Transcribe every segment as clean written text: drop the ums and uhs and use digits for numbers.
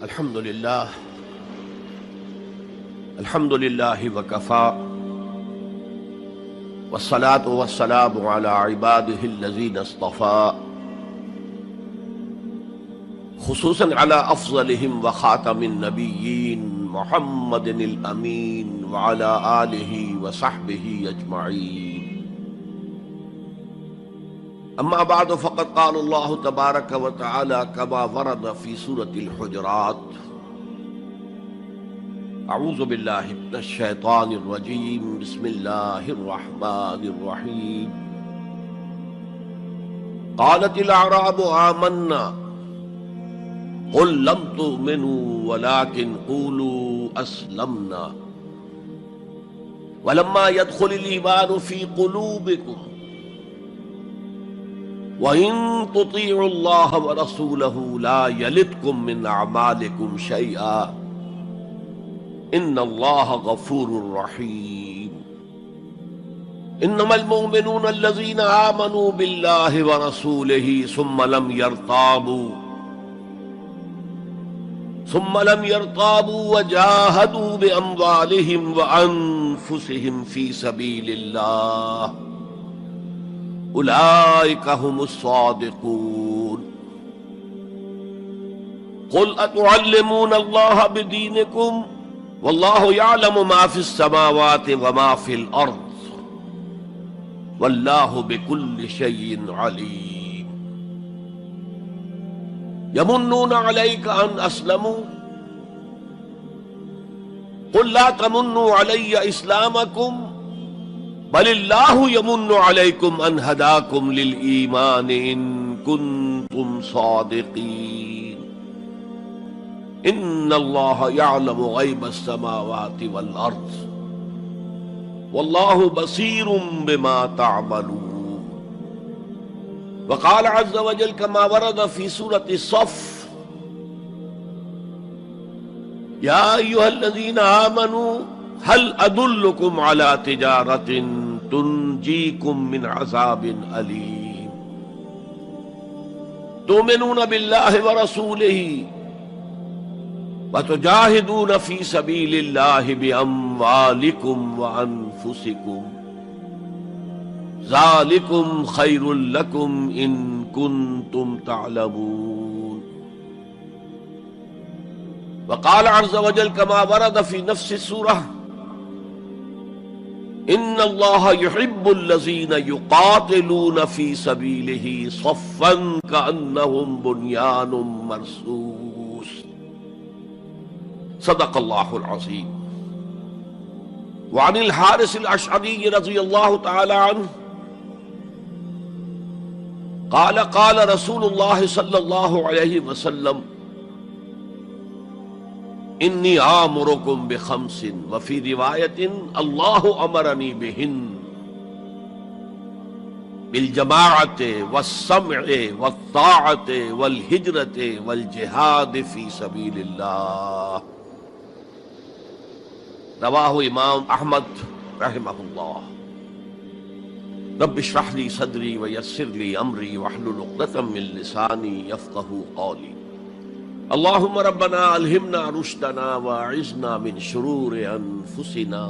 الحمد لله وكفى والصلاة والسلام على عباده الذين اصطفى خصوصا على أفضلهم وخاتم النبيين محمد الأمين وعلى آله وصحبه أجمعين. أما بعد فقد قال الله تبارك وتعالى كما ورد في سورة الحجرات: أعوذ بالله من الشيطان الرجيم بسم الله الرحمن الرحيم. قالت الأعراب آمنا قل لم تؤمنوا ولكن قولوا أسلمنا ولما يدخل الإيمان في قلوبكم وَإِن تُطِيعُوا اللَّهَ وَرَسُولَهُ لَا يَلِتْكُم مِّنْ أَعْمَالِكُمْ شَيْئًا إِنَّ اللَّهَ غَفُورٌ رَّحِيمٌ. إِنَّمَا الْمُؤْمِنُونَ الَّذِينَ آمَنُوا بِاللَّهِ وَرَسُولِهِ ثُمَّ لَمْ يَرْتَابُوا وَجَاهَدُوا بِأَمْوَالِهِمْ وَأَنفُسِهِمْ فِي سَبِيلِ اللَّهِ أولئك هم الصادقون. قل أتعلمون الله بدينكم والله يعلم ما في السماوات وما في الأرض والله بكل شيء عليم. يمنون عليك أن أسلموا قل لا تمنوا علي إسلامكم بل اللہ یمن علیکم ان ہداکم للایمان ان کنتم صادقین ان اللہ یعلم غیب السماوات والارض واللہ بصیر بما تعملون. وقال عز وجل كما ورد في سورة الصف: یا ایھا الذین آمنوا هل ادلکم علی تجارۃ تنجیکم من عذاب علیم تؤمنون باللہ ورسولہ وتجاہدون فی سبیل اللہ باموالکم وانفسکم ذالکم خیر لکم ان کنتم تعلمون. وقال عز وجل كما ورد في نفس السورة: ان اللہ یحب الذین یقاتلون فی سبیلہ صفا کأنہم بنیان مرصوص. صدق اللہ العظیم. وعن الحارث الاشعری رضی اللہ تعالی عنہ قال قال رسول اللہ صلی اللہ علیہ وسلم: انی آمرکم بخمس وفی روایت اللہ امرنی بہن بالجماعت والسمع والطاعت والہجرت والجہاد فی سبیل اللہ. رواہ امام احمد رحمہ اللہ. رب اشرح لی صدری ویسر لی امری واحلل عقدۃ من لسانی یفقہوا قولی. اللہم ربنا الہمنا رشدنا واعذنا من شرور انفسنا.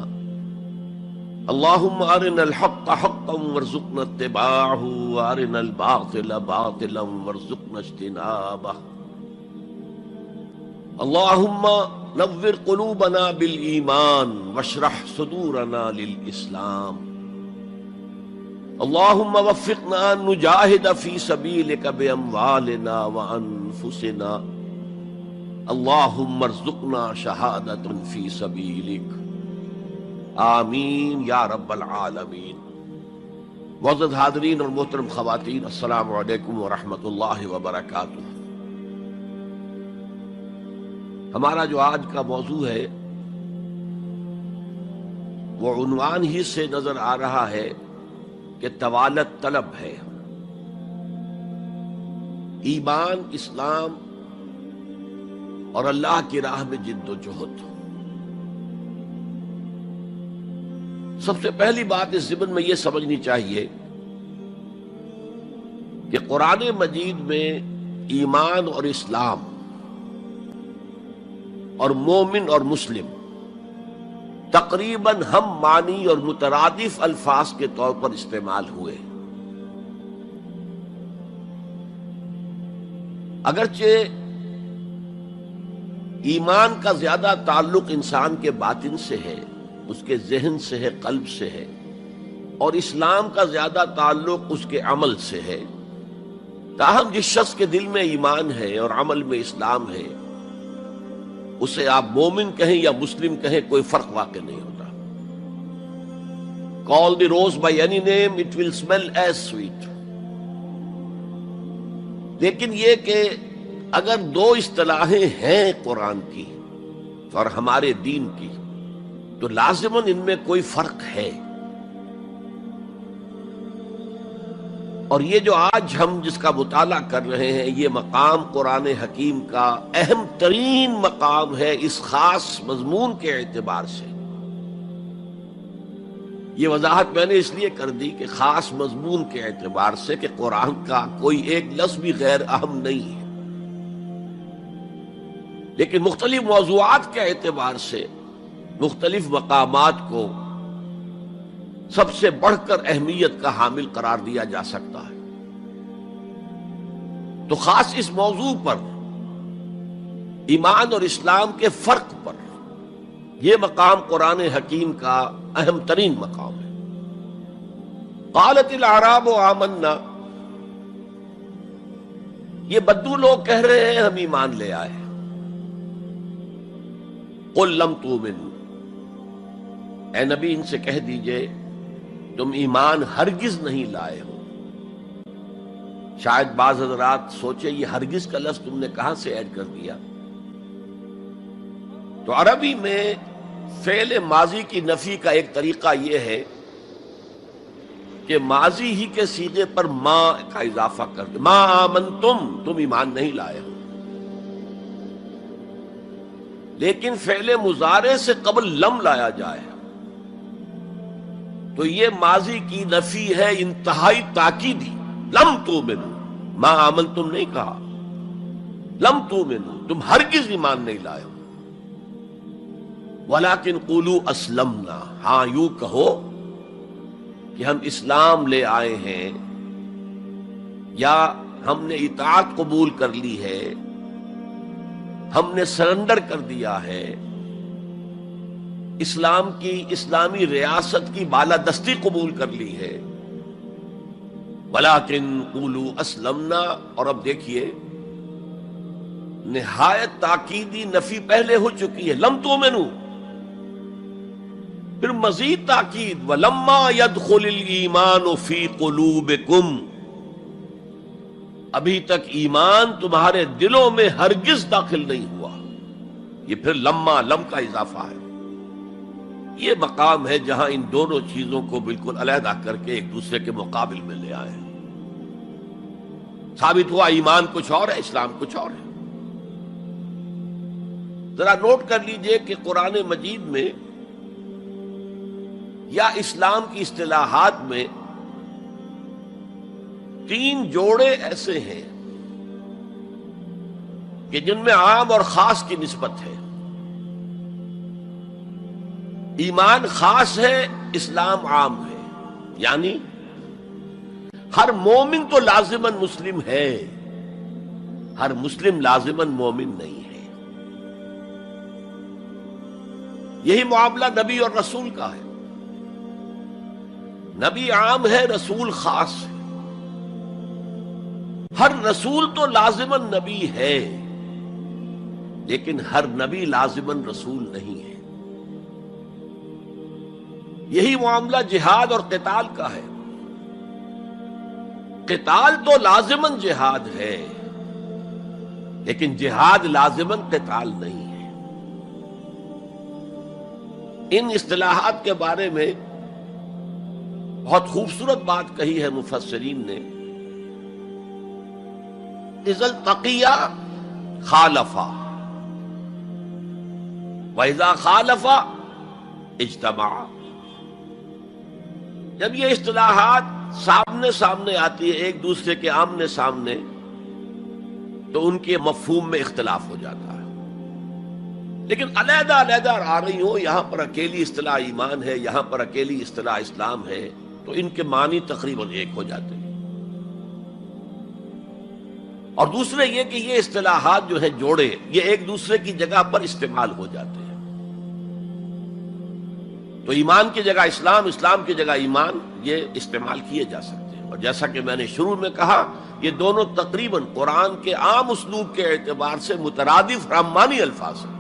اللہم ارنا الحق حقا وارزقنا اتباعہ وارنا الباطل باطلا وارزقنا اجتنابہ. اللہم نور قلوبنا بالایمان واشرح صدورنا للاسلام. اللہم وفقنا ان نجاہد فی سبیلک باموالنا وانفسنا. اللہم ارزقنا شہادۃ فی سبیلک. آمین یا رب العالمین. معزز حاضرین اور محترم خواتین، السلام علیکم ورحمۃ اللہ وبرکاتہ. ہمارا جو آج کا موضوع ہے وہ عنوان ہی سے نظر آ رہا ہے کہ طوالت طلب ہے. ایمان، اسلام اور اللہ کی راہ میں جد و جہد. سب سے پہلی بات اس ضمن میں یہ سمجھنی چاہیے کہ قرآن مجید میں ایمان اور اسلام اور مومن اور مسلم تقریباً ہم معنی اور مترادف الفاظ کے طور پر استعمال ہوئے، اگرچہ ایمان کا زیادہ تعلق انسان کے باطن سے ہے، اس کے ذہن سے ہے، قلب سے ہے، اور اسلام کا زیادہ تعلق اس کے عمل سے ہے، تاہم جس شخص کے دل میں ایمان ہے اور عمل میں اسلام ہے، اسے آپ مومن کہیں یا مسلم کہیں کوئی فرق واقع نہیں ہوتا۔ Call the rose by any name, it will smell as sweet۔ لیکن یہ کہ اگر دو اصطلاحیں ہیں قرآن کی اور ہمارے دین کی، تو لازماً ان میں کوئی فرق ہے، اور یہ جو آج ہم جس کا مطالعہ کر رہے ہیں، یہ مقام قرآن حکیم کا اہم ترین مقام ہے اس خاص مضمون کے اعتبار سے۔ یہ وضاحت میں نے اس لیے کر دی کہ خاص مضمون کے اعتبار سے کہ قرآن کا کوئی ایک لفظ بھی غیر اہم نہیں ہے، لیکن مختلف موضوعات کے اعتبار سے مختلف مقامات کو سب سے بڑھ کر اہمیت کا حامل قرار دیا جا سکتا ہے۔ تو خاص اس موضوع پر، ایمان اور اسلام کے فرق پر، یہ مقام قرآن حکیم کا اہم ترین مقام ہے۔ قالت الاعراب آمنا، یہ بدو لوگ کہہ رہے ہیں ہم ایمان لے آئے۔ قل لم تؤمنوا، اے نبی ان سے کہہ دیجئے تم ایمان ہرگز نہیں لائے ہو۔ شاید بعض حضرات سوچے یہ ہرگز کا لفظ تم نے کہاں سے ایڈ کر دیا؟ تو عربی میں فعل ماضی کی نفی کا ایک طریقہ یہ ہے کہ ماضی ہی کے صیغے پر ما کا اضافہ کر دے، ما آمنتم، تم ایمان نہیں لائے ہو۔ لیکن فعل مضارع سے قبل لم لایا جائے تو یہ ماضی کی نفی ہے انتہائی تاکیدی۔ لم تؤمنوا، ما آمنتم نہیں کہا، لم تؤمنوا، تم ہرگز ایمان نہیں لائے ہو۔ ولیکن قولوا اسلمنا، ہاں یوں کہو کہ ہم اسلام لے آئے ہیں، یا ہم نے اطاعت قبول کر لی ہے، ہم نے سرنڈر کر دیا ہے، اسلام کی، اسلامی ریاست کی بالادستی قبول کر لی ہے۔ ولیکن قولوا اسلمنا، اور اب دیکھیے نہایت تاکیدی نفی پہلے ہو چکی ہے، لم تؤمنوا، پھر مزید تاکید ولما يدخل الایمان فی قلوبکم، ابھی تک ایمان تمہارے دلوں میں ہرگز داخل نہیں ہوا۔ یہ پھر لما، لم کا اضافہ ہے۔ یہ مقام ہے جہاں ان دونوں چیزوں کو بالکل علیحدہ کر کے ایک دوسرے کے مقابل میں لے آئے ہیں۔ ثابت ہوا ایمان کچھ اور ہے، اسلام کچھ اور ہے۔ ذرا نوٹ کر لیجئے کہ قرآن مجید میں یا اسلام کی اصطلاحات میں تین جوڑے ایسے ہیں کہ جن میں عام اور خاص کی نسبت ہے۔ ایمان خاص ہے، اسلام عام ہے، یعنی ہر مومن تو لازماً مسلم ہے، ہر مسلم لازماً مومن نہیں ہے۔ یہی معاملہ نبی اور رسول کا ہے۔ نبی عام ہے، رسول خاص ہے۔ ہر رسول تو لازماً نبی ہے، لیکن ہر نبی لازماً رسول نہیں ہے۔ یہی معاملہ جہاد اور قتال کا ہے۔ قتال تو لازماً جہاد ہے، لیکن جہاد لازماً قتال نہیں ہے۔ ان اصطلاحات کے بارے میں بہت خوبصورت بات کہی ہے مفسرین نے، اذا التقیا خالفا واذا خالفا اجتمعا۔ جب یہ اصطلاحات سامنے سامنے آتی ہے، ایک دوسرے کے آمنے سامنے، تو ان کے مفہوم میں اختلاف ہو جاتا ہے۔ لیکن علیحدہ علیحدہ آ رہی ہو، یہاں پر اکیلی اصطلاح ایمان ہے، یہاں پر اکیلی اصطلاح اسلام ہے، تو ان کے معنی تقریباً ایک ہو جاتے ہیں۔ اور دوسرے یہ کہ یہ اصطلاحات جو ہے جوڑے، یہ ایک دوسرے کی جگہ پر استعمال ہو جاتے ہیں۔ تو ایمان کی جگہ اسلام، اسلام کی جگہ ایمان، یہ استعمال کیے جا سکتے ہیں۔ اور جیسا کہ میں نے شروع میں کہا، یہ دونوں تقریباً قرآن کے عام اسلوب کے اعتبار سے مترادف رحمانی الفاظ ہیں،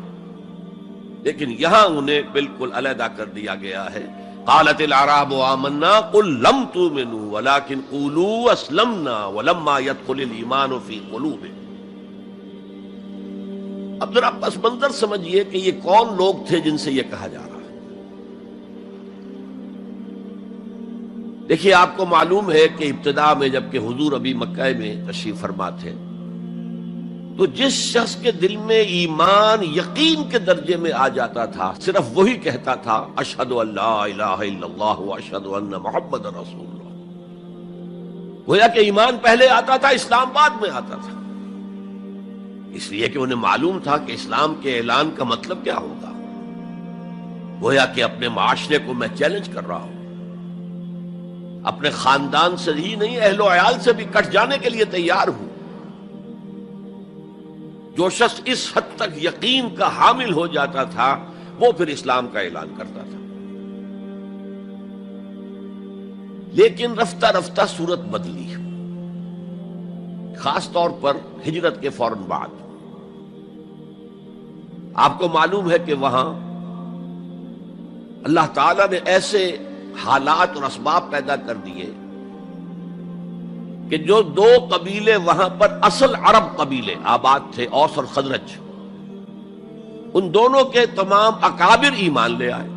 لیکن یہاں انہیں بالکل علیحدہ کر دیا گیا ہے۔ قالت الاعراب آمنا قل لم تؤمنوا ولكن قولوا اسلمنا ولما يدخل الايمان في قلوبكم۔ اب ذرا پس منظر سمجھیے کہ یہ کون لوگ تھے جن سے یہ کہا جا رہا ہے۔ دیکھیے، آپ کو معلوم ہے کہ ابتدا میں جب کہ حضور ابھی مکہ میں تشریف فرما تھے، تو جس شخص کے دل میں ایمان یقین کے درجے میں آ جاتا تھا، صرف وہی کہتا تھا اشہد ان لا الہ الا اللہ واشہد ان محمد رسول اللہ۔ گویا کہ ایمان پہلے آتا تھا، اسلام بعد میں آتا تھا، اس لیے کہ انہیں معلوم تھا کہ اسلام کے اعلان کا مطلب کیا ہوگا۔ گویا کہ اپنے معاشرے کو میں چیلنج کر رہا ہوں، اپنے خاندان سے ہی نہیں، اہل و عیال سے بھی کٹ جانے کے لیے تیار ہوں۔ جو شخص اس حد تک یقین کا حامل ہو جاتا تھا، وہ پھر اسلام کا اعلان کرتا تھا۔ لیکن رفتہ رفتہ صورت بدلی، خاص طور پر ہجرت کے فوراً بعد۔ آپ کو معلوم ہے کہ وہاں اللہ تعالیٰ نے ایسے حالات اور اسباب پیدا کر دیے کہ جو دو قبیلے وہاں پر اصل عرب قبیلے آباد تھے، اوس اور خزرج، ان دونوں کے تمام اکابر ایمان لے آئے۔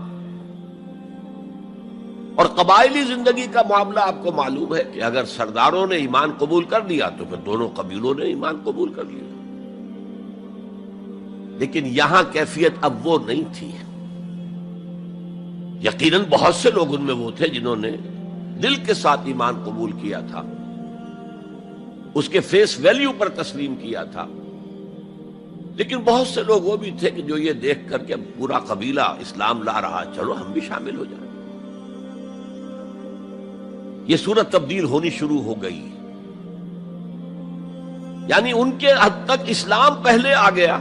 اور قبائلی زندگی کا معاملہ آپ کو معلوم ہے کہ اگر سرداروں نے ایمان قبول کر لیا تو پھر دونوں قبیلوں نے ایمان قبول کر لیا۔ لیکن یہاں کیفیت اب وہ نہیں تھی۔ یقیناً بہت سے لوگ ان میں وہ تھے جنہوں نے دل کے ساتھ ایمان قبول کیا تھا، اس کے فیس ویلیو پر تسلیم کیا تھا، لیکن بہت سے لوگ وہ بھی تھے کہ جو یہ دیکھ کر کے پورا قبیلہ اسلام لا رہا، چلو ہم بھی شامل ہو جائیں۔ یہ صورت تبدیل ہونی شروع ہو گئی، یعنی ان کے حد تک اسلام پہلے آ گیا،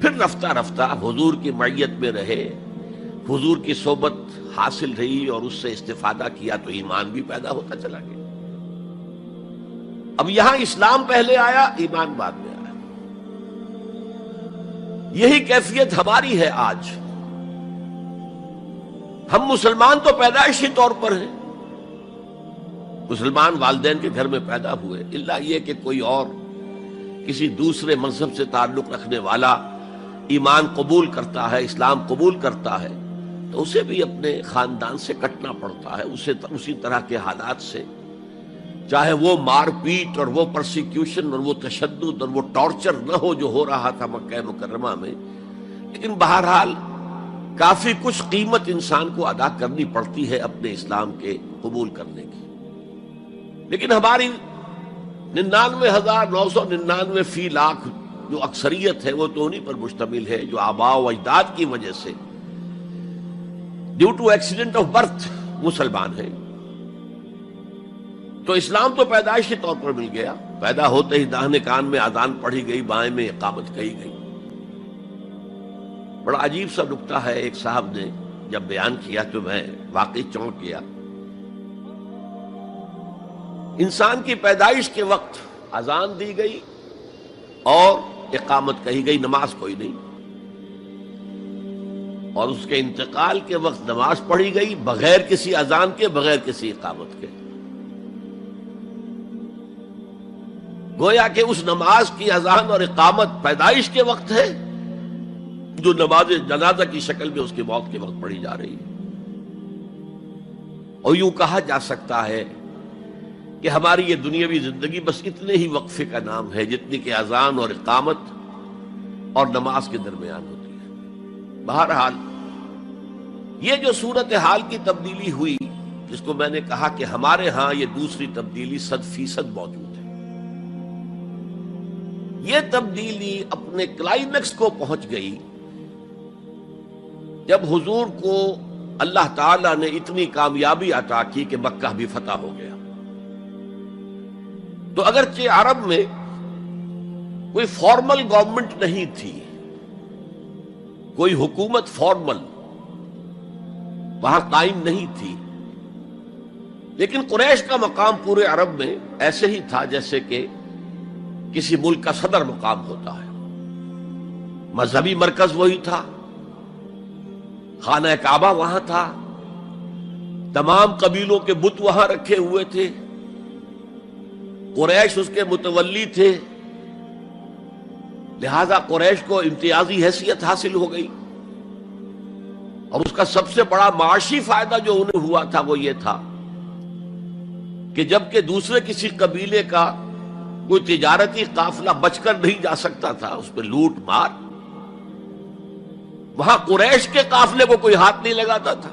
پھر رفتہ رفتہ حضور کی معیت میں رہے، حضور کی صحبت حاصل رہی اور اس سے استفادہ کیا تو ایمان بھی پیدا ہوتا چلا گیا۔ اب یہاں اسلام پہلے آیا، ایمان بعد میں آیا۔ یہی کیفیت ہماری ہے آج۔ ہم مسلمان تو پیدائشی طور پر ہیں، مسلمان والدین کے گھر میں پیدا ہوئے، الا یہ کہ کوئی اور کسی دوسرے مذہب سے تعلق رکھنے والا ایمان قبول کرتا ہے، اسلام قبول کرتا ہے، تو اسے بھی اپنے خاندان سے کٹنا پڑتا ہے، اسے اسی طرح کے حالات سے، چاہے وہ مار پیٹ اور وہ پرسیکیوشن اور وہ تشدد اور وہ ٹارچر نہ ہو جو ہو رہا تھا مکہ مکرمہ میں، لیکن بہرحال کافی کچھ قیمت انسان کو ادا کرنی پڑتی ہے اپنے اسلام کے قبول کرنے کی۔ لیکن ہماری 99,999 فی لاکھ جو اکثریت ہے وہ تو انہی پر مشتمل ہے جو آباء و اجداد کی وجہ سے due to accident of birth مسلمان ہے۔ تو اسلام تو پیدائشی طور پر مل گیا، پیدا ہوتے ہی داہنے کان میں اذان پڑھی گئی، بائیں میں اقامت کہی گئی۔ بڑا عجیب سا نکتہ ہے، ایک صاحب نے جب بیان کیا تو میں واقعی چونک گیا۔ انسان کی پیدائش کے وقت اذان دی گئی اور اقامت کہی گئی، نماز کوئی نہیں، اور اس کے انتقال کے وقت نماز پڑھی گئی بغیر کسی اذان کے، بغیر کسی اقامت کے۔ گویا کہ اس نماز کی اذان اور اقامت پیدائش کے وقت ہے جو نماز جنازہ کی شکل میں اس کی موت کے وقت پڑھی جا رہی ہے۔ اور یوں کہا جا سکتا ہے کہ ہماری یہ دنیاوی زندگی بس اتنے ہی وقفے کا نام ہے جتنی کہ اذان اور اقامت اور نماز کے درمیان ہوتی ہے۔ بہرحال یہ جو صورتحال کی تبدیلی ہوئی، جس کو میں نے کہا کہ ہمارے ہاں یہ دوسری تبدیلی 100% موجود ہے، یہ تبدیلی اپنے کلائمیکس کو پہنچ گئی جب حضور کو اللہ تعالیٰ نے اتنی کامیابی عطا کی کہ مکہ بھی فتح ہو گیا، تو اگرچہ عرب میں کوئی فارمل گورنمنٹ نہیں تھی، کوئی حکومت فارمل وہاں قائم نہیں تھی، لیکن قریش کا مقام پورے عرب میں ایسے ہی تھا جیسے کہ کسی ملک کا صدر مقام ہوتا ہے۔ مذہبی مرکز وہی تھا، خانہ کعبہ وہاں تھا، تمام قبیلوں کے بت وہاں رکھے ہوئے تھے، قریش اس کے متولی تھے، لہذا قریش کو امتیازی حیثیت حاصل ہو گئی، اور اس کا سب سے بڑا معاشی فائدہ جو انہیں ہوا تھا وہ یہ تھا کہ جبکہ دوسرے کسی قبیلے کا کوئی تجارتی قافلہ بچ کر نہیں جا سکتا تھا، اس پہ لوٹ مار، وہاں قریش کے قافلے کو کوئی ہاتھ نہیں لگاتا تھا،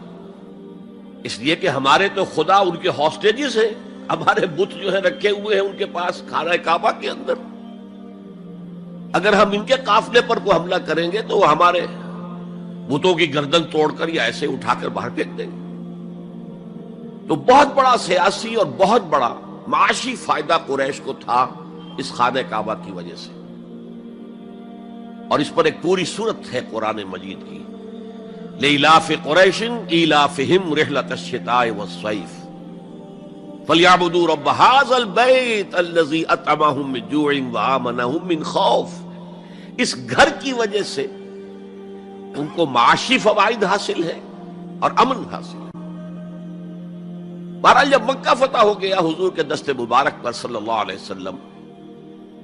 اس لیے کہ ہمارے تو خدا ان کے ہاسٹیجز ہیں، ہمارے بت جو ہیں رکھے ہوئے ہیں ان کے پاس خانہ کعبہ کے اندر، اگر ہم ان کے قافلے پر کوئی حملہ کریں گے تو وہ ہمارے بتوں کی گردن توڑ کر یا ایسے اٹھا کر باہر پھینک دیں گے۔ تو بہت بڑا سیاسی اور بہت بڑا معاشی فائدہ قریش کو تھا اس خانہ کعبہ کی وجہ سے، اور اس پر ایک پوری سورت ہے قرآن مجید کی، لإلاف قریش ایلافہم رحلۃ الشتاء والصیف فلیعبدوا رب ھذا البیت الذی اطعمہم من جوع وآمنہم من خوف۔ اس گھر کی وجہ سے ان کو معاشی فوائد حاصل ہے اور امن حاصل ہے۔ بہرحال جب مکہ فتح ہو گیا حضور کے دست مبارک پر صلی اللہ علیہ وسلم،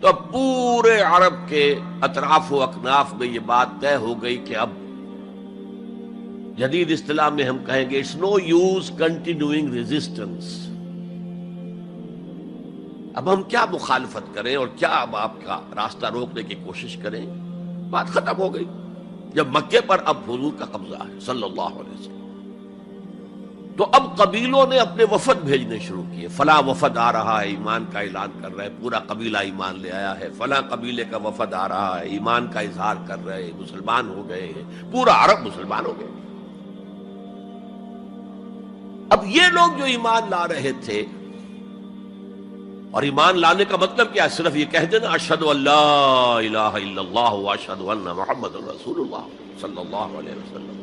تو اب پورے عرب کے اطراف و اکناف میں یہ بات طے ہو گئی کہ اب جدید اصطلاح میں ہم کہیں گے it's no use continuing resistance, اب ہم کیا مخالفت کریں اور کیا اب آپ کا راستہ روکنے کی کوشش کریں، بات ختم ہو گئی جب مکے پر اب حضور کا قبضہ ہے صلی اللہ علیہ وسلم۔ تو اب قبیلوں نے اپنے وفد بھیجنے شروع کیے، فلاں وفد آ رہا ہے ایمان کا اعلان کر رہا ہے، پورا قبیلہ ایمان لے آیا ہے، فلاں قبیلے کا وفد آ رہا ہے ایمان کا اظہار کر رہے ہیں، مسلمان ہو گئے ہیں، پورا عرب مسلمان ہو گئے۔ اب یہ لوگ جو ایمان لا رہے تھے، اور ایمان لانے کا مطلب کیا ہے؟ صرف یہ کہہ دینا اشہد ان لا الہ الا اللہ واشہد ان محمد رسول اللہ صلی اللہ علیہ وسلم،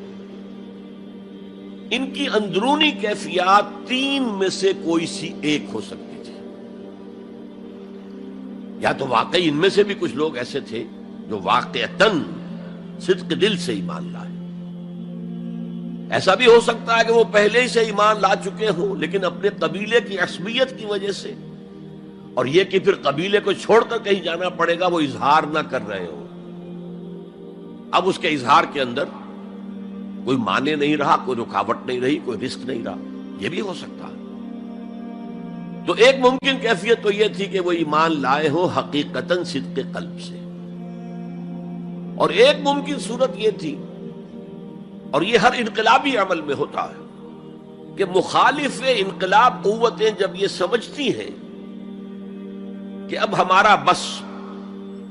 ان کی اندرونی کیفیات تین میں سے کوئی سی ایک ہو سکتی تھی، یا تو واقعی ان میں سے بھی کچھ لوگ ایسے تھے جو واقعتاً صدق دل سے ایمان لائے، ایسا بھی ہو سکتا ہے کہ وہ پہلے ہی سے ایمان لا چکے ہوں لیکن اپنے قبیلے کی عصبیت کی وجہ سے، اور یہ کہ پھر قبیلے کو چھوڑ کر کہیں جانا پڑے گا، وہ اظہار نہ کر رہے ہوں، اب اس کے اظہار کے اندر کوئی مانے نہیں رہا، کوئی رکاوٹ نہیں رہی، کوئی رسک نہیں رہا، یہ بھی ہو سکتا ہے۔ تو ایک ممکن کیفیت تو یہ تھی کہ وہ ایمان لائے ہو حقیقتاً صدق قلب سے، اور ایک ممکن صورت یہ تھی، اور یہ ہر انقلابی عمل میں ہوتا ہے، کہ مخالف انقلاب قوتیں جب یہ سمجھتی ہیں کہ اب ہمارا بس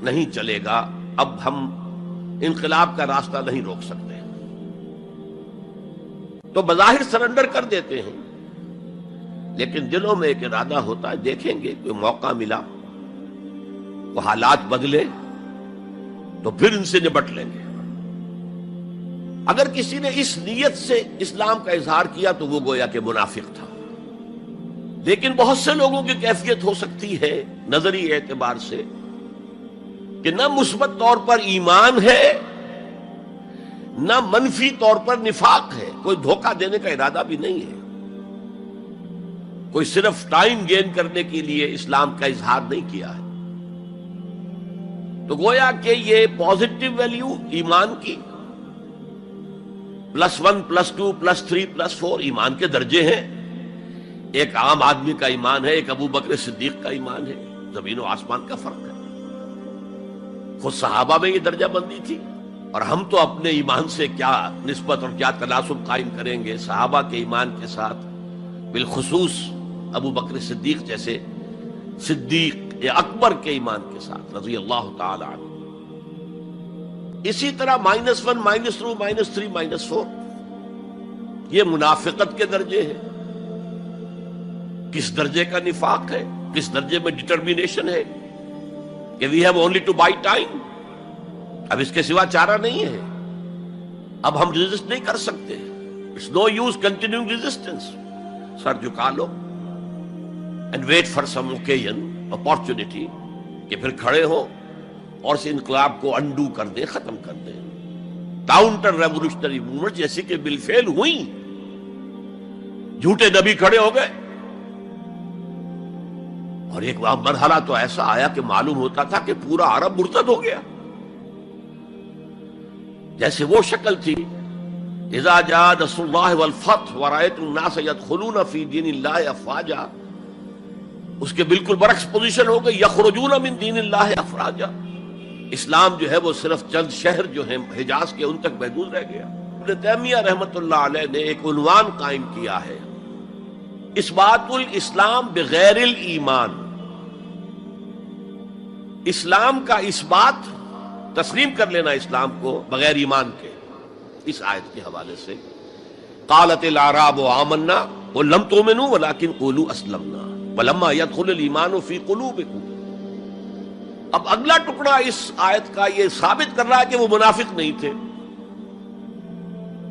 نہیں چلے گا، اب ہم انقلاب کا راستہ نہیں روک سکتے، تو بظاہر سرنڈر کر دیتے ہیں، لیکن دلوں میں ایک ارادہ ہوتا ہے دیکھیں گے کوئی موقع ملا، وہ حالات بدلے تو پھر ان سے نبٹ لیں گے۔ اگر کسی نے اس نیت سے اسلام کا اظہار کیا تو وہ گویا کہ منافق تھا، لیکن بہت سے لوگوں کی کیفیت ہو سکتی ہے نظری اعتبار سے کہ نہ مثبت طور پر ایمان ہے نہ منفی طور پر نفاق ہے، کوئی دھوکہ دینے کا ارادہ بھی نہیں ہے، کوئی صرف ٹائم گین کرنے کے لیے اسلام کا اظہار نہیں کیا ہے، تو گویا کہ یہ پازیٹو ویلیو ایمان کی +1 +2 +3 +4 ایمان کے درجے ہیں، ایک عام آدمی کا ایمان ہے، ایک ابو بکر صدیق کا ایمان ہے، زمین و آسمان کا فرق ہے۔ خود صحابہ میں یہ درجہ بندی تھی، اور ہم تو اپنے ایمان سے کیا نسبت اور کیا تناسب قائم کریں گے صحابہ کے ایمان کے ساتھ، بالخصوص ابو بکر صدیق جیسے صدیق اکبر کے ایمان کے ساتھ رضی اللہ تعالی عنہ۔ اسی طرح -1 -2 -3 -4 یہ منافقت کے درجے ہیں. کس درجے کا نفاق ہے، کس درجے میں ڈٹرمینیشن ہے کہ we have only to buy time, اب اس کے سوا چارہ نہیں ہے، اب ہم ریزسٹ نہیں کر سکتے. It's no use continuing resistance. سر جھکا لو and wait for some occasion, opportunity, کہ پھر کھڑے ہو اور اس انقلاب کو انڈو کر دیں، ختم کر دیں. کاؤنٹر ریولوشنری موومنٹ جیسے کہ بالفعل ہوئی، جھوٹے نبی کھڑے ہو گئے، اور ایک مرحلہ تو ایسا آیا کہ معلوم ہوتا تھا کہ پورا عرب مرتد ہو گیا. جیسے وہ شکل تھی اذا جاء نصر اللہ والفتح ورأیت الناس يدخلون فی دین اللہ افواجا، اس کے بالکل برعکس پوزیشن ہو گئی، یخرجون من دین اللہ افواجا. اسلام جو ہے وہ صرف چند شہر جو ہیں حجاز کے ان تک محدود رہ گیا. ابن تیمیہ رحمۃ اللہ علیہ نے ایک عنوان قائم کیا ہے، اثبات الاسلام بغیر الایمان. اسلام کا اثبات، تسلیم کر لینا اسلام کو بغیر ایمان کے. اس آیت کے حوالے سے قالت الاعراب آمنا قل لم تؤمنوا ولكن قولوا اسلمنا ولما يدخل الايمان في قلوبكم. اب اگلا ٹکڑا اس آیت کا یہ ثابت کر رہا ہے کہ وہ منافق نہیں تھے.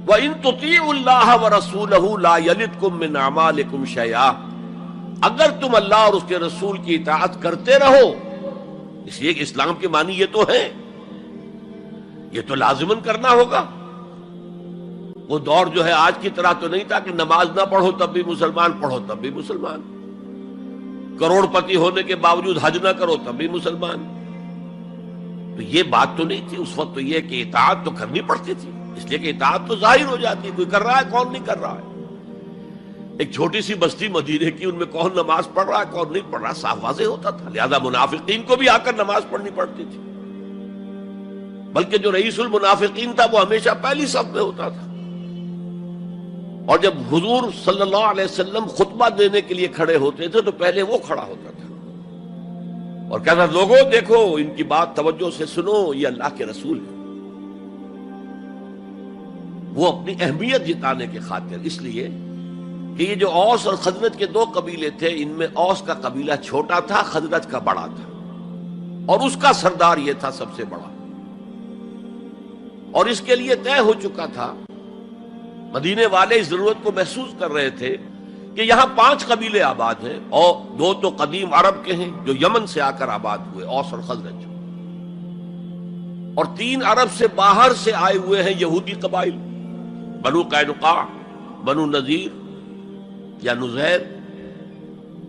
وَإِن تُطِيعُوا اللَّهَ وَرَسُولَهُ لَا يَلِدْكُم مِّنْ أَعْمَالِكُمْ شَيْئًا. اگر تم اللہ اور اس کے رسول کی اطاعت کرتے رہو، اس لیے کہ اسلام کے معنی یہ تو ہے، یہ تو لازماً کرنا ہوگا. وہ دور جو ہے آج کی طرح تو نہیں تھا کہ نماز نہ پڑھو تب بھی مسلمان، پڑھو تب بھی مسلمان، کروڑ پتی ہونے کے باوجود حج نہ کرو تب بھی مسلمان. تو یہ بات تو نہیں تھی اس وقت. تو یہ کہ اطاعت تو کرنی پڑتی تھی، اس لیے کہ اطاعت تو ظاہر ہو جاتی ہے، کوئی کر رہا ہے کون نہیں کر رہا ہے. ایک چھوٹی سی بستی مدینے کی، ان میں کون نماز پڑھ رہا ہے کون نہیں پڑھ رہا صاف واضح ہوتا تھا. لہذا منافقین کو بھی آ کر نماز پڑھنی پڑتی تھی، بلکہ جو رئیس المنافقین تھا وہ ہمیشہ پہلی صف میں ہوتا تھا. اور جب حضور صلی اللہ علیہ وسلم خطبہ دینے کے لیے کھڑے ہوتے تھے تو پہلے وہ کھڑا ہوتا تھا اور کہتا تھا لوگوں دیکھو ان کی بات توجہ سے سنو، یہ اللہ کے رسول ہے. وہ اپنی اہمیت جتانے کے خاطر، اس لیے کہ یہ جو اوس اور خزرج کے دو قبیلے تھے، ان میں اوس کا قبیلہ چھوٹا تھا، خزرج کا بڑا تھا، اور اس کا سردار یہ تھا سب سے بڑا. اور اس کے لیے طے ہو چکا تھا، مدینے والے اس ضرورت کو محسوس کر رہے تھے کہ یہاں 5 قبیلے آباد ہیں، اور 2 تو قدیم عرب کے ہیں جو یمن سے آ کر آباد ہوئے، اوس اور خزرج، اور 3 عرب سے باہر سے آئے ہوئے ہیں یہودی قبائل، بنو قینقاع، بنو نذیر یا نذیر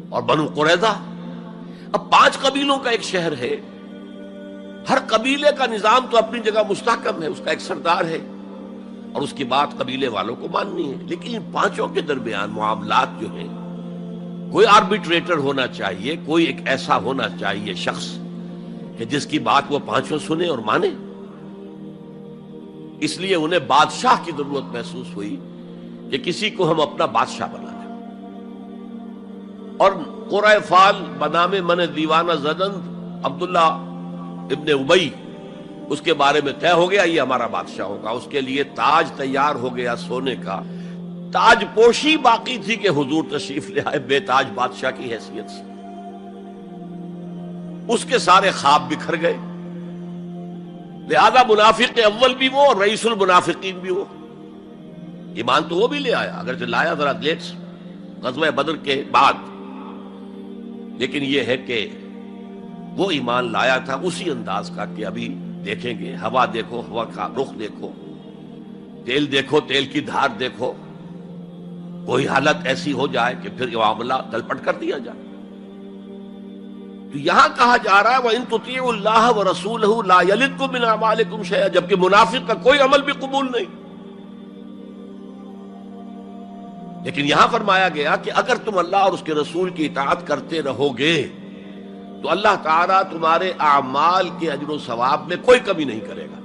اور بنو قریظہ. اب 5 قبیلوں کا ایک شہر ہے، ہر قبیلے کا نظام تو اپنی جگہ مستحکم ہے، اس کا ایک سردار ہے اور اس کی بات قبیلے والوں کو ماننی ہے. لیکن ان 5 کے درمیان معاملات جو ہیں، کوئی آربیٹریٹر ہونا چاہیے، کوئی ایک ایسا ہونا چاہیے شخص کہ جس کی بات وہ 5 سنے اور مانے. اس لیے انہیں بادشاہ کی ضرورت محسوس ہوئی کہ کسی کو ہم اپنا بادشاہ بنا لیں. اور قرۂ فال بنام من دیوانہ زدند عبداللہ ابن ابی، اس کے بارے میں طے ہو گیا یہ ہمارا بادشاہ ہوگا. اس کے لیے تاج تیار ہو گیا سونے کا. تاج پوشی باقی تھی کہ حضور تشریف لے آئے بے تاج بادشاہ کی حیثیت سے. اس کے سارے خواب بکھر گئے. لہذا منافق اول بھی وہ اور رئیس المنافقین بھی وہ. ایمان تو وہ بھی لے آیا، اگر لایا ذرا لیٹ غزوہ بدر کے بعد، لیکن یہ ہے کہ وہ ایمان لایا تھا اسی انداز کا کہ ابھی دیکھیں گے، ہوا دیکھو، ہوا کا رخ دیکھو، تیل دیکھو، تیل کی دھار دیکھو، کوئی حالت ایسی ہو جائے کہ پھر یہ معاملہ تلپٹ کر دیا جائے. تو یہاں کہا جا رہا ہے وَإِن تُطِيعُوا اللَّهَ وَرَسُولَهُ لَا يَلِدْكُم مِّنْ أَعْمَالِكُمْ شَيْئًا، جبکہ منافق کا کوئی عمل بھی قبول نہیں. لیکن یہاں فرمایا گیا کہ اگر تم اللہ اور اس کے رسول کی اطاعت کرتے رہو گے تو اللہ تعالیٰ تمہارے اعمال کے اجر و ثواب میں کوئی کمی نہیں کرے گا.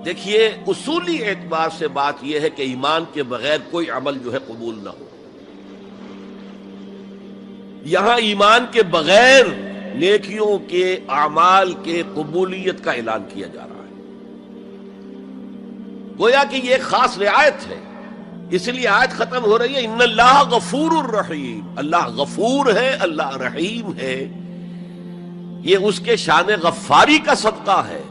دیکھیے اصولی اعتبار سے بات یہ ہے کہ ایمان کے بغیر کوئی عمل جو ہے قبول نہ ہو. یہاں ایمان کے بغیر نیکیوں کے اعمال کے قبولیت کا اعلان کیا جا رہا ہے. گویا کہ یہ ایک خاص رعایت ہے، اس لیے آیت ختم ہو رہی ہے ان اللہ غفور الرحیم. اللہ غفور ہے، اللہ رحیم ہے. یہ اس کے شان غفاری کا صدقہ ہے،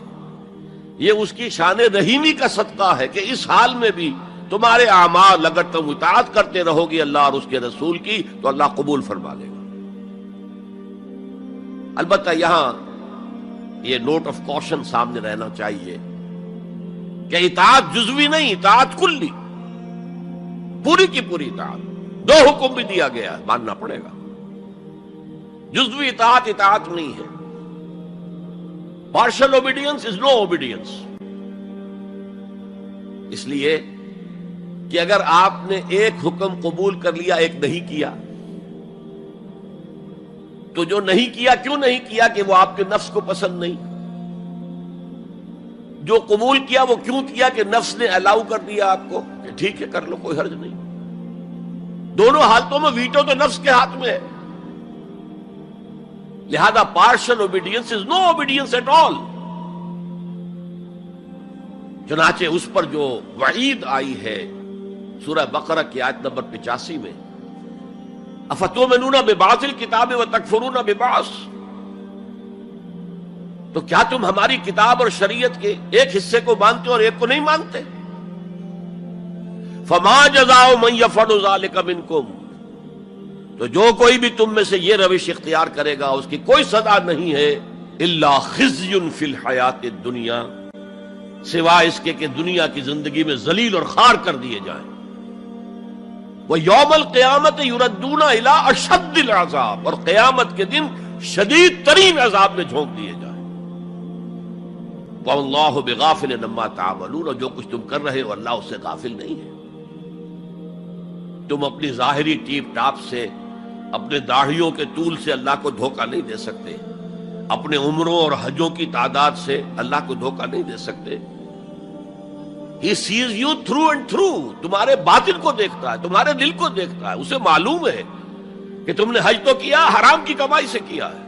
یہ اس کی شان رحیمی کا صدقہ ہے کہ اس حال میں بھی تمہارے اعمال اگر تم اطاعت کرتے رہو گے اللہ اور اس کے رسول کی تو اللہ قبول فرما لے گا. البتہ یہاں یہ نوٹ آف کوشن سامنے رہنا چاہیے کہ اطاعت جزوی نہیں، اطاعت کلی، پوری کی پوری اطاعت. دو حکم بھی دیا گیا ہے، ماننا پڑے گا. جزوی اطاعت اطاعت نہیں ہے. Partial obedience is no obedience. اس لیے کہ اگر آپ نے ایک حکم قبول کر لیا ایک نہیں کیا تو جو نہیں کیا کیوں نہیں کیا کہ وہ آپ کے نفس کو پسند نہیں، جو قبول کیا وہ کیوں کیا کہ نفس نے الاؤ کر دیا آپ کو کہ ٹھیک ہے کر لو کوئی حرج نہیں. دونوں حالتوں میں ویٹو تو نفس کے ہاتھ میں ہے. لہذا partial obedience is no obedience at all. چنانچہ اس پر جو وعید آئی ہے سورہ بقرہ کی آیت نمبر 85 میں افتؤمنون ببعض الکتاب وتکفرون ببعض، تو کیا تم ہماری کتاب اور شریعت کے ایک حصے کو مانتے اور ایک کو نہیں مانتے؟ فما جزاء من يفعل ذلك منکم، تو جو کوئی بھی تم میں سے یہ روش اختیار کرے گا اس کی کوئی سزا نہیں ہے الا خزي فی الحیات الدنیا، سوائے اس کے کہ دنیا کی زندگی میں ذلیل اور خوار کر دیے جائیں. وَيَوْمَ الْقِيَامَةِ يُرَدُّونَ إِلَىٰ أَشَدِّ الْعَذَابِ، اور قیامت کے دن شدید ترین عذاب میں جھونک دیے جائیں. وَاللَّهُ بِغَافِلٍ عَمَّا تَعْمَلُونَ، اور جو کچھ تم کر رہے ہو اللہ اس سے غافل نہیں ہے. تم اپنی ظاہری ٹیپ ٹاپ سے، اپنے داڑھیوں کے طول سے اللہ کو دھوکہ نہیں دے سکتے، اپنے عمروں اور حجوں کی تعداد سے اللہ کو دھوکہ نہیں دے سکتے. He sees you through and through. تمہارے باطن کو دیکھتا ہے، تمہارے دل کو دیکھتا ہے. اسے معلوم ہے کہ تم نے حج تو کیا، حرام کی کمائی سے کیا ہے.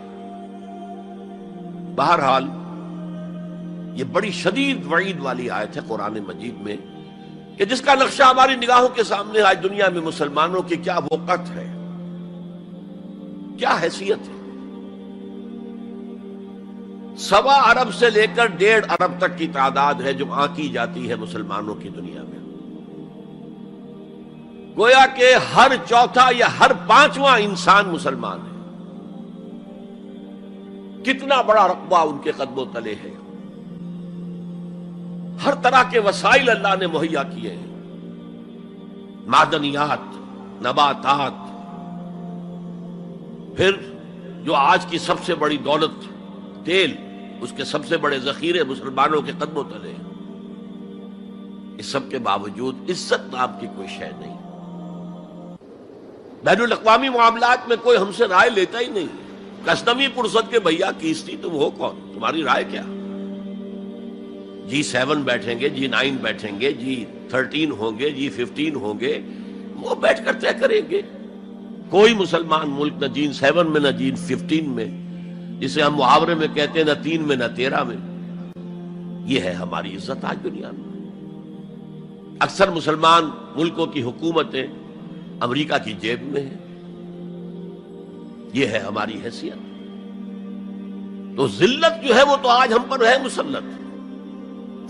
بہرحال یہ بڑی شدید وعید والی آیت ہے قرآن مجید میں کہ جس کا نقشہ ہماری نگاہوں کے سامنے آج دنیا میں مسلمانوں کی کیا وقت ہے، کیا حیثیت ہے. 1.25 ارب سے لے کر 1.5 ارب تک کی تعداد ہے جو آنکی جاتی ہے مسلمانوں کی دنیا میں. گویا کہ ہر چوتھا یا ہر 5واں انسان مسلمان ہے. کتنا بڑا رقبہ ان کے قدم و تلے ہے. ہر طرح کے وسائل اللہ نے مہیا کیے ہیں، معدنیات، نباتات، پھر جو آج کی سب سے بڑی دولت تیل، اس کے سب سے بڑے ذخیرے مسلمانوں کے قدم و تلے ہیں. اس سب کے باوجود عزت نام کی کوئی شے نہیں. بین الاقوامی معاملات میں کوئی ہم سے رائے لیتا ہی نہیں. کسٹمی پرسد کے بھیا کیستی تم ہو کون، تمہاری رائے کیا؟ G7 بیٹھیں گے، G9 بیٹھیں گے، G13 ہوں گے، G15 ہوں گے، وہ بیٹھ کر طے کریں گے. کوئی مسلمان ملک نہ G7 میں نہ G15 میں، جسے ہم محاورے میں کہتے ہیں نہ 3 میں نہ 13 میں. یہ ہے ہماری عزت آج دنیا میں. اکثر مسلمان ملکوں کی حکومتیں امریکہ کی جیب میں ہیں. یہ ہے ہماری حیثیت. تو ذلت جو ہے وہ تو آج ہم پر ہے مسلط.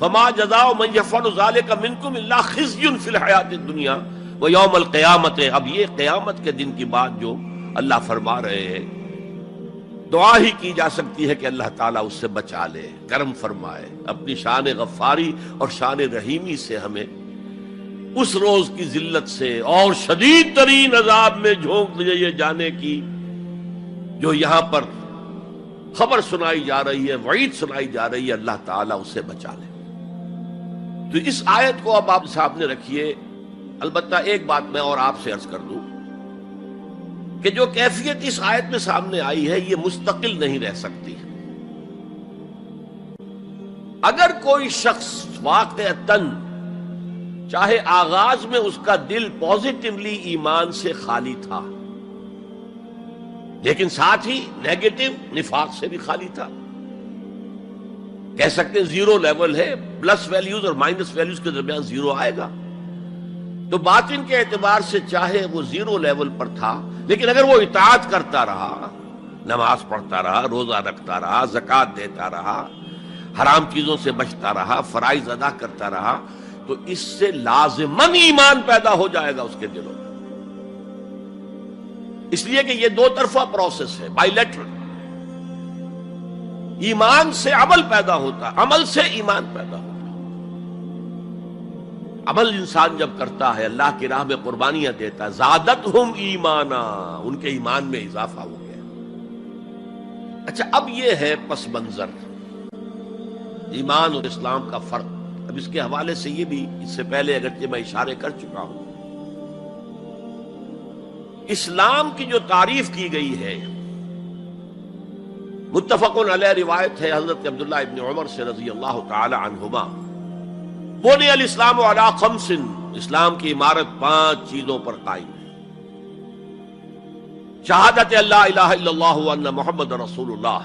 فما جزاء من يفعل ذلك منكم الا خزي في الحیات الدنیا ويوم القیامت. اب یہ قیامت کے دن کی بات جو اللہ فرما رہے ہیں، دعا ہی کی جا سکتی ہے کہ اللہ تعالیٰ اس سے بچا لے، کرم فرمائے، اپنی شان غفاری اور شان رحیمی سے ہمیں اس روز کی ذلت سے اور شدید ترین عذاب میں جھونک دیے جانے کی جو یہاں پر خبر سنائی جا رہی ہے، وعید سنائی جا رہی ہے، اللہ تعالیٰ اس سے بچا لے. تو اس آیت کو اب آپ سامنے رکھیے. البتہ ایک بات میں اور آپ سے عرض کر دوں کہ جو کیفیت اس آیت میں سامنے آئی ہے یہ مستقل نہیں رہ سکتی. اگر کوئی شخص واقعتاً چاہے آغاز میں اس کا دل پازیٹیولی ایمان سے خالی تھا، لیکن ساتھ ہی نیگیٹو نفاق سے بھی خالی تھا. کہہ سکتے ہیں زیرو لیول ہے، پلس ویلیوز اور مائنس ویلیوز کے درمیان زیرو آئے گا. تو باطن کے اعتبار سے چاہے وہ زیرو لیول پر تھا، لیکن اگر وہ اطاعت کرتا رہا، نماز پڑھتا رہا، روزہ رکھتا رہا، زکوٰۃ دیتا رہا، حرام چیزوں سے بچتا رہا، فرائض ادا کرتا رہا، تو اس سے لازماً ایمان پیدا ہو جائے گا اس کے دلوں میں. اس لیے کہ یہ دو طرفہ پروسیس ہے، بائی لیٹرل. ایمان سے عمل پیدا ہوتا، عمل سے ایمان پیدا ہوتا. عمل انسان جب کرتا ہے، اللہ کی راہ میں قربانیاں دیتا ہے، زادتہم ایمانا، ان کے ایمان میں اضافہ ہو گیا. اچھا، اب یہ ہے پس منظر ایمان اور اسلام کا فرق. اب اس کے حوالے سے یہ بھی، اس سے پہلے اگرچہ میں اشارے کر چکا ہوں، اسلام کی جو تعریف کی گئی ہے، متفق علیہ روایت ہے حضرت عبداللہ ابن عمر سے رضی اللہ تعالی عنہما، بنی الاسلام علی خمس، اسلام کی عمارت 5 چیزوں پر قائم ہے. شہادت اللہ الہ الا اللہ وان محمد رسول اللہ،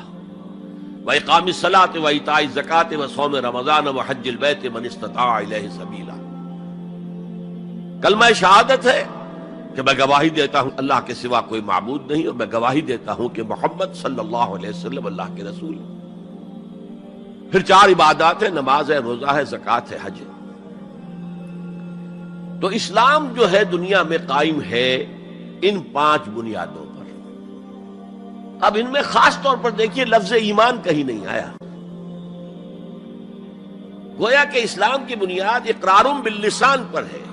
وإقام الصلاۃ وإیتاء الزکاۃ وصوم رمضان وحج البیت من استطاع الیہ سبیلا. کلمہ شہادت ہے کہ میں گواہی دیتا ہوں اللہ کے سوا کوئی معبود نہیں، اور میں گواہی دیتا ہوں کہ محمد صلی اللہ علیہ وسلم اللہ کے رسول. پھر 4 عبادات ہیں، نماز ہے، روزہ ہے، زکوٰۃ ہے، حج ہے. تو اسلام جو ہے دنیا میں قائم ہے ان 5 بنیادوں پر. اب ان میں خاص طور پر دیکھیے لفظ ایمان کہیں نہیں آیا. گویا کہ اسلام کی بنیاد اقرار باللسان پر ہے،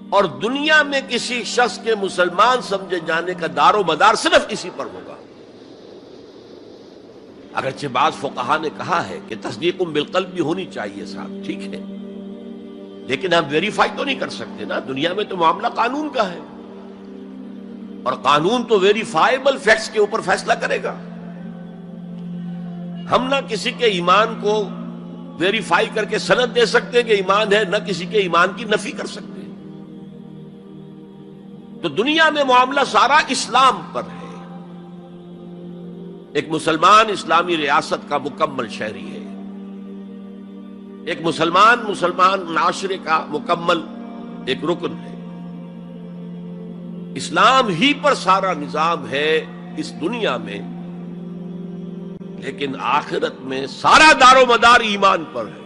اور دنیا میں کسی شخص کے مسلمان سمجھے جانے کا دار و مدار صرف اسی پر ہوگا. اگرچہ بعض فقہا نے کہا ہے کہ تصدیق بالقلب بھی ہونی چاہیے صاحب، ٹھیک ہے، لیکن ہم ویریفائی تو نہیں کر سکتے نا. دنیا میں تو معاملہ قانون کا ہے، اور قانون تو ویریفائیبل فیکٹس کے اوپر فیصلہ کرے گا. ہم نہ کسی کے ایمان کو ویریفائی کر کے سند دے سکتے کہ ایمان ہے، نہ کسی کے ایمان کی نفی کر سکتے. تو دنیا میں معاملہ سارا اسلام پر ہے. ایک مسلمان اسلامی ریاست کا مکمل شہری ہے، ایک مسلمان معاشرے کا مکمل ایک رکن ہے. اسلام ہی پر سارا نظام ہے اس دنیا میں، لیکن آخرت میں سارا دار و مدار ایمان پر ہے.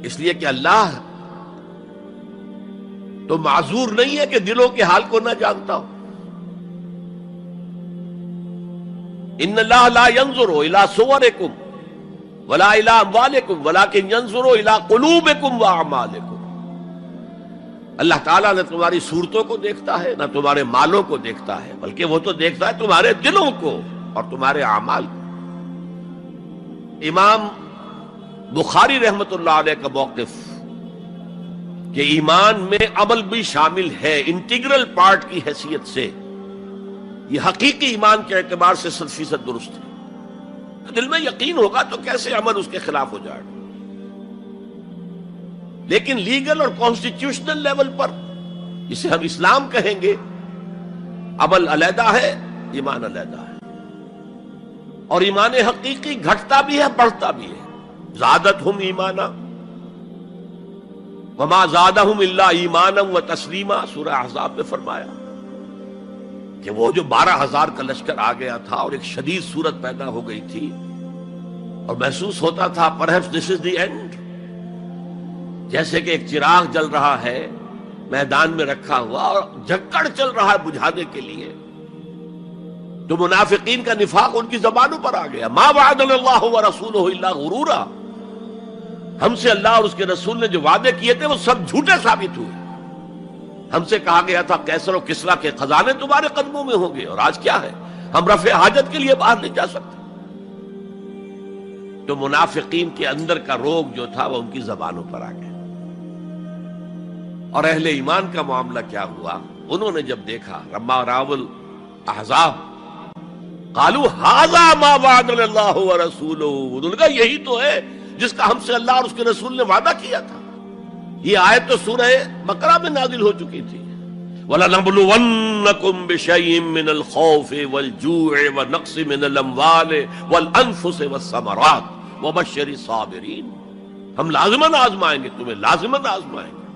اس لیے کہ اللہ تو معذور نہیں ہے کہ دلوں کے حال کو نہ جانتا ہو. ان اللہ لا ينظر الى صورکم ولا الى اموالکم ولکن ينظر الى قلوبکم واعمالکم. اللہ تعالیٰ نہ تمہاری صورتوں کو دیکھتا ہے، نہ تمہارے مالوں کو دیکھتا ہے، بلکہ وہ تو دیکھتا ہے تمہارے دلوں کو اور تمہارے اعمال کو. امام بخاری رحمت اللہ علیہ کا موقف کہ ایمان میں عمل بھی شامل ہے انٹیگرل پارٹ کی حیثیت سے، یہ حقیقی ایمان کے اعتبار سے 100% درست ہے. دل میں یقین ہوگا تو کیسے عمل اس کے خلاف ہو جائے گا. لیکن لیگل اور کانسٹیٹیوشنل لیول پر، جسے ہم اسلام کہیں گے، عمل علیحدہ ہے، ایمان علیحدہ ہے. اور ایمان حقیقی گھٹتا بھی ہے، بڑھتا بھی ہے. زادتہم ایمانا وما زادہم الا ایمانا وتسلیما، سورہ احزاب میں فرمایا کہ وہ جو 12,000 کا لشکر آ گیا تھا اور ایک شدید صورت پیدا ہو گئی تھی، اور محسوس ہوتا تھا perhaps this is the end، جیسے کہ ایک چراغ جل رہا ہے میدان میں رکھا ہوا اور جھکڑ چل رہا ہے بجھانے کے لیے. تو منافقین کا نفاق ان کی زبانوں پر آ گیا. ما وعدنا اللہ ورسولہ الا غرورا، ہم سے اللہ اور اس کے رسول نے جو وعدے کیے تھے وہ سب جھوٹے ثابت ہوئے. ہم سے کہا گیا تھا کیسر و کسریٰ کے خزانے تمہارے قدموں میں ہوں گے، اور آج کیا ہے، ہم رفع حاجت کے لیے باہر نہیں جا سکتے. تو منافقین کے اندر کا روگ جو تھا وہ ان کی زبانوں پر آ گیا. اور اہل ایمان کا معاملہ کیا ہوا؟ انہوں نے جب دیکھا لما راؤ الاحزاب قالوا ھذا ما وعدنا اللہ ورسولہ، انہوں نے کہا یہی تو ہے جس کا ہم سے اللہ اور اس کے رسول نے وعدہ کیا تھا. یہ آیت تو سورہ بقرہ میں نازل ہو چکی تھی. وَلَنَبْلُوَنَّكُمْ بِشَيْءٍ مِّنَ الْخَوْفِ وَالْجُوعِ وَنَقْصٍ مِّنَ الْأَمْوَالِ وَالْأَنفُسِ وَالثَّمَرَاتِ وَبَشِّرِ الصَّابِرِينَ، ہم لازماً آزمائیں گے تمہیں، لازماً آزمائیں گے،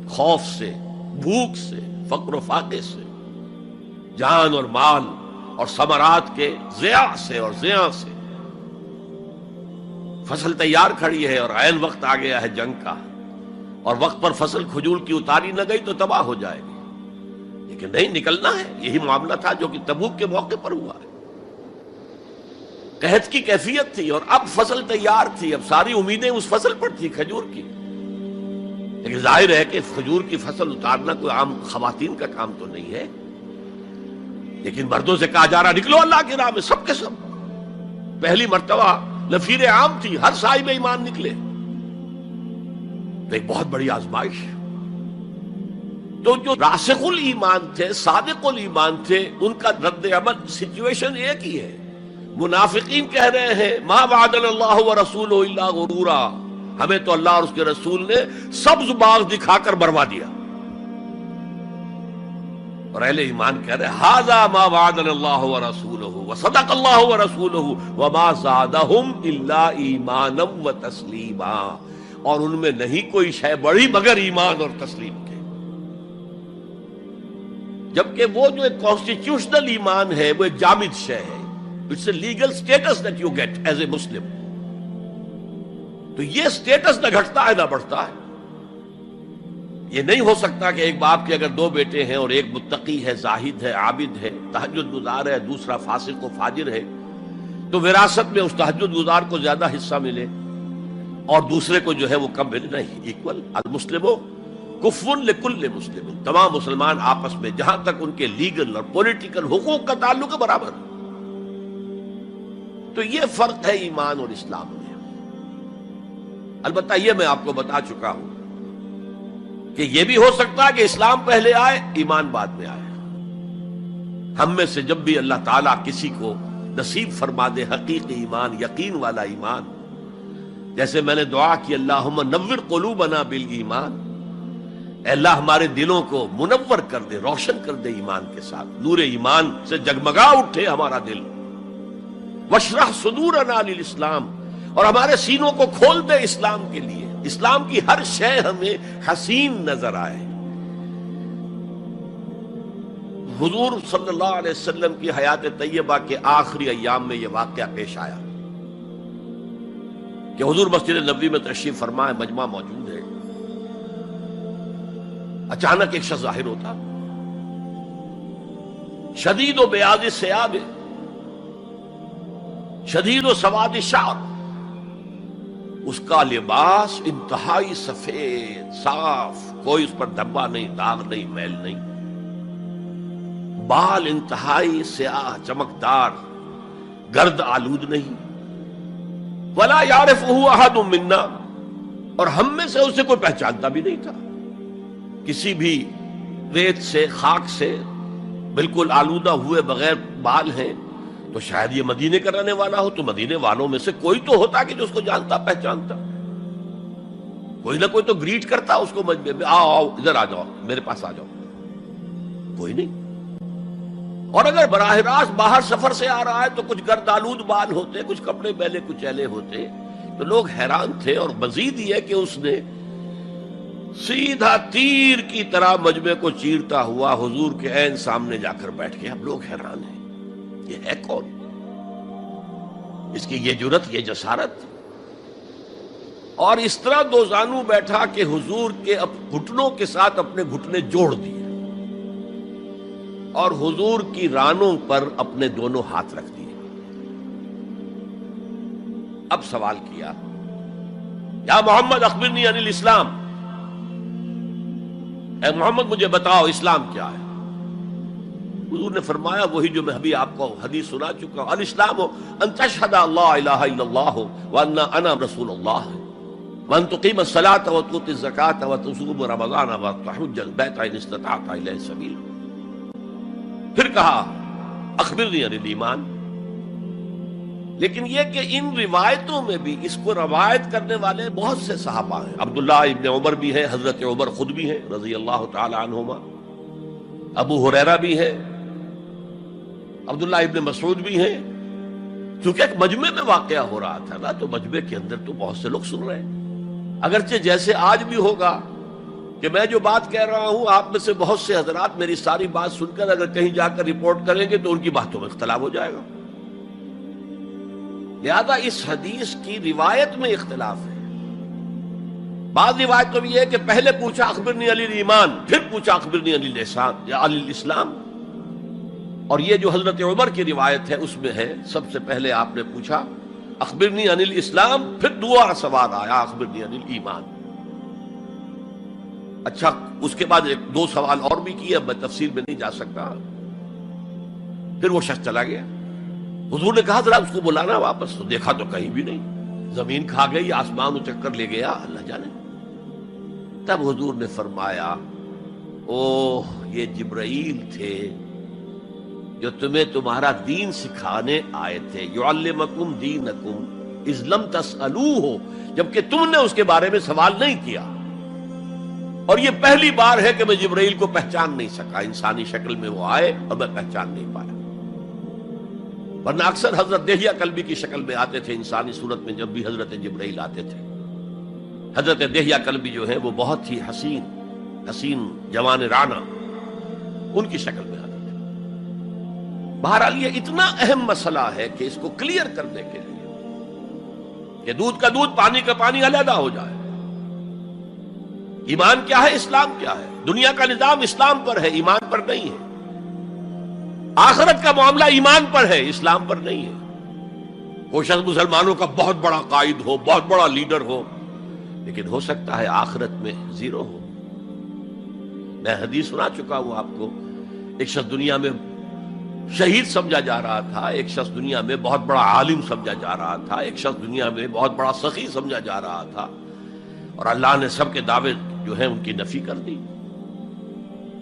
خوف سے، بھوک سے، فقر و فاقے سے، جان اور مال اور ثمرات کے ضیاع سے اور زیاں سے۔ فصل تیار کھڑی ہے اور عین وقت آ گیا ہے جنگ کا، اور وقت پر فصل کھجور کی اتاری نہ گئی تو تباہ ہو جائے گی، لیکن نہیں، نکلنا ہے۔ یہی معاملہ تھا جو کہ تبوک کے موقع پر ہوا ہے۔ قحط کی کیفیت تھی اور اب فصل تیار تھی، اب ساری امیدیں اس فصل پر تھی، کھجور کی، لیکن ظاہر ہے کہ کھجور کی فصل اتارنا کوئی عام خواتین کا کام تو نہیں ہے، لیکن مردوں سے کہا جا رہا نکلو اللہ کی راہ میں، سب کے سب۔ پہلی مرتبہ نفیر عام تھی، ہر صاحب ایمان نکلے، تو ایک بہت بڑی آزمائش۔ تو جو راسخ الایمان تھے، صادق الایمان تھے، ان کا رد عمل سچویشن ایک ہی ہے۔ منافقین کہہ رہے ہیں ما وعدنا اللہ ورسولہ الا غرورا، ہمیں تو اللہ اور اس کے رسول نے سبز باغ دکھا کر بروا دیا، اور اہل ایمان کہہ رہے ہیں ھذا ما وعدنا اللہ ورسولہ وصدق اللہ ورسولہ وما زادہم الا ایمانا وتسلیما، اور ان میں نہیں کوئی شے بڑی مگر ایمان اور تسلیم کے۔ جبکہ وہ جو ایک کانسٹیٹیوشنل ایمان ہے وہ ایک جامد شے ہے، it's a legal status that you get as a Muslim, تو یہ اسٹیٹس نہ گھٹتا ہے نہ بڑھتا ہے۔ یہ نہیں ہو سکتا کہ ایک باپ کے اگر دو بیٹے ہیں اور ایک متقی ہے، زاہد ہے، عابد ہے، تہجد گزار ہے، دوسرا فاسق و فاجر ہے، تو وراثت میں اس تہجد گزار کو زیادہ حصہ ملے اور دوسرے کو جو ہے وہ کم ملے، نہیں، ایکول۔ المسلم کفن لکل مسلم، تمام مسلمان آپس میں جہاں تک ان کے لیگل اور پولیٹیکل حقوق کا تعلق ہے برابر۔ تو یہ فرق ہے ایمان اور اسلام میں۔ البتہ یہ میں آپ کو بتا چکا ہوں کہ یہ بھی ہو سکتا ہے کہ اسلام پہلے آئے، ایمان بعد میں آئے۔ ہم میں سے جب بھی اللہ تعالیٰ کسی کو نصیب فرما دے حقیقی ایمان، یقین والا ایمان، جیسے میں نے دعا کی اللہم نور قلوبنا بالایمان، اے اللہ ہمارے دلوں کو منور کر دے، روشن کر دے ایمان کے ساتھ، نور ایمان سے جگمگا اٹھے ہمارا دل، واشرح صدورنا للاسلام، اور ہمارے سینوں کو کھول دے اسلام کے لیے، اسلام کی ہر شے ہمیں حسین نظر آئے۔ حضور صلی اللہ علیہ وسلم کی حیات طیبہ کے آخری ایام میں یہ واقعہ پیش آیا کہ حضور مسجد نبوی میں تشریف فرمائے، مجمع موجود ہے، اچانک ایک شخص ظاہر ہوتا، شدید و بیاض الثیاب، شدید و سواد الشعر، اس کا لباس انتہائی سفید صاف، کوئی اس پر دھبا نہیں، داغ نہیں، میل نہیں، بال انتہائی سیاہ چمکدار، گرد آلود نہیں، ولا یعرفہ احد منا، اور ہم میں سے اسے کوئی پہچانتا بھی نہیں تھا۔ کسی بھی ریت سے، خاک سے بالکل آلودہ ہوئے بغیر بال ہیں، تو شاید یہ مدینے کا رہنے والا ہو، تو مدینے والوں میں سے کوئی تو ہوتا کہ جو اس کو جانتا پہچانتا، کوئی نہ کوئی تو گریٹ کرتا اس کو، مجمع میں آؤ آؤ ادھر آ جاؤ، میرے پاس آ جاؤ، کوئی نہیں۔ اور اگر براہ راست باہر سفر سے آ رہا ہے تو کچھ گرد آلود بال ہوتے، کچھ کپڑے میلے کچیلے ہوتے، تو لوگ حیران تھے۔ اور مزید یہ کہ اس نے سیدھا تیر کی طرح مجمع کو چیرتا ہوا حضور کے عین سامنے جا کر بیٹھ گیا۔ اب لوگ حیران ہیں، یہ ہے کون؟ اس کی یہ جرت، یہ جسارت، اور اس طرح دو زانو بیٹھا کہ حضور کے گھٹنوں کے ساتھ اپنے گھٹنے جوڑ دیے اور حضور کی رانوں پر اپنے دونوں ہاتھ رکھ دیے۔ اب سوال کیا، یا محمد اخبرنی عن الاسلام، اے محمد مجھے بتاؤ اسلام کیا ہے؟ حضور نے فرمایا وہی جو میں ابھی آپ کو حدیث سنا چکا ہوں، الاسلام ان تشہد اللہ الہ الا اللہ وان انا رسول اللہ وان تقیم الصلاۃ وتؤتی الزکاۃ وتصوم رمضان وتحج البیت ان استطعت الیہ سبیلا۔ پھر کہا اخبرنی عن الایمان۔ لیکن یہ کہ ان روایتوں میں بھی اس کو روایت کرنے والے بہت سے صحابہ ہیں، عبداللہ ابن عمر بھی ہیں، حضرت عمر خود بھی ہیں رضی اللہ تعالی عنہما، ابو ہریرہ بھی ہے، عبداللہ ابن مسعود بھی ہیں. چونکہ ایک مجمع میں واقعہ ہو رہا تھا نا، تو مجمع کے اندر تو بہت سے لوگ سن رہے ہیں. اگرچہ جیسے آج بھی ہوگا کہ میں جو بات کہہ رہا ہوں، آپ میں سے بہت سے حضرات میری ساری بات سن کر اگر کہیں جا کر رپورٹ کریں گے تو ان کی باتوں میں اختلاف ہو جائے گا. لہذا اس حدیث کی روایت میں اختلاف ہے. بعض روایت تو یہ ہے کہ پہلے پوچھا اخبرنی علی الایمان، پھر پوچھا اخبرنی علی الاحسان یا علی الاسلام. اور یہ جو حضرت عمر کی روایت ہے اس میں ہے سب سے پہلے آپ نے پوچھا اخبرنی عن الاسلام، پھر دوسرا سوال آیا اخبرنی عن الایمان. اچھا، اس کے بعد ایک دو سوال اور بھی کیے، اب میں تفصیل میں نہیں جا سکتا. پھر وہ شخص چلا گیا. حضور نے کہا ذرا اس کو بلانا واپس، تو دیکھا تو کہیں بھی نہیں، زمین کھا گئی، آسمان چکر لے گیا، اللہ جانے. تب حضور نے فرمایا اوہ یہ جبرائیل تھے جو تمہیں تمہارا دین سکھانے آئے تھے. یعلمکم دینکم اذ لم تسألوہ، جبکہ تم نے اس کے بارے میں سوال نہیں کیا. اور یہ پہلی بار ہے کہ میں جبرائیل کو پہچان نہیں سکا، انسانی شکل میں وہ آئے اور میں پہچان نہیں پایا. ورنہ اکثر حضرت دہیہ کلبی کی شکل میں آتے تھے انسانی صورت میں. جب بھی حضرت جبرائیل آتے تھے، حضرت دہیہ کلبی جو ہے وہ بہت ہی حسین جوان رانا، ان کی شکل میں آتے تھے. بہرحال یہ اتنا اہم مسئلہ ہے کہ اس کو کلیئر کرنے کے لیے کہ دودھ کا دودھ پانی کا پانی علیحدہ ہو جائے. ایمان کیا ہے، اسلام کیا ہے. دنیا کا نظام اسلام پر ہے، ایمان پر نہیں ہے. آخرت کا معاملہ ایمان پر ہے، اسلام پر نہیں ہے. وہ شخص مسلمانوں کا بہت بڑا قائد ہو، بہت بڑا لیڈر ہو، لیکن ہو سکتا ہے آخرت میں زیرو ہو. میں حدیث سنا چکا ہوں آپ کو. ایک شخص دنیا میں شہید سمجھا جا رہا تھا، ایک شخص دنیا میں بہت بڑا عالم سمجھا جا رہا تھا، ایک شخص دنیا میں بہت بڑا سخی سمجھا جا رہا تھا، اور اللہ نے سب کے دعوے جو ہیں ان کی نفی کر دی.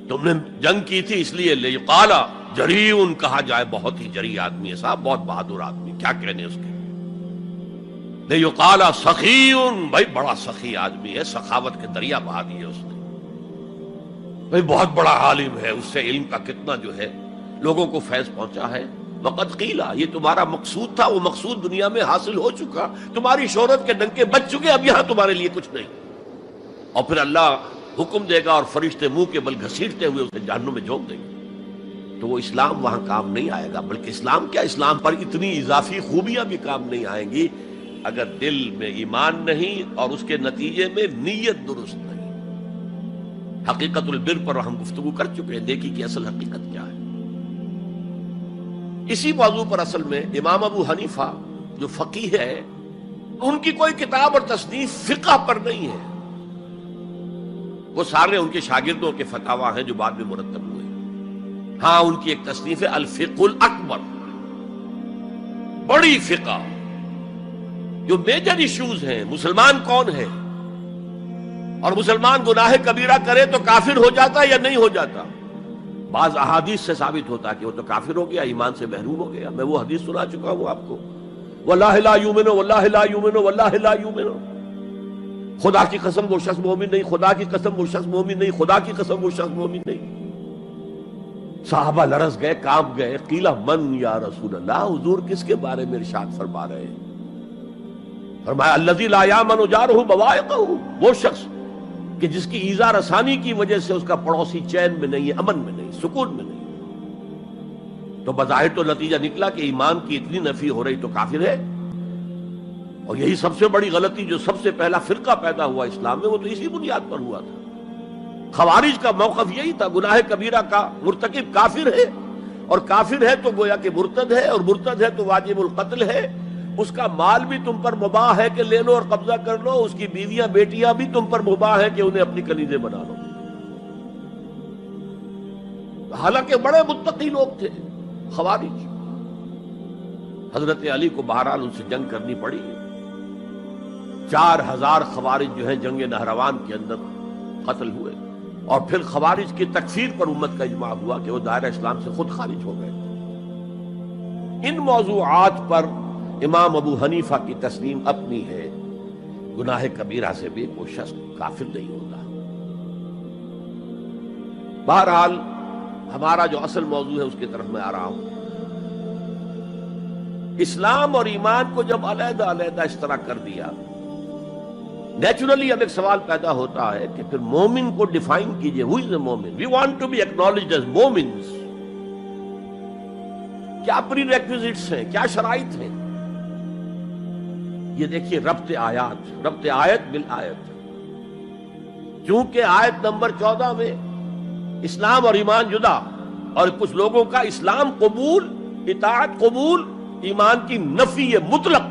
تم نے جنگ کی تھی اس لیے لیقال جریء کہا جائے، بہت ہی جری آدمی ہے صاحب، بہت بہادر آدمی، کیا کہنے اس کے. لیقال سخی، بھائی بڑا سخی آدمی ہے، سخاوت کے دریا بہا دیے اس نے. بھائی بہت بڑا عالم ہے، اس سے علم کا کتنا جو ہے لوگوں کو فیض پہنچا ہے. وقد قیل، یہ تمہارا مقصود تھا، وہ مقصود دنیا میں حاصل ہو چکا، تمہاری شہرت کے ڈنکے بج چکے، اب یہاں تمہارے لیے کچھ نہیں. اور پھر اللہ حکم دے گا اور فرشتے منہ کے بل گھسیٹتے ہوئے اسے جہنم میں جھونک دیں گے. تو وہ اسلام وہاں کام نہیں آئے گا. بلکہ اسلام کیا، اسلام پر اتنی اضافی خوبیاں بھی کام نہیں آئیں گی اگر دل میں ایمان نہیں اور اس کے نتیجے میں نیت درست نہیں. حقیقت البر پر ہم گفتگو کر چکے ہیں، نیکی کی اصل حقیقت کیا ہے. اسی موضوع پر اصل میں امام ابو حنیفہ جو فقیہ ہے، ان کی کوئی کتاب اور تصنیف فقہ پر نہیں ہے. وہ سارے ان کے شاگردوں کے فتاوی ہیں جو بعد میں مرتب ہوئے. ہاں ان کی ایک تصنیف ہے الفقہ الاکبر، بڑی فقہ جو میجر ایشوز ہیں. مسلمان کون ہے، اور مسلمان گناہ کبیرہ کرے تو کافر ہو جاتا یا نہیں ہو جاتا. بعض احادیث سے ثابت ہوتا کہ وہ تو کافر ہو گیا، ایمان سے محروم ہو گیا. میں وہ حدیث سنا چکا ہوں آپ کو، واللہ لا یؤمن واللہ لا یؤمن واللہ لا یؤمن. خدا کی قسم وہ شخص مومن نہیں، خدا کی قسم وہ شخص مومن نہیں، خدا کی قسم وہ شخص مومن نہیں. صحابہ لرز گئے، کانپ گئے. قیل من یا رسول اللہ، حضور کس کے بارے میں ارشاد فرما رہے ہیں؟ فرمایا الذی لا یامن جارہ بوائقہ، وہ شخص کہ جس کی ایذا رسانی کی وجہ سے اس کا پڑوسی چین میں نہیں ہے، امن میں نہیں، سکون میں نہیں. تو بظاہر تو نتیجہ نکلا کہ ایمان کی اتنی نفی ہو رہی تو کافر ہے. اور یہی سب سے بڑی غلطی جو سب سے پہلا فرقہ پیدا ہوا اسلام میں، وہ تو اسی بنیاد پر ہوا تھا. خوارج کا موقف یہی تھا، گناہ کبیرہ کا مرتکب کافر ہے، اور کافر ہے تو گویا کہ مرتد ہے، اور مرتد ہے تو واجب القتل ہے. اس کا مال بھی تم پر مباح ہے کہ لے لو اور قبضہ کر لو، اس کی بیویاں بیٹیاں بھی تم پر مباح ہے کہ انہیں اپنی کنیزیں بنا لو. حالانکہ بڑے متقی لوگ تھے خوارج. حضرت علی کو بہرحال ان سے جنگ کرنی پڑی. 4000 خوارج جو ہیں جنگ نہروان کے اندر قتل ہوئے، اور پھر خوارج کی تکفیر پر امت کا اجماع ہوا کہ وہ دائرہ اسلام سے خود خارج ہو گئے. ان موضوعات پر امام ابو حنیفہ کی تسلیم اپنی ہے، گناہ کبیرہ سے بھی کوئی شخص کافر نہیں ہوتا. بہرحال ہمارا جو اصل موضوع ہے اس کی طرف میں آ رہا ہوں. اسلام اور ایمان کو جب علیحدہ علیحدہ اس طرح کر دیا، نیچرلی اب ایک سوال پیدا ہوتا ہے کہ پھر مومن کو ڈیفائن کیجئے. ہو is a momin? We want to be acknowledged as momins. کیا پری ریکویزٹس ہیں، کیا شرائط ہیں؟ یہ دیکھیے ربط آیت بالآیت. چونکہ آیت نمبر 14 میں اسلام اور ایمان جدا، اور کچھ لوگوں کا اسلام قبول، اطاعت قبول، ایمان کی نفی مطلق.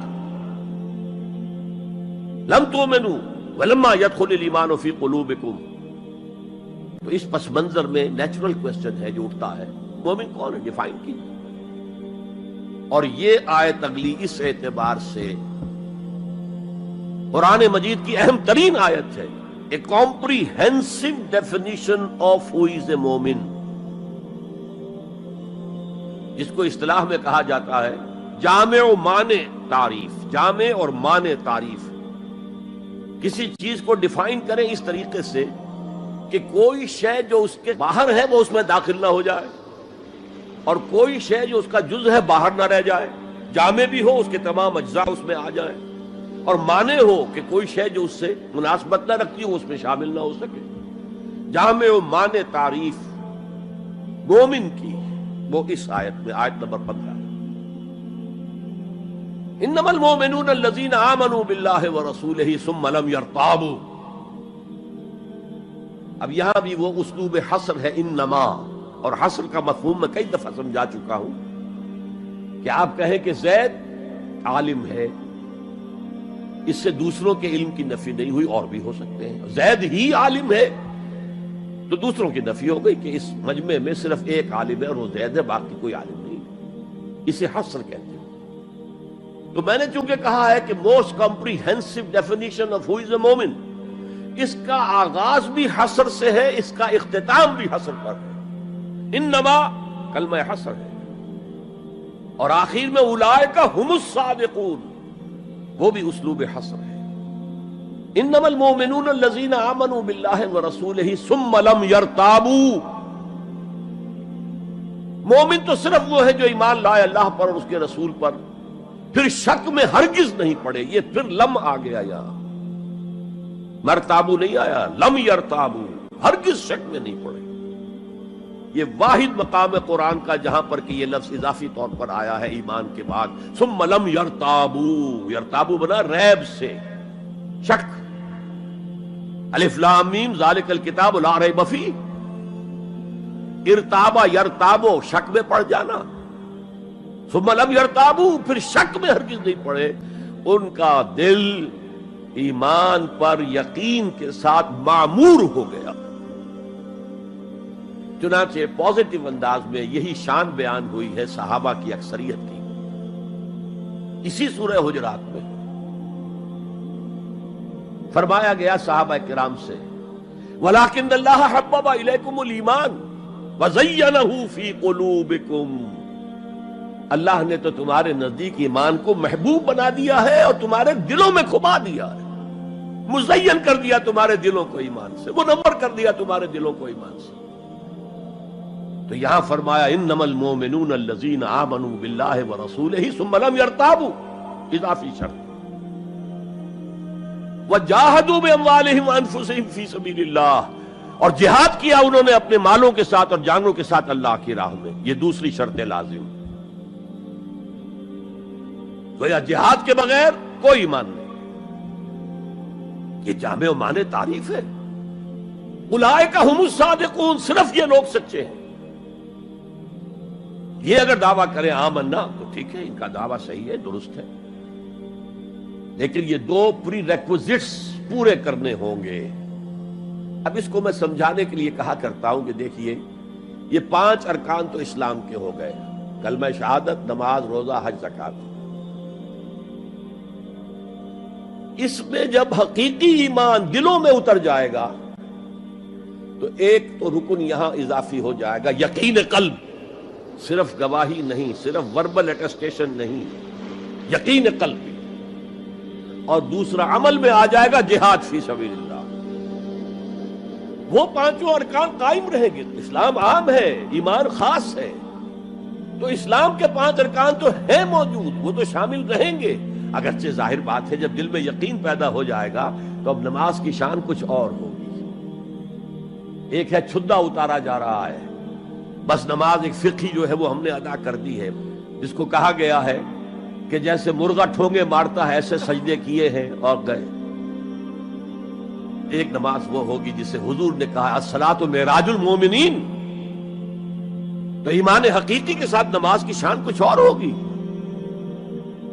لم تؤمنوا ولما يدخل الایمان فی قلوبکم. تو اس پس منظر میں نیچرل کوسچن ہے جو اٹھتا ہے، مومن کون ہے؟ ڈیفائن کیجیے. اور یہ آیت اگلی اس اعتبار سے قرآن مجید کی اہم ترین آیت ہے. A comprehensive definition of who is a مومن، جس کو اصطلاح میں کہا جاتا ہے جامع و مانع تعریف. جامع اور مانع تعریف، کسی چیز کو ڈیفائن کریں اس طریقے سے کہ کوئی شے جو اس کے باہر ہے وہ اس میں داخل نہ ہو جائے، اور کوئی شے جو اس کا جز ہے باہر نہ رہ جائے. جامع بھی ہو، اس کے تمام اجزاء اس میں آ جائیں، اور مانع ہو کہ کوئی شے جو اس سے مناسبت نہ رکھتی ہو اس میں شامل نہ ہو سکے. جامع و مانع تعریف مومن کی وہ اس آیت میں، آیت نمبر 15. انما المؤمنون الذين آمنوا بالله ورسوله ثم لم يرتابوا. اب یہاں بھی وہ اسلوب حصر ہے انما، اور حصر کا مفہوم میں کئی دفعہ سمجھا چکا ہوں کہ آپ کہیں کہ زید عالم ہے، اس سے دوسروں کے علم کی نفی نہیں ہوئی، اور بھی ہو سکتے ہیں. زید ہی عالم ہے تو دوسروں کی نفی ہو گئی کہ اس مجمع میں صرف ایک عالم ہے اور وہ زید ہے، باقی کوئی عالم نہیں. اسے حصر کہتے ہیں. تو میں نے چونکہ کہا ہے کہ most comprehensive definition of who is a مومن، اس کا آغاز بھی حصر سے ہے، اس کا اختتام بھی حصر پر ہے. انما کلمہ حصر ہے، اور آخر میں اولئک ھم الصادقون، وہ بھی اسلوب حصر ہے. انما المؤمنون الذین آمنوا باللہ ورسولہ ثم لم یرتابوا. مومن تو صرف وہ ہے جو ایمان لائے اللہ پر اور اس کے رسول پر، پھر شک میں ہرگز نہیں پڑے. یہ پھر لم آ گیا، یہاں مرتابو نہیں آیا، لم یرتابو، ہرگز شک میں نہیں پڑے. یہ واحد مقام قرآن کا جہاں پر کہ یہ لفظ اضافی طور پر آیا ہے ایمان کے بعد. ثم لم یرتابو، یرتابو بنا ریب سے، شک. الف لام میم ذالک الکتاب لا ریب فیہ. ارتابا یرتابو، شک میں پڑ جانا. ثم لم یرتابو، پھر شک میں ہرگز نہیں پڑے. ان کا دل ایمان پر یقین کے ساتھ معمور ہو گیا. چنانچہ پازیٹو انداز میں یہی شان بیان ہوئی ہے صحابہ کی اکثریت کی اسی سورہ حجرات میں. فرمایا گیا صحابہ کرام سے وَلَٰكِنَّ اللَّهَ حَبَّبَ إِلَيْكُمُ الْإِيمَانَ وَزَيَّنَهُ فِي قُلُوبِكُمْ. اللہ نے تو تمہارے نزدیک ایمان کو محبوب بنا دیا ہے اور تمہارے دلوں میں کھما دیا ہے. مزین کر دیا تمہارے دلوں کو ایمان سے، منور کر دیا تمہارے دلوں کو ایمان سے. تو یہاں فرمایا انما المؤمنون الذین آمنوا باللہ ورسولہ ثم لم یرتابوا، اضافی شرط. وجاہدوا باموالہم وانفسہم فی سبیل اللہ، اور جہاد کیا انہوں نے اپنے مالوں کے ساتھ اور جانوں کے ساتھ اللہ کی راہ میں. یہ دوسری شرط لازم. گویا جہاد کے بغیر کوئی ایمان نہیں. یہ جامع و معنی تعریف ہے. اولئک ھم الصادقون، صرف یہ لوگ سچے ہیں. یہ اگر دعویٰ کریں آمنا تو ٹھیک ہے، ان کا دعویٰ صحیح ہے، درست ہے، لیکن یہ دو پری ریکوزٹس پورے کرنے ہوں گے. اب اس کو میں سمجھانے کے لیے کہا کرتا ہوں کہ دیکھیے یہ 5 ارکان تو اسلام کے ہو گئے، کلمہ شہادت، نماز، روزہ، حج، زکوٰۃ. اس میں جب حقیقی ایمان دلوں میں اتر جائے گا تو ایک تو رکن یہاں اضافی ہو جائے گا، یقین قلب. صرف گواہی نہیں، صرف وربل اٹیسٹیشن نہیں، یقین قلب. اور دوسرا عمل میں آ جائے گا جہاد فی سبیل اللہ. وہ پانچوں ارکان قائم رہیں گے. اسلام عام ہے، ایمان خاص ہے، تو اسلام کے 5 ارکان تو ہیں موجود، وہ تو شامل رہیں گے. اگرچہ ظاہر بات ہے جب دل میں یقین پیدا ہو جائے گا تو اب نماز کی شان کچھ اور ہوگی. ایک ہے چھدا اتارا جا رہا ہے، بس نماز ایک فقہی جو ہے وہ ہم نے ادا کر دی ہے، جس کو کہا گیا ہے کہ جیسے مرغا ٹھونگے مارتا ہے ایسے سجدے کیے ہیں اور گئے. ایک نماز وہ ہوگی جسے حضور نے کہا الصلاۃ معراج المومنین. تو ایمان حقیقی کے ساتھ نماز کی شان کچھ اور ہوگی،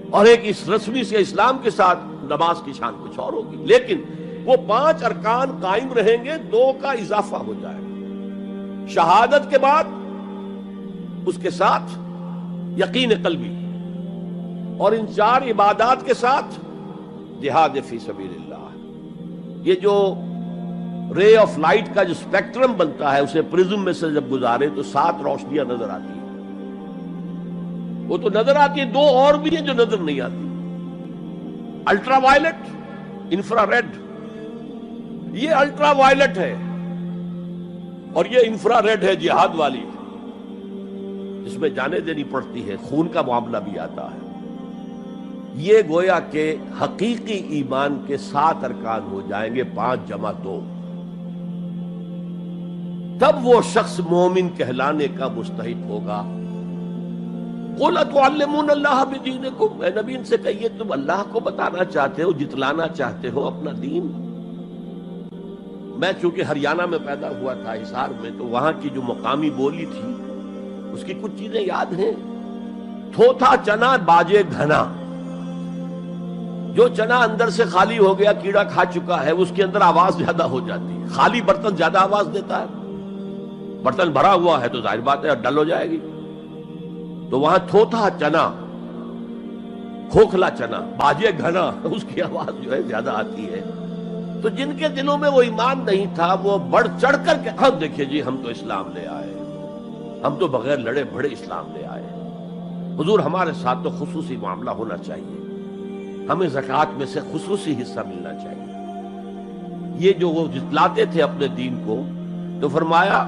اور ایک اس رسمی سے اسلام کے ساتھ نماز کی شان کچھ اور ہوگی. لیکن وہ 5 ارکان قائم رہیں گے، 2 کا اضافہ ہو جائے گا. شہادت کے بعد اس کے ساتھ یقین قلبی، اور ان 4 عبادات کے ساتھ جہاد فی سبیل اللہ. یہ جو رے آف لائٹ کا جو اسپیکٹرم بنتا ہے اسے پرزم میں سے جب گزارے تو 7 روشنیاں نظر آتی ہیں. وہ تو نظر آتی ہیں، 2 اور بھی ہیں جو نظر نہیں آتی. Ultraviolet, infrared. یہ الٹرا وائلٹ ہے اور یہ انفرا ریڈ ہے جہاد والی، جس میں جانیں دینی پڑتی ہے، خون کا معاملہ بھی آتا ہے. یہ گویا کہ حقیقی ایمان کے 7 ارکان ہو جائیں گے، 5 جمع 2. تب وہ شخص مومن کہلانے کا مستحق ہوگا. قُلْ أَتُعَلِّمُونَ اللَّهَ بِدِينِكُمْ. اے نبی ان سے کہیے تم اللہ کو بتانا چاہتے ہو، جتلانا چاہتے ہو اپنا دین. میں چونکہ ہریانہ میں پیدا ہوا تھا، حصار میں، تو وہاں کی جو مقامی بولی تھی اس کی کچھ چیزیں یاد ہیں. تھوتھا چنا باجے گھنا. جو چنا اندر سے خالی ہو گیا، کیڑا کھا چکا ہے، اس کے اندر آواز زیادہ ہو جاتی ہے. خالی برتن زیادہ آواز دیتا ہے، برتن بھرا ہوا ہے تو ظاہر بات ہے ڈل ہو جائے گی. تو وہاں تھوتھا چنا، کھوکھلا چنا، باجے گھنا، اس کی آواز جو ہے زیادہ آتی ہے. تو جن کے دلوں میں وہ ایمان نہیں تھا وہ بڑھ چڑھ کر کے ہم دیکھیے جی ہم تو اسلام لے آئے، ہم تو بغیر لڑے بڑے اسلام لے آئے. حضور ہمارے ساتھ تو خصوصی معاملہ ہونا چاہیے، ہمیں زکوٰۃ میں سے خصوصی حصہ ملنا چاہیے. یہ جو وہ جتلاتے تھے اپنے دین کو، تو فرمایا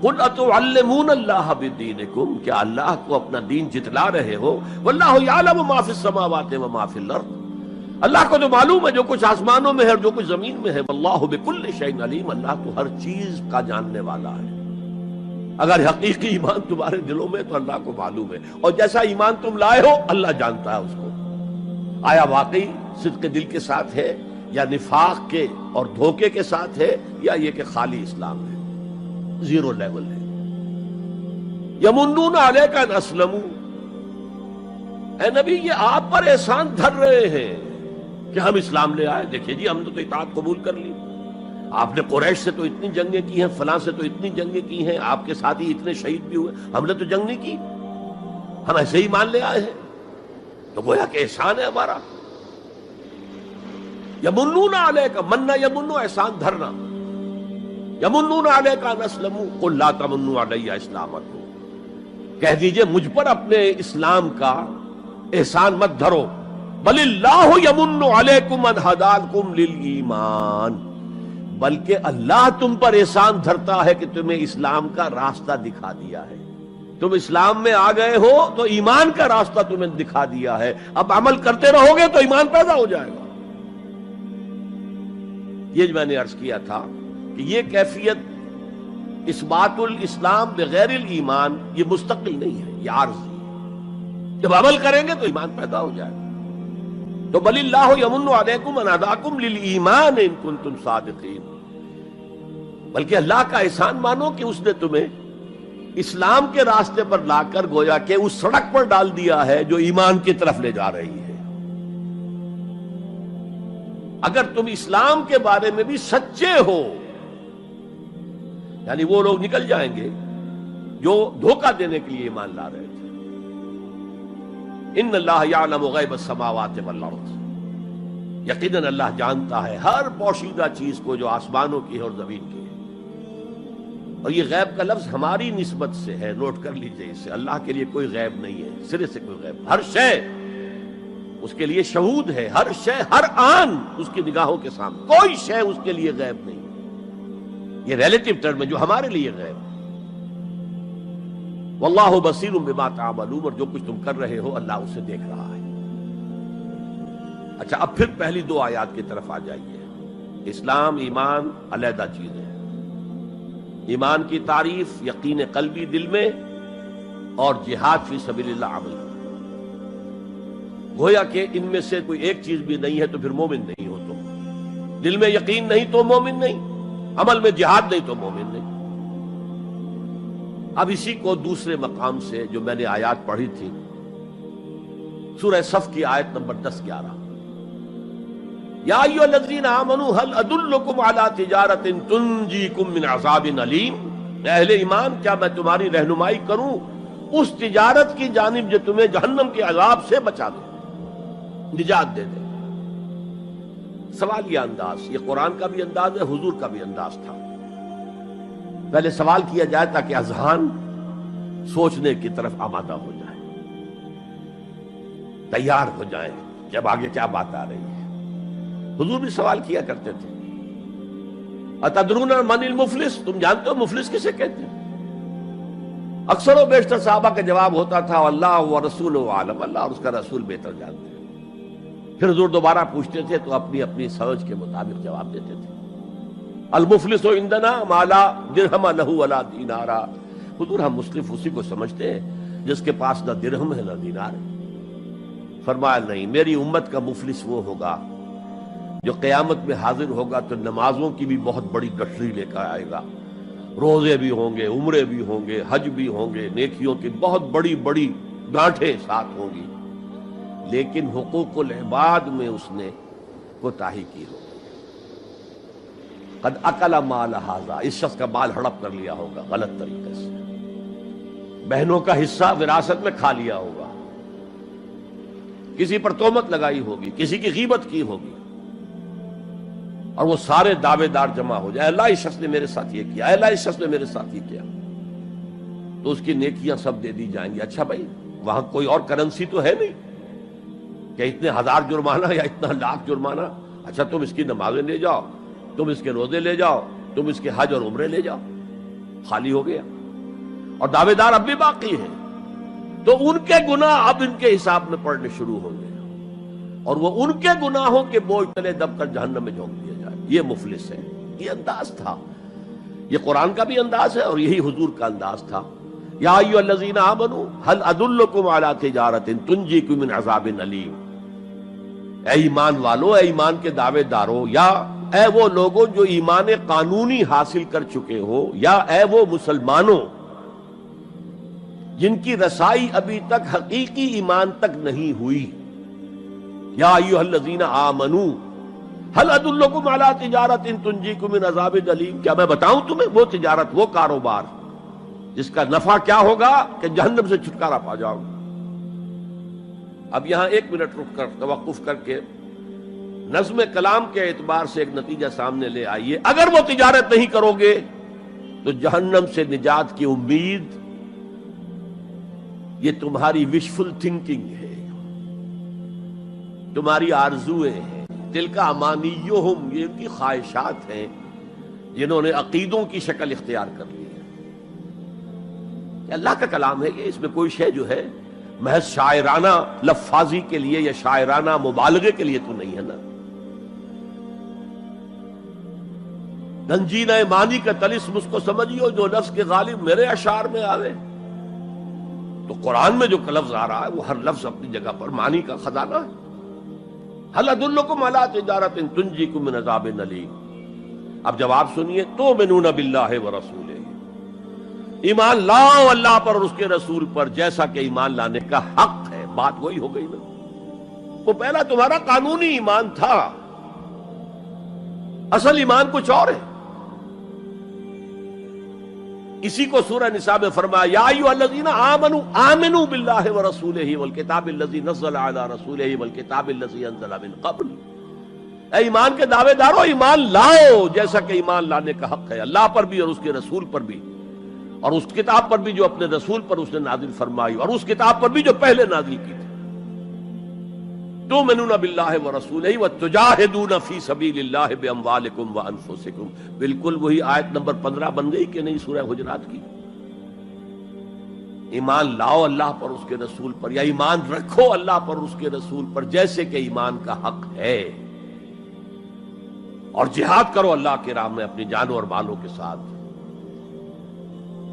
قُلْ أَتُعَلِّمُونَ اللَّهَ بِدِينِكُمْ. کیا اللہ کو اپنا دین جتلا رہے ہو؟ وَاللَّهُ يَعْلَمُ مَا فِي السَّمَاوَاتِ وَمَا فِي الْأَرْضِ. اللہ کو تو معلوم ہے جو کچھ آسمانوں میں ہے اور جو کچھ زمین میں ہے. وَاللَّهُ بِكُلِّ شَيْءٍ عَلِيمٌ. اللہ تو ہر چیز کا جاننے والا ہے. اگر حقیقی ایمان تمہارے دلوں میں تو اللہ کو معلوم ہے، اور جیسا ایمان تم لائے ہو اللہ جانتا ہے اس کو. آیا واقعی صدق دل کے ساتھ ہے، یا نفاق کے اور دھوکے کے ساتھ ہے، یا یہ کہ خالی اسلام ہے، 0 لیول ہے. یمنون علیک ان اسلموا. اے نبی یہ آپ پر احسان دھر رہے ہیں کہ ہم اسلام لے آئے. دیکھیے جی ہم نے تو اطاعت قبول کر لی، آپ نے قریش سے تو اتنی جنگیں کی ہیں، فلاں سے تو اتنی جنگیں کی ہیں، آپ کے ساتھی اتنے شہید بھی ہوئے، ہم نے تو جنگ نہیں کی، ہم ایسے ہی مان لے آئے ہیں. تو گویا کہ احسان ہے ہمارا. یمنون علیک، مننا یمنو احسان دھرنا. یمنون علیک ان اسلموا قل لا تمنوا علی اسلامکم. کہہ دیجئے مجھ پر اپنے اسلام کا احسان مت دھرو. بل اللہ یمن علیکم ان ہداکم للایمان. بلکہ اللہ تم پر احسان دھرتا ہے کہ تمہیں اسلام کا راستہ دکھا دیا ہے. تم اسلام میں آ گئے ہو تو ایمان کا راستہ تمہیں دکھا دیا ہے. اب عمل کرتے رہو گے تو ایمان پیدا ہو جائے گا. یہ میں نے عرض کیا تھا کہ یہ کیفیت اثبات الاسلام بغیر الایمان یہ مستقل نہیں ہے، یہ عارضی ہے. جب عمل کریں گے تو ایمان پیدا ہو جائے گا. تو بل اللہ یمن علیکم ان ہداکم للایمان ان کنتم صادقین. بلکہ اللہ کا احسان مانو کہ اس نے تمہیں اسلام کے راستے پر لا کر گویا کہ اس سڑک پر ڈال دیا ہے جو ایمان کی طرف لے جا رہی ہے. اگر تم اسلام کے بارے میں بھی سچے ہو، یعنی وہ لوگ نکل جائیں گے جو دھوکہ دینے کے لیے ایمان لا رہے تھے. ان اللہ یعلم غیب السماوات والارض. یقیناً اللہ جانتا ہے ہر پوشیدہ چیز کو جو آسمانوں کی ہے اور زمین کی ہے. اور یہ غیب کا لفظ ہماری نسبت سے ہے، نوٹ کر لیجئے اسے. اللہ کے لیے کوئی غیب نہیں ہے، سرے سے کوئی غیب. ہر شے اس کے لیے شہود ہے، ہر شے ہر آن اس کی نگاہوں کے سامنے، کوئی شے اس کے لیے غیب نہیں. یہ ریلیٹو ٹرم ہے جو ہمارے لیے غیب ہے۔ واللہ بصیر بما تعملون، اور جو کچھ تم کر رہے ہو اللہ اسے دیکھ رہا ہے۔ اچھا، اب پھر پہلی دو آیات کی طرف آ جائیے۔ اسلام ایمان علیحدہ چیز ہے۔ ایمان کی تعریف یقین قلبی دل میں، اور جہاد فی سبیل اللہ عمل میں۔ گویا کہ ان میں سے کوئی ایک چیز بھی نہیں ہے تو پھر مومن نہیں ہو تم۔ دل میں یقین نہیں تو مومن نہیں، عمل میں جہاد نہیں تو مومن نہیں۔ اب اسی کو دوسرے مقام سے جو میں نے آیات پڑھی تھی، سورہ صف کی آیت نمبر 10-11، یا ایھا الذین آمنوا هل ادلکم علی تجارۃ تنجیکم من عذاب علیم، اہل ایمان کیا میں تمہاری رہنمائی کروں اس تجارت کی جانب جو تمہیں جہنم کے عذاب سے بچا دے، نجات دے دے۔ سوالیہ انداز، یہ قرآن کا بھی انداز ہے، حضور کا بھی انداز تھا۔ پہلے سوال کیا جائے تاکہ اذہان سوچنے کی طرف آمادہ ہو جائے، تیار ہو جائیں کہ اب آگے کیا بات آ رہی ہے۔ حضور بھی سوال کیا کرتے تھے، اتدرون من المفلس، تم جانتے ہو مفلس کسے کہتے ہیں؟ اکثر و بیشتر صحابہ کا جواب ہوتا تھا اللہ و رسول عالم، اللہ اور اس کا رسول بہتر جانتے ہیں۔ پھر حضور دوبارہ پوچھتے تھے تو اپنی اپنی سمجھ کے مطابق جواب دیتے تھے۔ المفلس عندنا ما لا درہم لہ ولا دینارا، حضور ہم مصرف اسی کو سمجھتے ہیں جس کے پاس نہ درہم ہے نہ دینار ہے۔ فرمایا نہیں، میری امت کا مفلس وہ ہوگا جو قیامت میں حاضر ہوگا تو نمازوں کی بھی بہت بڑی گٹھری لے کر آئے گا، روزے بھی ہوں گے، عمرے بھی ہوں گے، حج بھی ہوں گے، نیکیوں کی بہت بڑی بڑی گانٹھیں ساتھ ہوں گی، لیکن حقوق العباد میں اس نے کوتاہی کی ہوگی۔ قد اکل مال ھذا، اس شخص کا مال ہڑپ کر لیا ہوگا غلط طریقے سے، بہنوں کا حصہ وراثت میں کھا لیا ہوگا، کسی پر تہمت لگائی ہوگی، کسی کی غیبت کی ہوگی، اور وہ سارے دعوے دار جمع ہو جائے، اللہ اس شخص نے میرے ساتھ یہ کیا، اللہ اس شخص نے میرے ساتھ یہ کیا، تو اس کی نیکیاں سب دے دی جائیں گی۔ اچھا بھائی، وہاں کوئی اور کرنسی تو ہے نہیں کہ اتنے ہزار جرمانہ یا اتنا لاکھ جرمانہ، اچھا تم اس کی نمازیں لے جاؤ، تم اس کے روزے لے جاؤ، تم اس کے حج اور عمرے لے جاؤ، خالی ہو گیا، اور دعوے دار اب بھی باقی ہیں، تو ان کے گناہ اب ان کے حساب میں پڑنے شروع ہوں گے، اور وہ ان کے گناہوں کے بوجھ تلے دب کر جہنم میں جھونک دیا جائے۔ یہ مفلس ہے، یہ انداز تھا، یہ قرآن کا بھی انداز ہے اور یہی حضور کا انداز تھا۔ یا ایھا الذین آمنوا هل ادلکم علی تجارۃ تنجیکم من عذاب علیم، اے ایمان والو، اے ایمان کے دعوے دارو، یا اے وہ لوگوں جو ایمان قانونی حاصل کر چکے ہو، یا اے وہ مسلمانوں جن کی رسائی ابھی تک حقیقی ایمان تک نہیں ہوئی، یا ایھا الذین آمنوا هل ادلکم علی تجارۃ تنجیکم من عذاب علیم، کیا میں بتاؤں تمہیں وہ تجارت، وہ کاروبار جس کا نفع کیا ہوگا کہ جہنم سے چھٹکارا پا جاؤ۔ اب یہاں ایک منٹ رک کر توقف کر کے نظم کلام کے اعتبار سے ایک نتیجہ سامنے لے آئیے، اگر وہ تجارت نہیں کرو گے تو جہنم سے نجات کی امید یہ تمہاری وشفل تھنکنگ ہے، تمہاری آرزویں ہیں، تلک امانیہم، یہ ان کی خواہشات ہیں جنہوں نے عقیدوں کی شکل اختیار کر لی ہے۔ یہ اللہ کا کلام ہے، یہ اس میں کوئی شے جو ہے محض شاعرانہ لفاظی کے لیے یا شاعرانہ مبالغے کے لیے تو نہیں ہے نا۔ ننجینہ مانی کا طلسم اس کو سمجھیو جو نفس کے غالب میرے اشعار میں آوے۔ تو قرآن میں جو لفظ آ رہا ہے وہ ہر لفظ اپنی جگہ پر معنی کا خزانہ ہے۔ هل ادلکم علی تجارۃ تنجیکم من عذاب علیم۔ اب جواب سنیے، تؤمنون باللہ ورسولہ، ایمان لاؤ اللہ پر اور اس کے رسول پر جیسا کہ ایمان لانے کا حق ہے۔ بات وہی ہو گئی نا، وہ پہلا تمہارا قانونی ایمان تھا، اصل ایمان کچھ اور ہے۔ اسی کو سورہ نساء میں فرمایا، یا ایھا الذین آمنوا آمنوا باللہ ورسولہ والکتاب الذی نزل علی رسولہ والکتاب الذی انزل من قبل۔ اے ایمان کے دعوے دارو، ایمان لاؤ جیسا کہ ایمان لانے کا حق ہے، اللہ پر بھی اور اس کے رسول پر بھی، اور اس کتاب پر بھی جو اپنے رسول پر اس نے نازل فرمائی، اور اس کتاب پر بھی جو پہلے نازل کی تھی۔ تؤمنون باللہ ورسولہ وتجاہدون فی سبیل اللہ باموالکم وانفسکم. بالکل وہی آیت نمبر 15 بن گئی کہ نہیں سورہ حجرات کی؟ ایمان لاؤ اللہ پر اس کے رسول پر، یا ایمان رکھو اللہ پر اس کے رسول پر جیسے کہ ایمان کا حق ہے، اور جہاد کرو اللہ کے راہ میں اپنی جانوں اور مالوں کے ساتھ.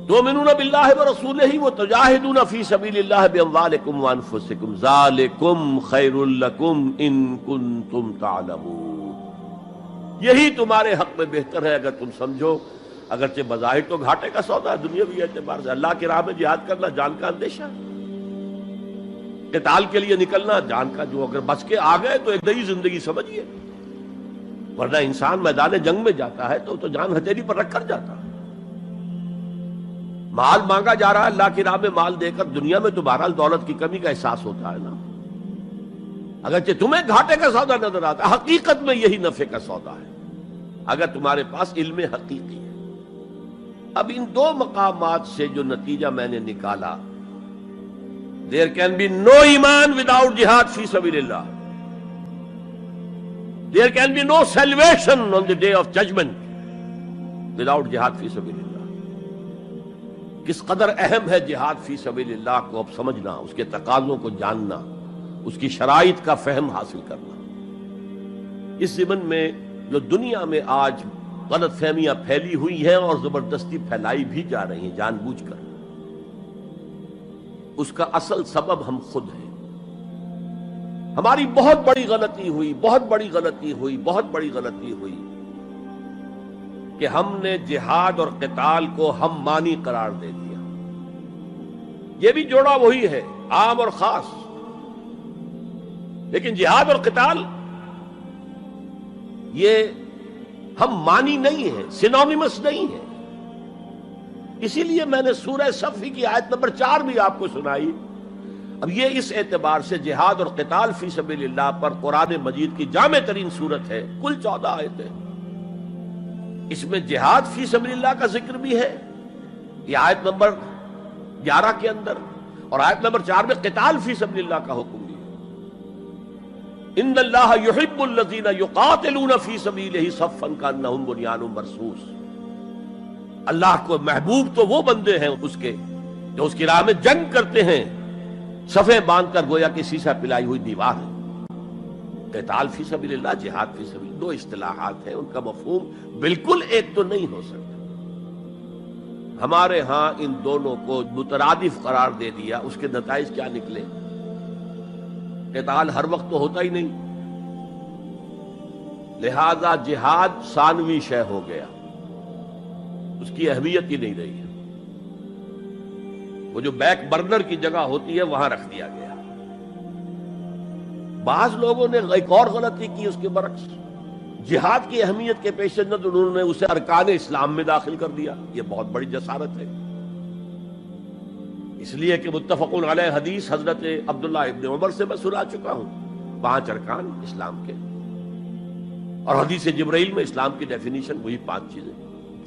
تؤمنون باللہ ورسولہ وتجاہدون فی سبیل اللہ باموالکم وانفسکم ذالکم خیر لکم ان کنتم تعلمون. یہی تمہارے حق میں بہتر ہے اگر تم سمجھو. اگرچہ بظاہر تو گھاٹے کا سودا ہے دنیاوی اعتبار سے، اللہ کی راہ میں جہاد کرنا جان کا اندیشہ ہے، قتال کے لیے نکلنا جان کا، جو اگر بچ کے آ گئے تو ایک نئی زندگی سمجھیے، ورنہ انسان میدان جنگ میں جاتا ہے تو جان ہتھیلی پر رکھ کر جاتا ہے. مال مانگا جا رہا ہے اللہ کی راہ میں، مال دے کر دنیا میں تو بہرحال دولت کی کمی کا احساس ہوتا ہے نا. اگرچہ تمہیں گھاٹے کا سودا نظر آتا ہے، حقیقت میں یہی نفع کا سودا ہے اگر تمہارے پاس علم حقیقی ہے. اب ان دو مقامات سے جو نتیجہ میں نے نکالا، there can be no ایمان without jihad فی سبیل اللہ. There can be no salvation on the day of judgment without jihad فی سبیل اللہ. کس قدر اہم ہے جہاد فی سبیل اللہ کو اب سمجھنا، اس کے تقاضوں کو جاننا، اس کی شرائط کا فہم حاصل کرنا. اس ضمن میں جو دنیا میں آج غلط فہمیاں پھیلی ہوئی ہیں اور زبردستی پھیلائی بھی جا رہی ہیں جان بوجھ کر، اس کا اصل سبب ہم خود ہیں. ہماری بہت بڑی غلطی ہوئی کہ ہم نے جہاد اور قتال کو ہم مانی قرار دے دیا. یہ بھی جوڑا وہی ہے، عام اور خاص، لیکن جہاد اور قتال یہ ہم مانی نہیں ہے، سینونیمس نہیں ہے. اسی لیے میں نے سورہ صفی کی آیت نمبر 4 بھی آپ کو سنائی. اب یہ اس اعتبار سے جہاد اور قتال فی سبیل اللہ پر قرآن مجید کی جامع ترین صورت ہے. کل 14 آیتیں، اس میں جہاد فی سبیل اللہ کا ذکر بھی ہے یہ آیت نمبر 11 کے اندر، اور آیت نمبر 4 میں قتال فی سبیل اللہ کا حکم بھی ہے. ان اللہ یحب الذین یقاتلون فی سبیلہ صفا کانہم بنیان مرصوص. اللہ کو محبوب تو وہ بندے ہیں اس کے جو اس کی راہ میں جنگ کرتے ہیں صفیں باندھ کر گویا کہ سیسا پلائی ہوئی دیوار ہے. قتال فی سبیل اللہ، جہاد فی سبیل، دو اصطلاحات ہیں، ان کا مفہوم بالکل ایک تو نہیں ہو سکتا. ہمارے ہاں ان دونوں کو مترادف قرار دے دیا. اس کے نتائج کیا نکلے؟ قتال ہر وقت تو ہوتا ہی نہیں، لہذا جہاد ثانوی شے ہو گیا، اس کی اہمیت ہی نہیں رہی. وہ جو بیک برنر کی جگہ ہوتی ہے وہاں رکھ دیا گیا. بعض لوگوں نے ایک اور غلطی کی اس کے برعکس، جہاد کی اہمیت کے پیش نظر انہوں نے اسے ارکان اسلام میں داخل کر دیا. یہ بہت بڑی جسارت ہے، اس لیے کہ متفق علیہ حدیث حضرت عبداللہ ابن عمر سے میں سنا چکا ہوں 5 ارکان اسلام کے، اور حدیث جبرائیل میں اسلام کی ڈیفینیشن وہی 5 چیزیں.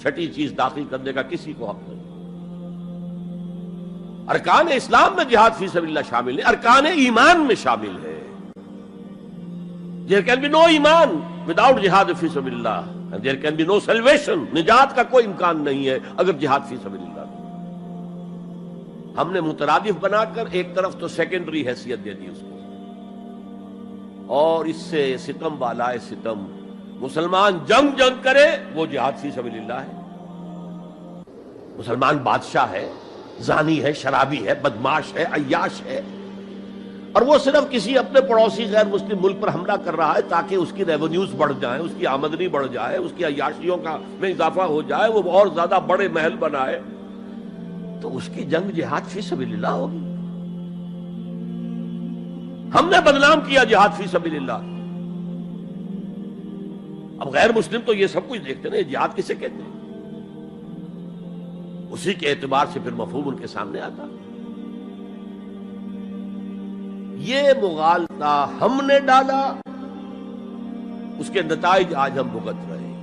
چھٹی چیز داخل کرنے کا کسی کو حق نہیں. ارکان اسلام میں جہاد فی سبیل اللہ شامل ہے، ارکان ایمان میں شامل ہے. There can be no ایمان without جہاد فی سبیل اللہ، and there can be no salvation. نجات کا کوئی امکان نہیں ہے اگر جہاد فی سبیل اللہ. ہم نے مترادف بنا کر ایک طرف تو سیکنڈری حیثیت دے دی اس کو، اور اس سے ستم والا ستم، مسلمان جنگ کرے وہ جہاد فی سبیل اللہ ہے. مسلمان بادشاہ ہے، زانی ہے، شرابی ہے، بدماش ہے، عیاش ہے، اور وہ صرف کسی اپنے پڑوسی غیر مسلم ملک پر حملہ کر رہا ہے تاکہ اس کی ریونیوز بڑھ جائیں، اس کی آمدنی بڑھ جائے، اس کی عیاشیوں کا میں اضافہ ہو جائے، وہ اور زیادہ بڑے محل بنائے، تو اس کی جنگ جہاد فی سبیل اللہ ہوگی. ہم نے بدنام کیا جہاد فی سبیل اللہ. اب غیر مسلم تو یہ سب کچھ دیکھتے ہیں، جہاد کسے کہتے ہیں، اسی کے اعتبار سے پھر مفہوم ان کے سامنے آتا. یہ مغالطہ ہم نے ڈالا، اس کے نتائج آج ہم بھگت رہے ہیں.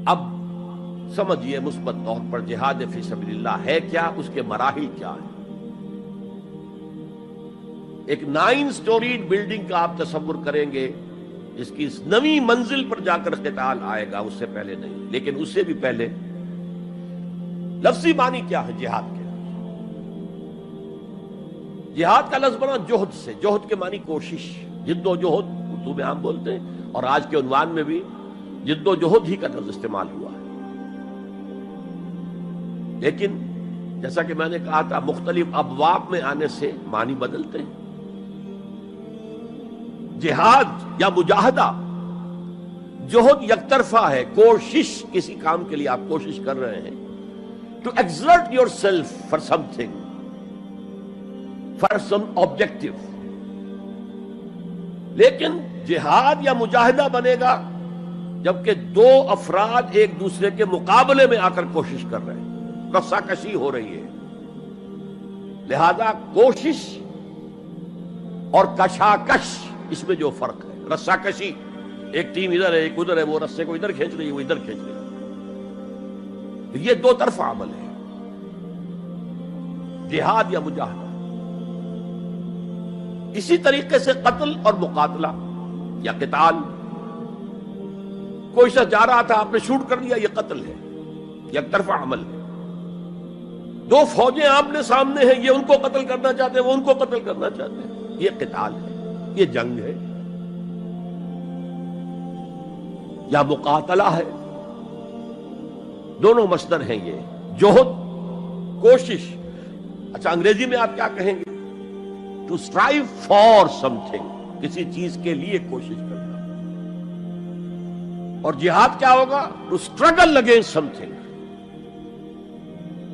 اب سمجھیے مثبت طور پر جہاد فی سبیل اللہ ہے کیا، اس کے مراحل کیا ہیں. ایک 9 سٹوریڈ بلڈنگ کا آپ تصور کریں گے جس کی اس نویں منزل پر جا کر قتال آئے گا، اس سے پہلے نہیں. لیکن اس سے بھی پہلے لفظی معنی کیا ہے جہاد کے؟ جہاد کا لفظ بنا جوہد سے. جوہد کے معنی کوشش، جد و جہد اردو میں ہم بولتے ہیں، اور آج کے عنوان میں بھی جد و جہد ہی کا لفظ استعمال ہوا ہے. لیکن جیسا کہ میں نے کہا تھا، مختلف ابواب میں آنے سے معنی بدلتے ہیں. جہاد یا مجاہدہ، جوہد یک طرفہ ہے، کوشش، کسی کام کے لیے آپ کوشش کر رہے ہیں. To exert yourself for something, for some objective. لیکن جہاد یا مجاہدہ بنے گا جبکہ دو افراد ایک دوسرے کے مقابلے میں آ کر کوشش کر رہے ہیں، رسا کشی ہو رہی ہے. لہذا کوشش اور کشاکش، اس میں جو فرق ہے، رسا کشی، ایک ٹیم ادھر ہے ایک ادھر ہے، وہ رسے کو ادھر کھینچ رہی ہے وہ ادھر کھینچ رہی ہے، یہ دو طرفہ عمل ہے جہاد یا مجاہدہ. اسی طریقے سے قتل اور مقاتلہ یا قتال، کوئی شخص جا رہا تھا آپ نے شوٹ کر دیا، یہ قتل ہے، یک طرفہ عمل ہے. دو فوجیں آمنے سامنے ہیں، یہ ان کو قتل کرنا چاہتے ہیں وہ ان کو قتل کرنا چاہتے ہیں، یہ قتال ہے، یہ جنگ ہے. یا مقاتلہ ہے، دونوں مصدر ہیں یہ، جوہد، کوشش. اچھا انگریزی میں آپ کیا کہیں گے؟ To strive for something, کسی چیز کے لیے کوشش کرنا. اور جہاد کیا ہوگا؟ To struggle against something,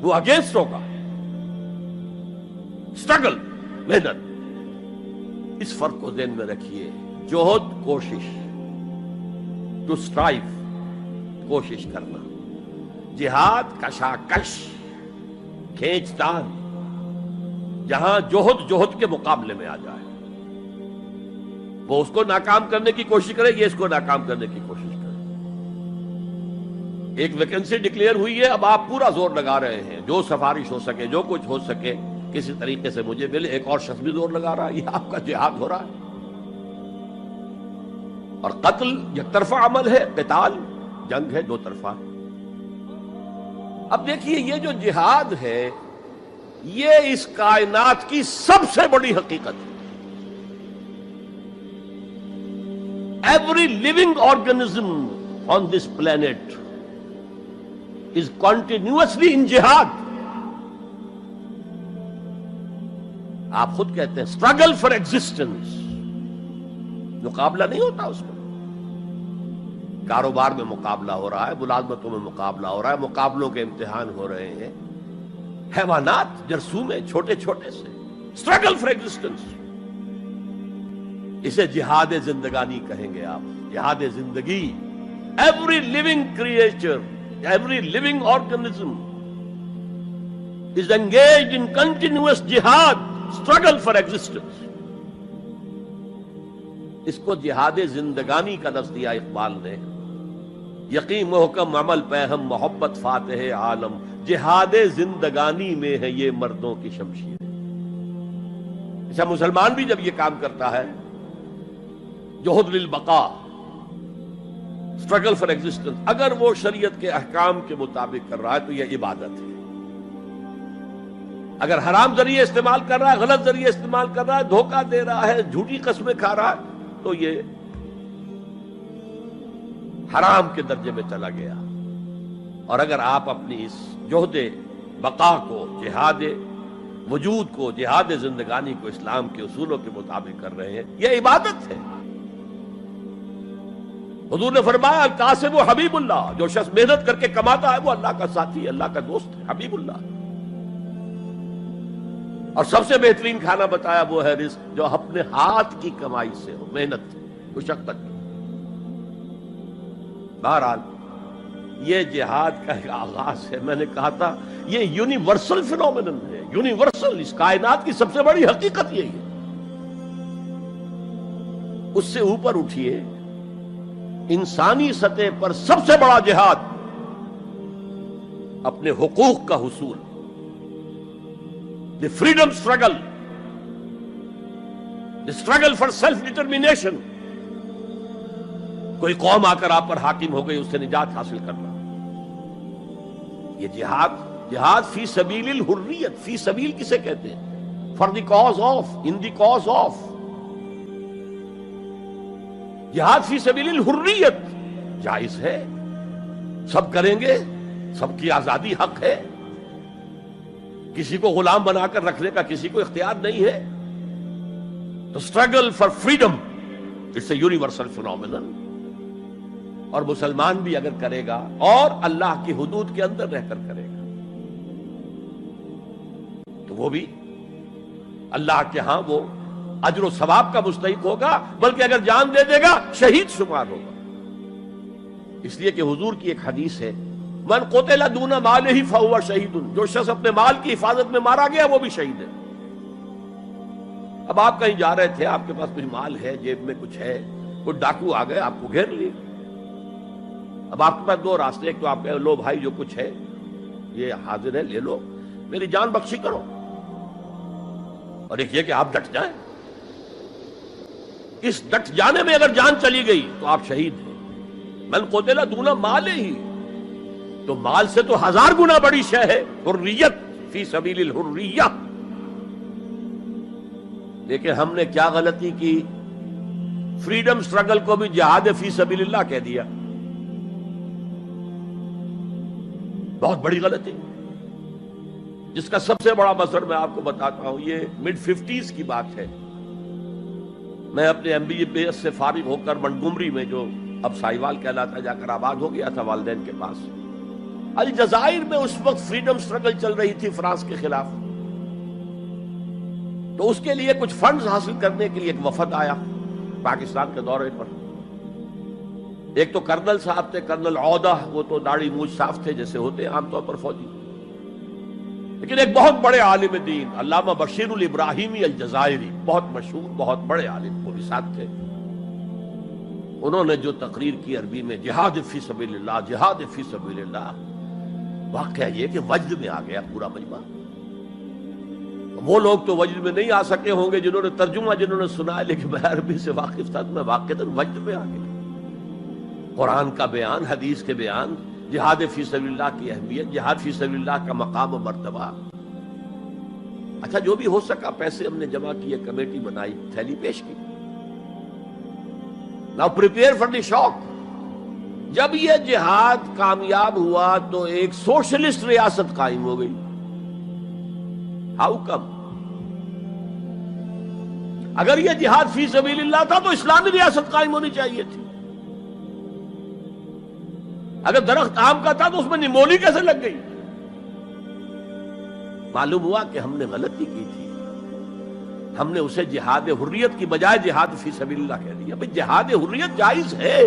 وہ اگینسٹ ہوگا، اسٹرگل، محنت. اس فرق کو ذہن میں رکھیے. جوہد کوشش، ٹو اسٹرائیو کوشش کرنا. جہاد کشاکش، کھینچ تان، جہاں جوہد کے مقابلے میں آ جائے، وہ اس کو ناکام کرنے کی کوشش کرے، یہ اس کو ناکام کرنے کی کوشش کرے. ایک ویکنسی ڈکلیئر ہوئی ہے، اب آپ پورا زور لگا رہے ہیں، جو سفارش ہو سکے، جو کچھ ہو سکے کسی طریقے سے مجھے ملے. ایک اور شخص بھی زور لگا رہا ہے، یہ آپ کا جہاد ہو رہا ہے. اور قتل یک طرفہ عمل ہے، قتال جنگ ہے، دو طرفہ. اب دیکھیے یہ جو جہاد ہے یہ اس کائنات کی سب سے بڑی حقیقت ہے. Every living organism on this planet is continuously in jihad. آپ خود کہتے ہیں struggle for existence، مقابلہ نہیں ہوتا اس میں. کاروبار میں مقابلہ ہو رہا ہے، ملازمتوں میں مقابلہ ہو رہا ہے، مقابلوں کے امتحان ہو رہے ہیں. حیوانات جرثومے چھوٹے چھوٹے سے struggle for existence. اسے جہاد زندگانی کہیں گے آپ، جہاد زندگی. Every living creature, every living organism is engaged in continuous jihad, struggle for existence. اس کو جہاد زندگانی کا لفظ دیا اقبال نے. یقین محکم عمل پہم محبت فاتح عالم، جہاد زندگانی میں ہے یہ مردوں کی شمشیر. اچھا مسلمان بھی جب یہ کام کرتا ہے، جہد للبقاء، اسٹرگل فار ایگزسٹنس، اگر وہ شریعت کے احکام کے مطابق کر رہا ہے تو یہ عبادت ہے. اگر حرام ذریعے استعمال کر رہا ہے، غلط ذریعے استعمال کر رہا ہے، دھوکہ دے رہا ہے، جھوٹی قسمیں کھا رہا ہے، تو یہ حرام کے درجے میں چلا گیا. اور اگر آپ اپنی اس جہد بقا کو، جہاد وجود کو، جہاد زندگانی کو اسلام کے اصولوں کے مطابق کر رہے ہیں، یہ عبادت ہے. حضور نے فرمایا الکاسب حبیب اللہ، جو شخص محنت کر کے کماتا ہے وہ اللہ کا ساتھی، اللہ کا دوست ہے، حبیب اللہ. اور سب سے بہترین کھانا بتایا وہ ہے رزق جو اپنے ہاتھ کی کمائی سے ہو، محنت مشقت. بہرحال یہ جہاد کا ایک آغاز ہے. میں نے کہا تھا یہ یونیورسل فینومینن ہے، یونیورسل، اس کائنات کی سب سے بڑی حقیقت یہی ہے. اس سے اوپر اٹھیے، انسانی سطح پر سب سے بڑا جہاد اپنے حقوق کا حصول، the freedom struggle. Struggle for self determination. کوئی قوم آ کر آپ پر حاکم ہو گئی، اس سے نجات حاصل کرنا. یہ جہاد فی سبیل الحریت. فی سبیل کسے کہتے ہیں؟ For the cause of, in the cause of. جہاد فی سبیل الحریت جائز ہے، سب کریں گے، سب کی آزادی حق ہے، کسی کو غلام بنا کر رکھنے کا کسی کو اختیار نہیں ہے. تو struggle for freedom it's a universal phenomenon. اور مسلمان بھی اگر کرے گا اور اللہ کی حدود کے اندر رہ کر کرے گا تو وہ بھی اللہ کے ہاں وہ اجر و ثواب کا مستحق ہوگا، بلکہ اگر جان دے دے گا شہید شمار ہوگا. اس لیے کہ حضور کی ایک حدیث ہے، من قتل دون مالہ فہو شہید. جو شخص اپنے مال کی حفاظت میں مارا گیا وہ بھی شہید ہے. اب آپ کہیں جا رہے تھے، آپ کے پاس کچھ مال ہے، جیب میں کچھ ہے، کوئی ڈاکو آ گئے آپ کو گھیر لیے. اب آپ کے پاس دو راستے، ایک تو آپ کہے لو بھائی جو کچھ ہے یہ حاضر ہے، لے لو، میری جان بخشی کرو، اور ایک یہ کہ آپ ڈٹ جائیں. اس ڈٹ جانے میں اگر جان چلی گئی تو آپ شہید ہیں. من قتل دون مال ہی، تو مال سے تو 1000 گنا بڑی شے ہے حریت فی سبیل الحریہ. لیکن ہم نے کیا غلطی کی؟ فریڈم سٹرگل کو بھی جہاد فی سبیل اللہ کہہ دیا. بہت بڑی غلطی، جس کا سب سے بڑا مثر میں آپ کو بتاتا ہوں. یہ مڈ 50s کی بات ہے. میں اپنے MBA سے فارغ ہو کر منٹگومری میں، جو اب سائیوال کہلاتا جا کر آباد ہو گیا تھا والدین کے پاس، الجزائر میں اس وقت فریڈم سٹرگل چل رہی تھی فرانس کے خلاف. تو اس کے لیے کچھ فنڈز حاصل کرنے کے لیے ایک وفد آیا پاکستان کے دورے پر. ایک تو کرنل صاحب تھے، کرنل عودہ، وہ تو داڑھی مونچھ صاف تھے جیسے ہوتے عام طور پر فوجی. لیکن ایک بہت بڑے عالم دین علامہ بشیر الابراہیمی الجزائری، بہت مشہور، بہت بڑے عالم، وہ بھی ساتھ تھے. انہوں نے جو تقریر کی عربی میں، جہاد فی سبیل اللہ، جہاد فی سبیل اللہ، واقعہ یہ کہ وجد میں آ گیا پورا مجمع. وہ لوگ تو وجد میں نہیں آ سکے ہوں گے جنہوں نے ترجمہ جنہوں نے سنا ہے، لیکن میں عربی سے واقف تھا تو میں واقعتاً وجد میں آ گیا. قرآن کا بیان، حدیث کے بیان، جہاد فی سبیل اللہ کی اہمیت، جہاد فی سبیل اللہ کا مقام و مرتبہ. اچھا جو بھی ہو سکا، پیسے ہم نے جمع کیے، کمیٹی بنائی، تھیلی پیش کی. Now prepare for the shock. جب یہ جہاد کامیاب ہوا تو ایک سوشلسٹ ریاست قائم ہو گئی. How come؟ اگر یہ جہاد فی سبیل اللہ تھا تو اسلامی ریاست قائم ہونی چاہیے تھی. اگر درخت آم کا تھا تو اس میں نمولی کیسے لگ گئی؟ معلوم ہوا کہ ہم نے غلطی کی تھی. ہم نے اسے جہاد حریت کی بجائے جہاد فی سبیل اللہ کہہ دیا. بھئی جہاد حریت جائز ہے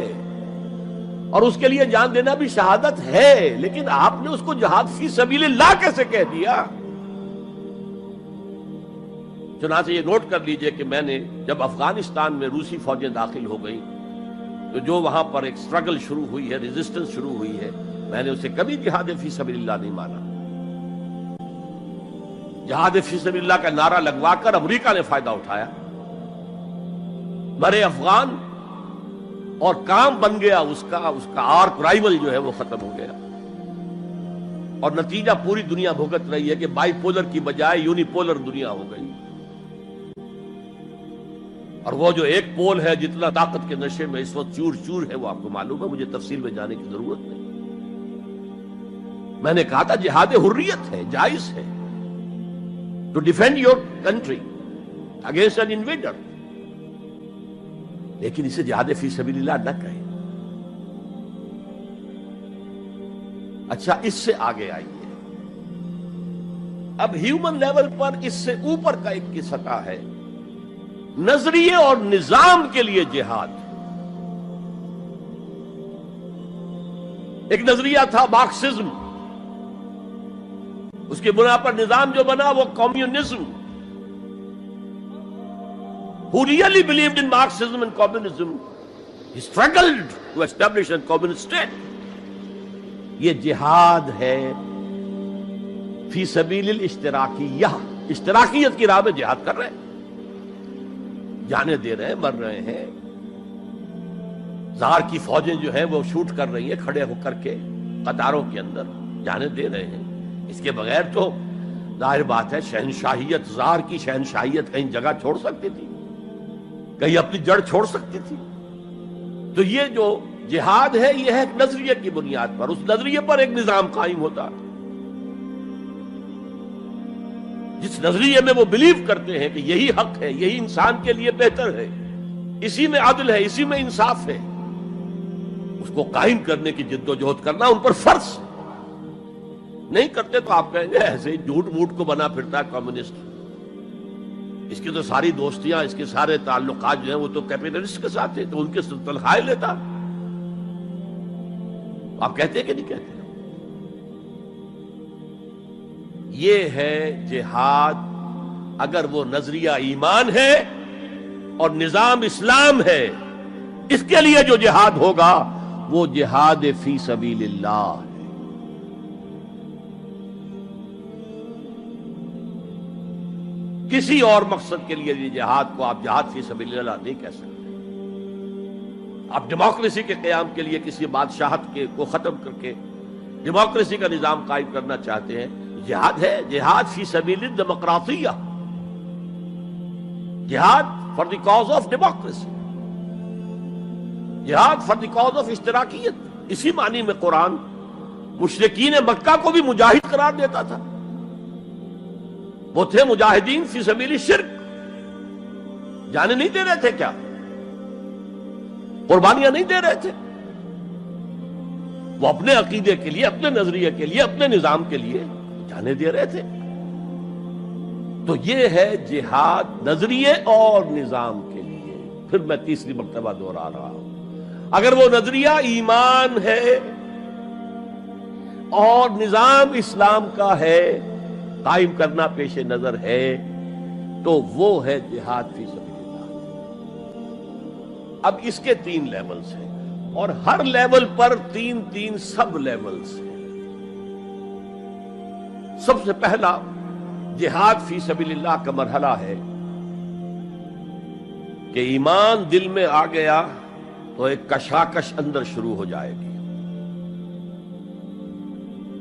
اور اس کے لیے جان دینا بھی شہادت ہے، لیکن آپ نے اس کو جہاد فی سبیل اللہ کیسے کہہ دیا؟ چنانچہ یہ نوٹ کر لیجئے کہ میں نے جب افغانستان میں روسی فوجیں داخل ہو گئیں تو جو وہاں پر ایک سٹرگل شروع ہوئی ہے، ریزسٹنس شروع ہوئی ہے، میں نے اسے کبھی جہاد فی سبیل اللہ نہیں مانا. جہاد فی سبیل اللہ کا نعرہ لگوا کر امریکہ نے فائدہ اٹھایا، مرے افغان، اور کام بن گیا اس کا آرک رائیول جو ہے وہ ختم ہو گیا. اور نتیجہ پوری دنیا بھگت رہی ہے کہ بائی پولر کی بجائے یونی پولر دنیا ہو گئی. اور وہ جو ایک پول ہے جتنا طاقت کے نشے میں اس وقت چور چور ہے، وہ آپ کو معلوم ہے، مجھے تفصیل میں جانے کی ضرورت نہیں. میں نے کہا تھا جہاد حریت ہے، جائز ہے، to defend your country against an invader, لیکن اسے جہاد فی سبیل اللہ نہ کہیں. اچھا اس سے آگے آئیے، اب ہیومن لیول پر اس سے اوپر کا ایک کی سطح ہے، نظریے اور نظام کے لیے جہاد. ایک نظریہ تھا مارکسزم، اس کی بنا پر نظام جو بنا وہ communism. Who really believed in Marxism and communism, he struggled to establish a communist state. یہ جہاد ہے فی سبیل الاشتراکیہ، اشتراکیت کی راہ میں جہاد کر رہے ہیں. جانیں دے رہے ہیں، مر رہے ہیں، زار کی فوجیں جو ہیں وہ شوٹ کر رہی ہیں کھڑے ہو کر کے قطاروں کے اندر، جانیں دے رہے ہیں. اس کے بغیر تو ظاہر بات ہے شہنشاہیت، زار کی شہنشاہیت کہیں جگہ چھوڑ سکتی تھی، کہیں اپنی جڑ چھوڑ سکتی تھی؟ تو یہ جو جہاد ہے یہ ہے ایک نظریے کی بنیاد پر، اس نظریے پر ایک نظام قائم ہوتا. جس نظریے میں وہ بلیو کرتے ہیں کہ یہی حق ہے، یہی انسان کے لیے بہتر ہے، اسی میں عدل ہے، اسی میں انصاف ہے، اس کو قائم کرنے کی جد و جہد کرنا ان پر فرض. نہیں کرتے تو آپ کہیں گے ایسے ہی جھوٹ موٹ کو بنا پھرتا ہے کمیونسٹ، اس کی تو ساری دوستیاں، اس کے سارے تعلقات جو ہیں وہ تو کیپٹلسٹ کے ساتھ ہیں، تو ان کے تنخواہیں لیتا. آپ کہتے ہیں کہ نہیں کہتے؟ یہ ہے جہاد. اگر وہ نظریہ ایمان ہے اور نظام اسلام ہے، اس کے لیے جو جہاد ہوگا وہ جہاد فی سبیل اللہ ہے. کسی اور مقصد کے لیے یہ جہاد کو آپ جہاد فی سبیل اللہ نہیں کہہ سکتے. آپ ڈیموکریسی کے قیام کے لیے کسی بادشاہت کو ختم کر کے ڈیموکریسی کا نظام قائم کرنا چاہتے ہیں، جہاد ہے، جہاد فی سبیل الدیمقراطیہ، جہاد for the cause of democracy, جہاد فار دی کاز آف اشتراکیت. اسی معنی میں قرآن مشرکین مکہ کو بھی مجاہد قرار دیتا تھا. وہ تھے مجاہدین فی سبیل الشرک، جانے نہیں دے رہے تھے، کیا قربانیاں نہیں دے رہے تھے؟ وہ اپنے عقیدے کے لیے، اپنے نظریے کے لیے، اپنے نظام کے لیے جانے دے رہے تھے. تو یہ ہے جہاد نظریے اور نظام کے لیے. پھر میں تیسری مرتبہ دوہرا رہا ہوں، اگر وہ نظریہ ایمان ہے اور نظام اسلام کا ہے، قائم کرنا پیش نظر ہے، تو وہ ہے جہاد فی سبیل اللہ. اب اس کے 3 لیولز ہیں اور ہر لیول پر 3 سب لیولز ہیں. سب سے پہلا جہاد فی سبیل اللہ کا مرحلہ ہے کہ ایمان دل میں آ گیا تو ایک کشاکش اندر شروع ہو جائے گی.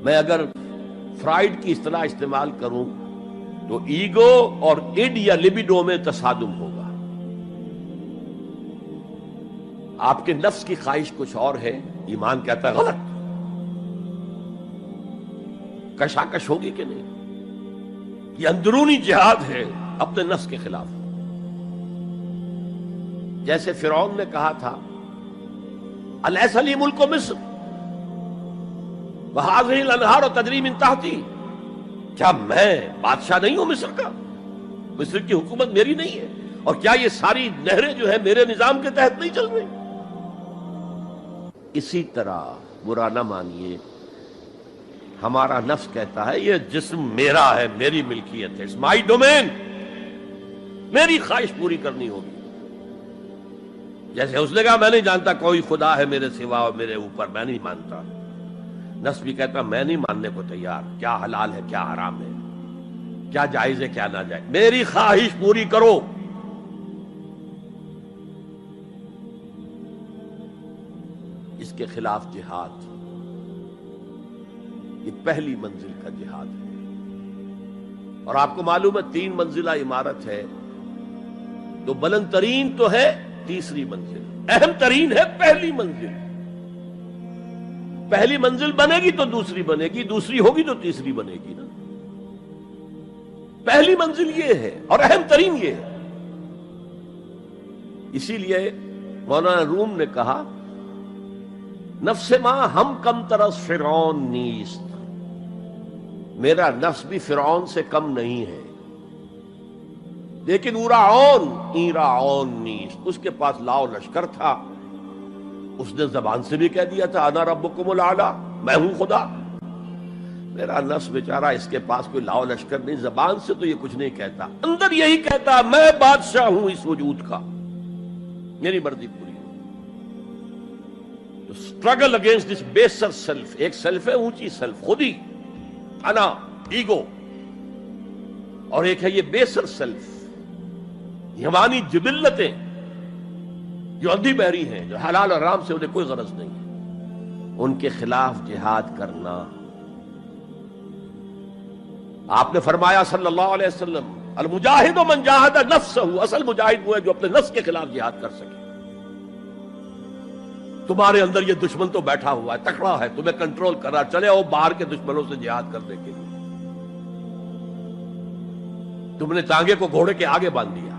میں اگر فرائیڈ کی اصطلاح استعمال کروں تو ایگو اور ایڈ یا لیبیڈو میں تصادم ہوگا. آپ کے نفس کی خواہش کچھ اور ہے، ایمان کہتا ہے غلط. کشاکش ہوگی کہ نہیں؟ یہ اندرونی جہاد ہے اپنے نفس کے خلاف. جیسے فرعون نے کہا تھا الیس لی ملک مصر وہذہ الانہار تجری من تحتی، کیا میں بادشاہ نہیں ہوں مصر کا؟ مصر کی حکومت میری نہیں ہے؟ اور کیا یہ ساری نہریں جو ہے میرے نظام کے تحت نہیں چل رہی؟ اسی طرح برا نہ مانیے، ہمارا نفس کہتا ہے یہ جسم میرا ہے، میری ملکیت ہے، اٹس مائی ڈومین، میری خواہش پوری کرنی ہوگی. جیسے اس نے کہا میں نہیں جانتا کوئی خدا ہے میرے سوا اور میرے اوپر، میں نہیں مانتا. نفس بھی کہتا میں نہیں ماننے کو تیار، کیا حلال ہے کیا حرام ہے، کیا جائز ہے کیا ناجائز، میری خواہش پوری کرو. اس کے خلاف جہاد، یہ پہلی منزل کا جہاد ہے. اور آپ کو معلوم ہے 3 منزلہ عمارت ہے، تو بلند ترین تو ہے تیسری منزل، اہم ترین ہے پہلی منزل. پہلی منزل بنے گی تو دوسری بنے گی، دوسری ہوگی تو تیسری بنے گی نا. پہلی منزل یہ ہے اور اہم ترین یہ ہے. اسی لیے مولانا روم نے کہا نفس ماں ہم کم ترس فرعون نیست، میرا نفس بھی فرعون سے کم نہیں ہے، لیکن ایراعون نیست، اس کے پاس لاؤ لشکر تھا. اس نے زبان سے بھی کہہ دیا تھا انا ربکم الاعلی، میں ہوں خدا. میرا نفس بیچارہ اس کے پاس کوئی لاؤ لشکر نہیں، زبان سے تو یہ کچھ نہیں کہتا، اندر یہی کہتا میں بادشاہ ہوں اس وجود کا، میری مرضی پوری ہو. تو اسٹرگل اگینسٹ دس بیسر سیلف، ایک سیلف ہے اونچی سیلف، خود ہی انا ایگو، اور ایک ہے یہ بیسر سیلف یمانی جبلتیں جو اندھی بہری ہیں، جو حلال اور حرام سے انہیں کوئی غرض نہیں ہے، ان کے خلاف جہاد کرنا۔ آپ نے فرمایا صلی اللہ علیہ وسلم، المجاہد من جاہد نفسہ، اصل مجاہد وہ ہے جو اپنے نفس کے خلاف جہاد کر سکے۔ تمہارے اندر یہ دشمن تو بیٹھا ہوا ہے، تکڑا ہے، تمہیں کنٹرول کر رہا، چلے آؤ باہر کے دشمنوں سے جہاد کرنے کے لیے۔ تم نے ٹانگے کو گھوڑے کے آگے باندھ دیا۔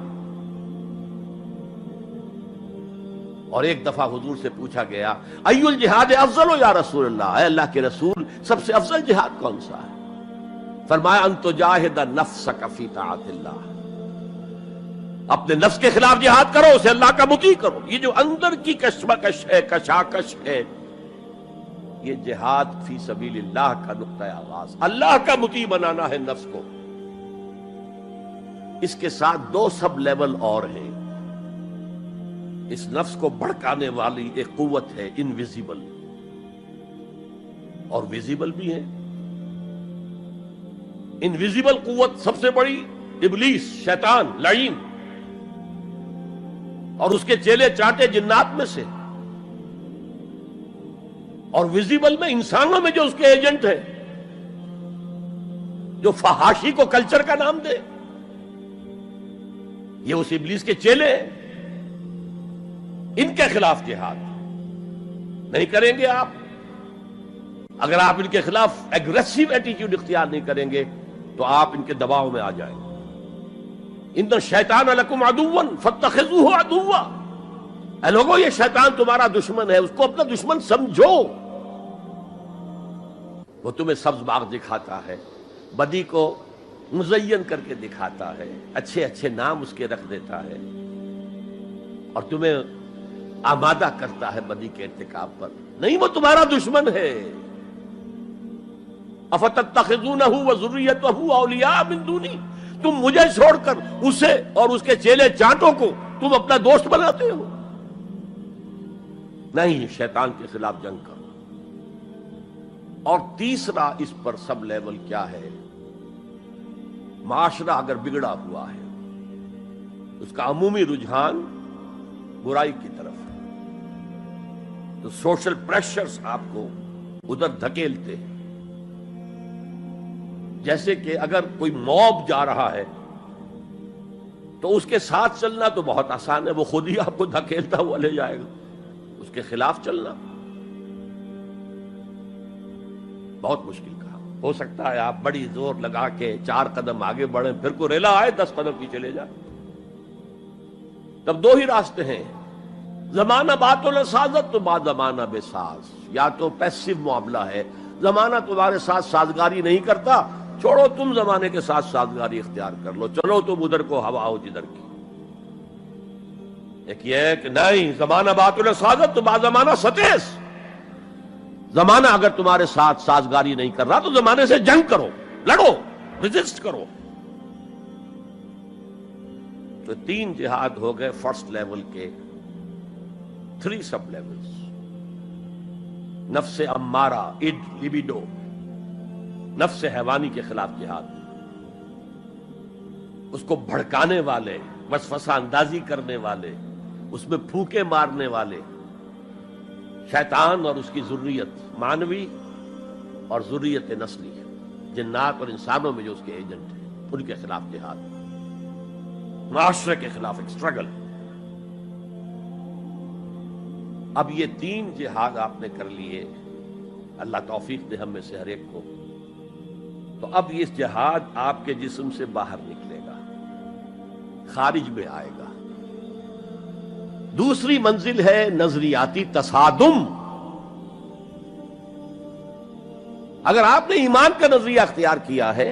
اور ایک دفعہ حضور سے پوچھا گیا، ای الجہاد افضل یا رسول اللہ، اے اللہ کے رسول سب سے افضل جہاد کون سا ہے؟ فرمایا ان تجاہد نفسک فی طاعت اللہ، اپنے نفس کے خلاف جہاد کرو، اسے اللہ کا مطیع کرو۔ یہ جو اندر کی کشمکش ہے، کشاکش ہے، یہ جہاد فی سبیل اللہ کا نقطہ آغاز، اللہ کا مطیع بنانا ہے نفس کو۔ اس کے ساتھ دو سب لیول اور ہیں۔ اس نفس کو بھڑکانے والی ایک قوت ہے انویزیبل، اور ویزیبل بھی ہے۔ انویزیبل قوت سب سے بڑی ابلیس، شیطان، لعین، اور اس کے چیلے چاٹے جنات میں سے، اور ویزیبل میں انسانوں میں جو اس کے ایجنٹ ہیں، جو فحاشی کو کلچر کا نام دے، یہ اس ابلیس کے چیلے ہیں۔ ان کے خلاف جہاد نہیں کریں گے آپ، اگر آپ ان کے خلاف ایگریسو ایٹیٹیوڈ اختیار نہیں کریں گے تو آپ ان کے دباؤ میں آ جائیں گے۔ ان الشیطان لکم عدوا فاتخذوہ عدوا، اے لوگوں یہ شیطان تمہارا دشمن ہے، اس کو اپنا دشمن سمجھو۔ وہ تمہیں سبز باغ دکھاتا ہے، بدی کو مزین کر کے دکھاتا ہے، اچھے اچھے نام اس کے رکھ دیتا ہے، اور تمہیں آمادہ کرتا ہے بدی کے ارتکاب پر۔ نہیں، وہ تمہارا دشمن ہے۔ افتتخذونہ وذریتہ اولیاء من دونی، تم مجھے چھوڑ کر اسے اور اس کے چیلے چانٹوں کو تم اپنا دوست بناتے ہو۔ نہیں، شیطان کے خلاف جنگ کرو۔ اور تیسرا اس پر سب لیول کیا ہے؟ معاشرہ اگر بگڑا ہوا ہے، اس کا عمومی رجحان برائی کی طرف ہے، تو سوشل پریشرز آپ کو ادھر دھکیلتے ہیں۔ جیسے کہ اگر کوئی موب جا رہا ہے تو اس کے ساتھ چلنا تو بہت آسان ہے، وہ خود ہی آپ کو دھکیلتا ہوا لے جائے گا۔ اس کے خلاف چلنا بہت مشکل کام ہو سکتا ہے۔ آپ بڑی زور لگا کے 4 قدم آگے بڑھیں، پھر کو ریلا آئے 10 قدم پیچھے لے جائے۔ تب دو ہی راستے ہیں، زمانہ باتوں نہ سازت تو بعد زمانہ بے ساز۔ یا تو پیسو معاملہ ہے، زمانہ تمہارے ساتھ سازگاری نہیں کرتا، چھوڑو تم زمانے کے ساتھ سازگاری اختیار کر لو، چلو تم ادھر کو ہوا ہو جدھر کی۔ ایک یہ ہے کہ نہیں، زمانہ باتوں نہ سازت تو بعد زمانہ ستیس۔ زمانہ اگر تمہارے ساتھ سازگاری نہیں کر رہا تو زمانے سے جنگ کرو، لڑو، ریزسٹ کرو۔ تو 3 جہاد ہو گئے فرسٹ لیول کے، 3 سب لیولز۔ نفس امارہ، اڈ، لیبیڈو، نفس حیوانی کے خلاف جہاد، اس کو بھڑکانے والے، وسوسہ اندازی کرنے والے، اس میں پھونکے مارنے والے، شیطان اور اس کی ذریت مانوی اور ذریت نسلی، جنات اور انسانوں میں جو اس کے ایجنٹ ہیں، ان کے خلاف جہاد، معاشرے کے خلاف ایک سٹرگل۔ اب یہ 3 جہاد آپ نے کر لیے، اللہ توفیق دے ہم میں سے ہر ایک کو، تو اب یہ جہاد آپ کے جسم سے باہر نکلے گا، خارج میں آئے گا۔ دوسری منزل ہے نظریاتی تصادم۔ اگر آپ نے ایمان کا نظریہ اختیار کیا ہے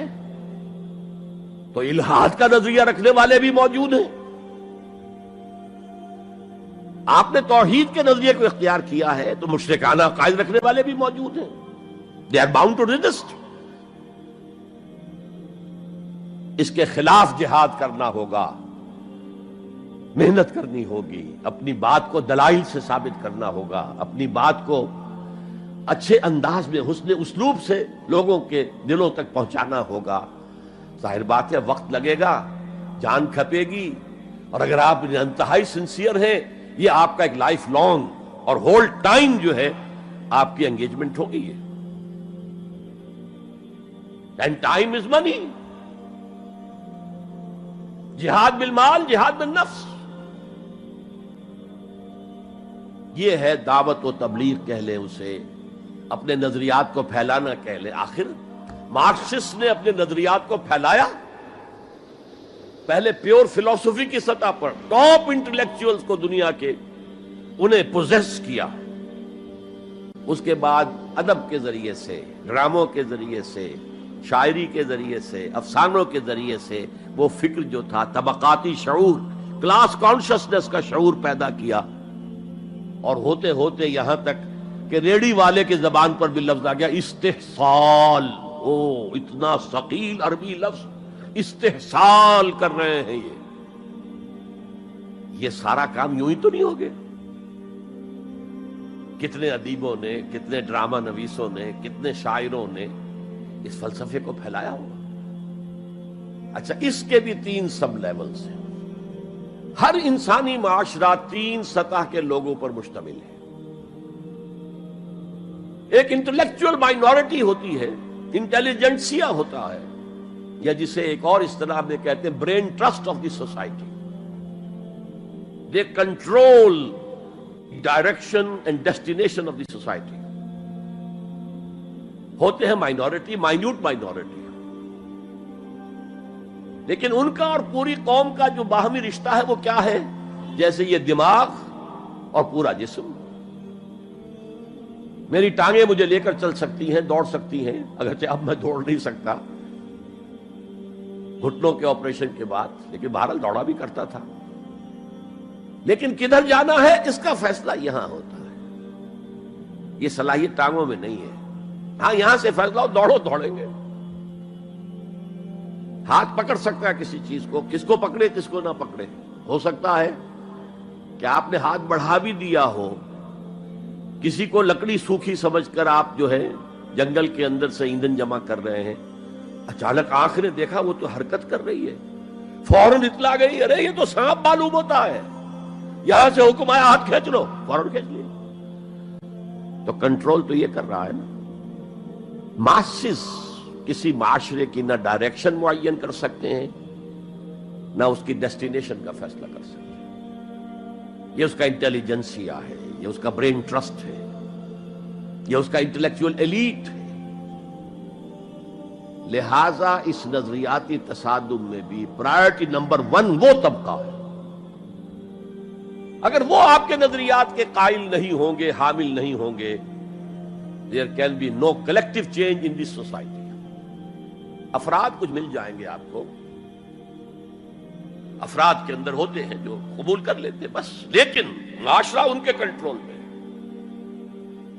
تو الحاد کا نظریہ رکھنے والے بھی موجود ہیں۔ آپ نے توحید کے نظریے کو اختیار کیا ہے تو مشرکانہ عقائد رکھنے والے بھی موجود ہیں۔ They are bound to resist۔ اس کے خلاف جہاد کرنا ہوگا، محنت کرنی ہوگی، اپنی بات کو دلائل سے ثابت کرنا ہوگا، اپنی بات کو اچھے انداز میں، حسن اسلوب سے لوگوں کے دلوں تک پہنچانا ہوگا۔ ظاہر بات ہے وقت لگے گا، جان کھپے گی، اور اگر آپ انتہائی سنسیئر ہیں، یہ آپ کا ایک لائف لانگ اور ہول ٹائم جو ہے آپ کی انگیجمنٹ ہوگی ہے. اینڈ ٹائم از منی. جہاد بالمال، جہاد بالنفس. یہ ہے دعوت و تبلیغ کہہ لیں اسے، اپنے نظریات کو پھیلانا کہہ لیں. آخر مارکسسٹ نے اپنے نظریات کو پھیلایا پہلے پیور فلسفی کی سطح پر، ٹاپ انٹلیکچوئلز کو دنیا کے انہیں پوزیس کیا. اس کے بعد ادب کے ذریعے سے، ڈراموں کے ذریعے سے، شاعری کے ذریعے سے، افسانوں کے ذریعے سے وہ فکر جو تھا طبقاتی شعور، کلاس کانشسنس کا شعور پیدا کیا. اور ہوتے ہوتے یہاں تک کہ ریڑی والے کی زبان پر بھی لفظ آ گیا استحصال. اتنا ثقیل عربی لفظ، استحصال کر رہے ہیں. یہ سارا کام یوں ہی تو نہیں ہو گیا. کتنے ادیبوں نے، کتنے ڈرامہ نویسوں نے، کتنے شاعروں نے اس فلسفے کو پھیلایا ہوگا. اچھا، اس کے بھی 3 سب لیولز ہیں. ہر انسانی معاشرہ 3 سطح کے لوگوں پر مشتمل ہے. ایک انٹلیکچوئل مائنورٹی ہوتی ہے، انٹیلیجنسیا ہوتا ہے، یا جسے ایک اور اصطلاح میں کہتے ہیں brain trust of the society. They control direction and destination of the society. ہوتے ہیں مائنورٹی، مائنیوٹ مائنورٹی، لیکن ان کا اور پوری قوم کا جو باہمی رشتہ ہے وہ کیا ہے؟ جیسے یہ دماغ اور پورا جسم. میری ٹانگیں مجھے لے کر چل سکتی ہیں، دوڑ سکتی ہیں، اگرچہ اب میں دوڑ نہیں سکتا گھٹنوں کے آپریشن کے بعد، لیکن بہرحال دوڑا بھی کرتا تھا. لیکن کدھر جانا ہے اس کا فیصلہ یہاں ہوتا ہے. یہ صلاحیت ٹانگوں میں نہیں ہے. ہاں، یہاں سے فیصلہ ہو دوڑو، دوڑیں گے. ہاتھ پکڑ سکتا ہے کسی چیز کو، کس کو پکڑے کس کو نہ پکڑے. ہو سکتا ہے کہ آپ نے ہاتھ بڑھا بھی دیا ہو، کسی کو لکڑی سوکھی سمجھ کر آپ جو ہے جنگل کے اندر سے ایندھن جمع کر رہے ہیں، اچانک آنکھ نے دیکھا وہ تو حرکت کر رہی ہے، فوراً اطلاع گئی، ارے یہ تو سانپ معلوم ہوتا ہے، یہاں سے حکم آیا ہاتھ کھینچ لو، فوراً کھینچ لیا. تو کنٹرول تو یہ کر رہا ہے نا. ماسز کسی معاشرے کی نہ ڈائریکشن معین کر سکتے ہیں، نہ اس کی ڈیسٹینیشن کا فیصلہ کر سکتے ہیں. یہ اس کا انٹیلیجنسیا ہے، یہ اس کا برین ٹرسٹ ہے، یہ اس کا انٹلیکچوئل ایلیٹ ہے. لہذا اس نظریاتی تصادم میں بھی پرائرٹی نمبر 1 وہ طبقہ ہے. اگر وہ آپ کے نظریات کے قائل نہیں ہوں گے، حامل نہیں ہوں گے، there can be no collective change in this society. افراد کچھ مل جائیں گے آپ کو، افراد کے اندر ہوتے ہیں جو قبول کر لیتے بس، لیکن معاشرہ ان کے کنٹرول میں.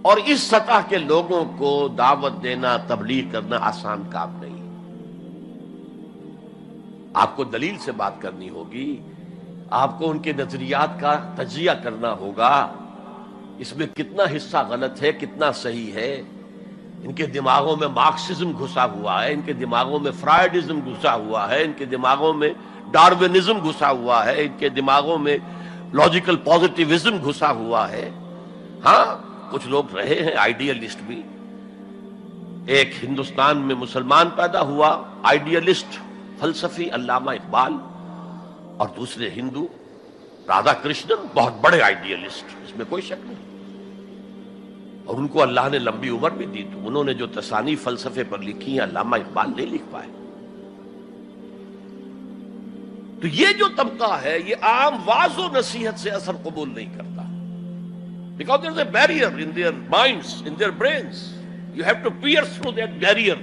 اور اس سطح کے لوگوں کو دعوت دینا، تبلیغ کرنا آسان کام نہیں. آپ کو دلیل سے بات کرنی ہوگی، آپ کو ان کے نظریات کا تجزیہ کرنا ہوگا، اس میں کتنا حصہ غلط ہے، کتنا صحیح ہے. ان کے دماغوں میں مارکسزم گھسا ہوا ہے، ان کے دماغوں میں فرائیڈزم گھسا ہوا ہے، ان کے دماغوں میں ڈارونزم گھسا ہوا ہے، ان کے دماغوں میں لاجیکل پازیٹیوزم گھسا ہوا ہے. ہاں، کچھ لوگ رہے ہیں آئیڈیالسٹ بھی. ایک ہندوستان میں مسلمان پیدا ہوا آئیڈیالسٹ فلسفی علامہ اقبال، اور دوسرے ہندو رادھا کرشنن، بہت بڑے آئیڈیالسٹ، اس میں کوئی شک نہیں. اور ان کو اللہ نے لمبی عمر بھی دی، تو انہوں نے جو تصانیف فلسفے پر لکھی ہیں علامہ اقبال نہیں لکھ پائے. تو یہ جو طبقہ ہے یہ عام واعظ و نصیحت سے اثر قبول نہیں کرتا. Because there is a barrier in their minds, in their brains. You have to pierce through that barrier,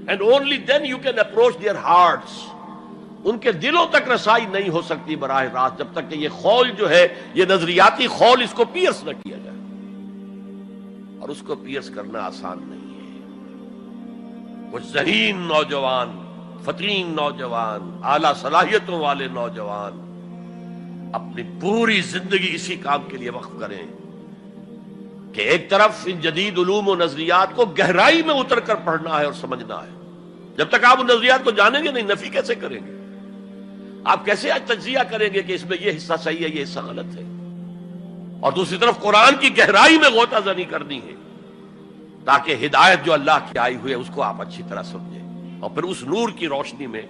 and only then you can approach their hearts. ان کے دلوں تک رسائی نہیں ہو سکتی براہ راست جب تک کہ یہ خول جو ہے، یہ نظریاتی خول، اس کو پیئرس نہ کیا جائے. اور اس کو پیئرس کرنا آسان نہیں ہے. کچھ ذہین نوجوان، فتین نوجوان، اعلیٰ صلاحیتوں والے نوجوان اپنی پوری زندگی اسی کام کے لیے وقف کریں کہ ایک طرف ان جدید علوم و نظریات کو گہرائی میں اتر کر پڑھنا ہے اور سمجھنا ہے. جب تک آپ ان نظریات کو جانیں گے نہیں، نفی کیسے کریں گے؟ آپ کیسے آج تجزیہ کریں گے کہ اس میں یہ حصہ صحیح ہے یہ حصہ غلط ہے؟ اور دوسری طرف قرآن کی گہرائی میں غوطہ زنی کرنی ہے تاکہ ہدایت جو اللہ کی آئی ہوئی ہے اس کو آپ اچھی طرح سمجھیں، اور پھر اس نور کی روشنی میں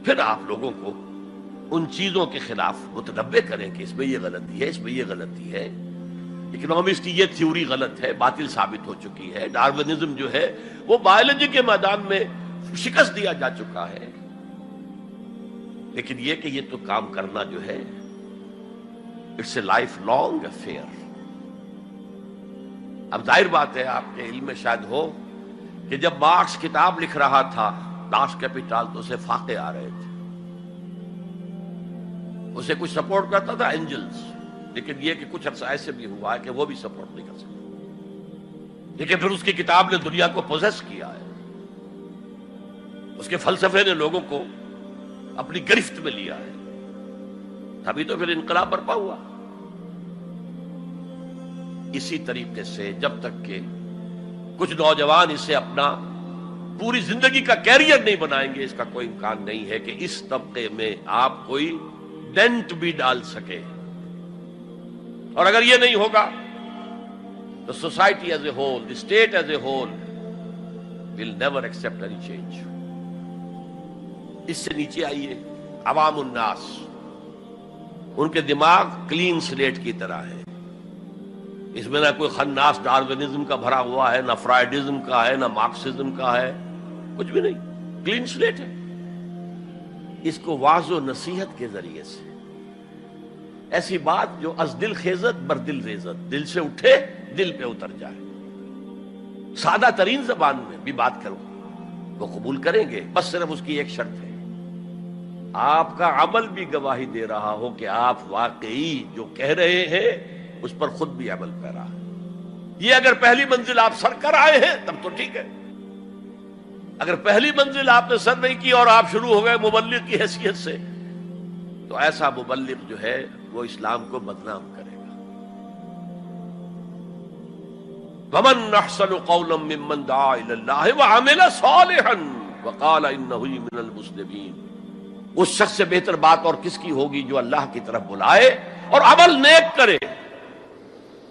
پھر آپ لوگوں کو ان چیزوں کے خلاف متنبع کریں کہ اس میں یہ غلطی ہے، اس میں یہ غلطی ہے، اکنامکس کی یہ تھیوری غلط ہے، باطل ثابت ہو چکی ہے، ڈارونزم جو ہے وہ بایولوجی کے میدان میں شکست دیا جا چکا ہے۔ لیکن یہ کہ یہ تو کام کرنا جو ہے it's a lifelong affair. اب ظاہر بات ہے آپ کے علم میں شاید ہو کہ جب مارکس کتاب لکھ رہا تھا داس کیپیٹال تو اسے فاقے آ رہے تھے، اسے کچھ سپورٹ کرتا تھا اینجلز، لیکن یہ کہ کچھ عرصہ ایسے بھی ہوا ہے کہ وہ بھی سپورٹ نہیں کر سکتا، لیکن پھر اس کی کتاب نے دنیا کو پوزیس کیا ہے، اس کے فلسفے نے لوگوں کو اپنی گرفت میں لیا ہے، تبھی تو پھر انقلاب برپا ہوا۔ اسی طریقے سے جب تک کہ کچھ نوجوان اسے اپنا پوری زندگی کا کیریئر نہیں بنائیں گے، اس کا کوئی امکان نہیں ہے کہ اس طبقے میں آپ کوئی ڈینٹ بھی ڈال سکے۔ اور اگر یہ نہیں ہوگا تو society as a whole, the state as a whole will never accept any change. اس سے نیچے آئیے، عوام الناس، ان کے دماغ کلین سلیٹ کی طرح ہے، اس میں نہ کوئی خناس ڈارونزم کا بھرا ہوا ہے، نہ فرائیڈزم کا ہے، نہ مارکسزم کا ہے، کچھ بھی نہیں، کلین سلیٹ ہے۔ اس کو واعظ و نصیحت کے ذریعے سے ایسی بات جو از دل خیزت بر دل ریزت، دل سے اٹھے دل پہ اتر جائے، سادہ ترین زبان میں بھی بات کرو وہ قبول کریں گے، بس صرف اس کی ایک شرط ہے، آپ کا عمل بھی گواہی دے رہا ہو کہ آپ واقعی جو کہہ رہے ہیں اس پر خود بھی عمل پیرا ہے۔ یہ اگر پہلی منزل آپ سر کر آئے ہیں تب تو ٹھیک ہے، اگر پہلی منزل آپ نے سر نہیں کی اور آپ شروع ہو گئے مبلغ کی حیثیت سے، تو ایسا مبلغ جو ہے وہ اسلام کو بدنام کرے گا۔ وَمَنْ أَحْسَنُ قَوْلًا مِّمَّنْ دَعَا إِلَى اللَّهِ وَعَمِلَ صَالِحًا وَقَالَ إِنَّهُ مِنَ الْمُسْلِمِينَ۔ اس شخص سے بہتر بات اور کس کی ہوگی جو اللہ کی طرف بلائے اور عمل نیک کرے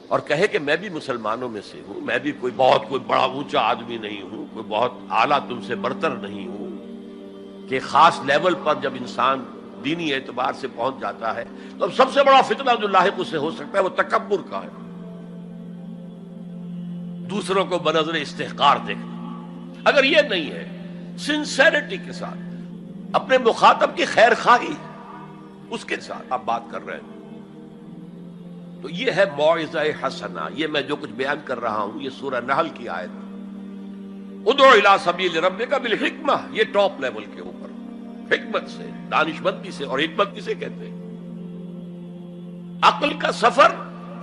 اور کہے کہ میں بھی مسلمانوں میں سے ہوں، میں بھی کوئی بڑا اونچا آدمی نہیں ہوں، کوئی بہت اعلیٰ تم سے برتر نہیں ہوں، کہ خاص لیول پر جب انسان دینی اعتبار سے پہنچ جاتا ہے تو اب سب سے بڑا فتنہ جو لاحق اسے ہو سکتا ہے وہ تکبر کا ہے، دوسروں کو بنظر استحقار دیکھنا۔ اگر یہ نہیں ہے، سنسیریٹی کے ساتھ اپنے مخاطب کی خیر خواہی اس کے ساتھ آپ بات کر رہے ہیں، تو یہ ہے موعظہ حسنہ۔ یہ میں جو کچھ بیان کر رہا ہوں یہ سورہ نحل کی آیت، ادعو الی سبیل ربک بالحکمہ، یہ ٹاپ لیول کے اوپر حکمت سے، دانشمندی سے، اور حکمت کسے کہتے ہیں؟ عقل کا سفر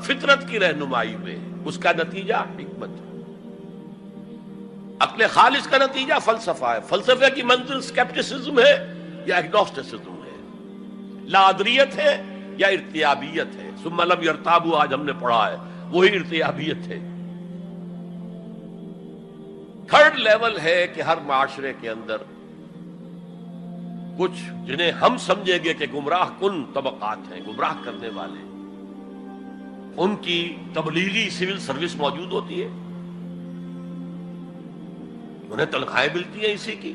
فطرت کی رہنمائی میں، اس کا نتیجہ حکمت ہے۔ عقل خالص کا نتیجہ فلسفہ ہے، فلسفے کی منزل سکیپٹسزم ہے یا ایگنوسٹسزم ہے، لا ادریت ہے یا ارتیابیت ہے۔ ثم لم یرتابوا آج ہم نے پڑھا ہے، وہی ارتیابیت ہے۔ تھرڈ لیول ہے کہ ہر معاشرے کے اندر کچھ جنہیں ہم سمجھیں گے کہ گمراہ کن طبقات ہیں، گمراہ کرنے والے، ان کی تبلیغی سول سروس موجود ہوتی ہے، انہیں تنخواہیں ملتی ہیں اسی کی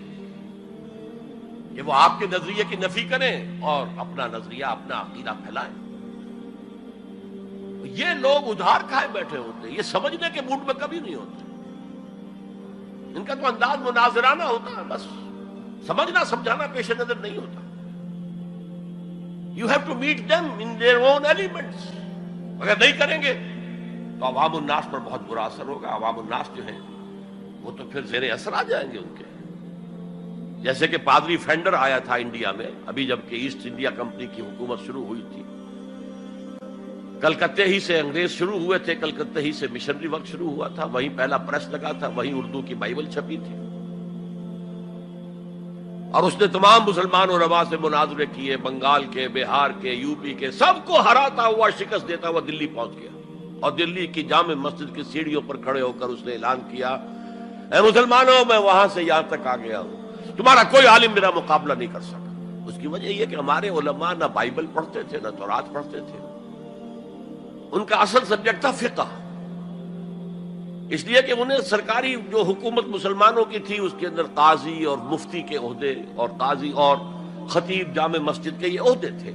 کہ وہ آپ کے نظریے کی نفی کریں اور اپنا نظریہ، اپنا عقیدہ پھیلائیں۔ یہ لوگ ادھار کھائے بیٹھے ہوتے ہیں، یہ سمجھنے کے موڈ میں کبھی نہیں ہوتے، ان کا تو انداز مناظرانہ ہوتا ہے، بس سمجھنا سمجھانا پیش نظر نہیں ہوتا۔ You have to meet them in their own elements۔ اگر نہیں کریں گے تو عوام الناس پر بہت برا اثر ہوگا، عوام الناس جو ہیں وہ تو پھر زیر اثر آ جائیں گے ان کے، جیسے کہ پادری فینڈر آیا تھا انڈیا میں، ابھی جب کہ ایسٹ انڈیا کمپنی کی حکومت شروع ہوئی تھی، کلکتے ہی سے انگریز شروع ہوئے تھے، کلکتے ہی سے مشنری ورک شروع ہوا تھا، وہیں پہلا پریس لگا تھا، وہیں اردو کی بائبل چھپی تھی، اور اس نے تمام مسلمان علماء سے مناظرے کیے، بنگال کے، بہار کے، یو پی کے، سب کو ہراتا ہوا، شکست دیتا ہوا دلی پہنچ گیا، اور دلی کی جامع مسجد کی سیڑھیوں پر کھڑے ہو کر اس نے اعلان کیا، اے مسلمانوں، میں وہاں سے یہاں تک آ گیا ہوں، تمہارا کوئی عالم میرا مقابلہ نہیں کر سکا۔ اس کی وجہ یہ کہ ہمارے علماء نہ بائبل پڑھتے تھے نہ تورات پڑھتے تھے، ان کا اصل سبجیکٹ تھا فقہ، اس لیے کہ انہیں سرکاری جو حکومت مسلمانوں کی تھی اس کے اندر قاضی اور مفتی کے عہدے اور قاضی اور خطیب جامع مسجد کے یہ عہدے تھے،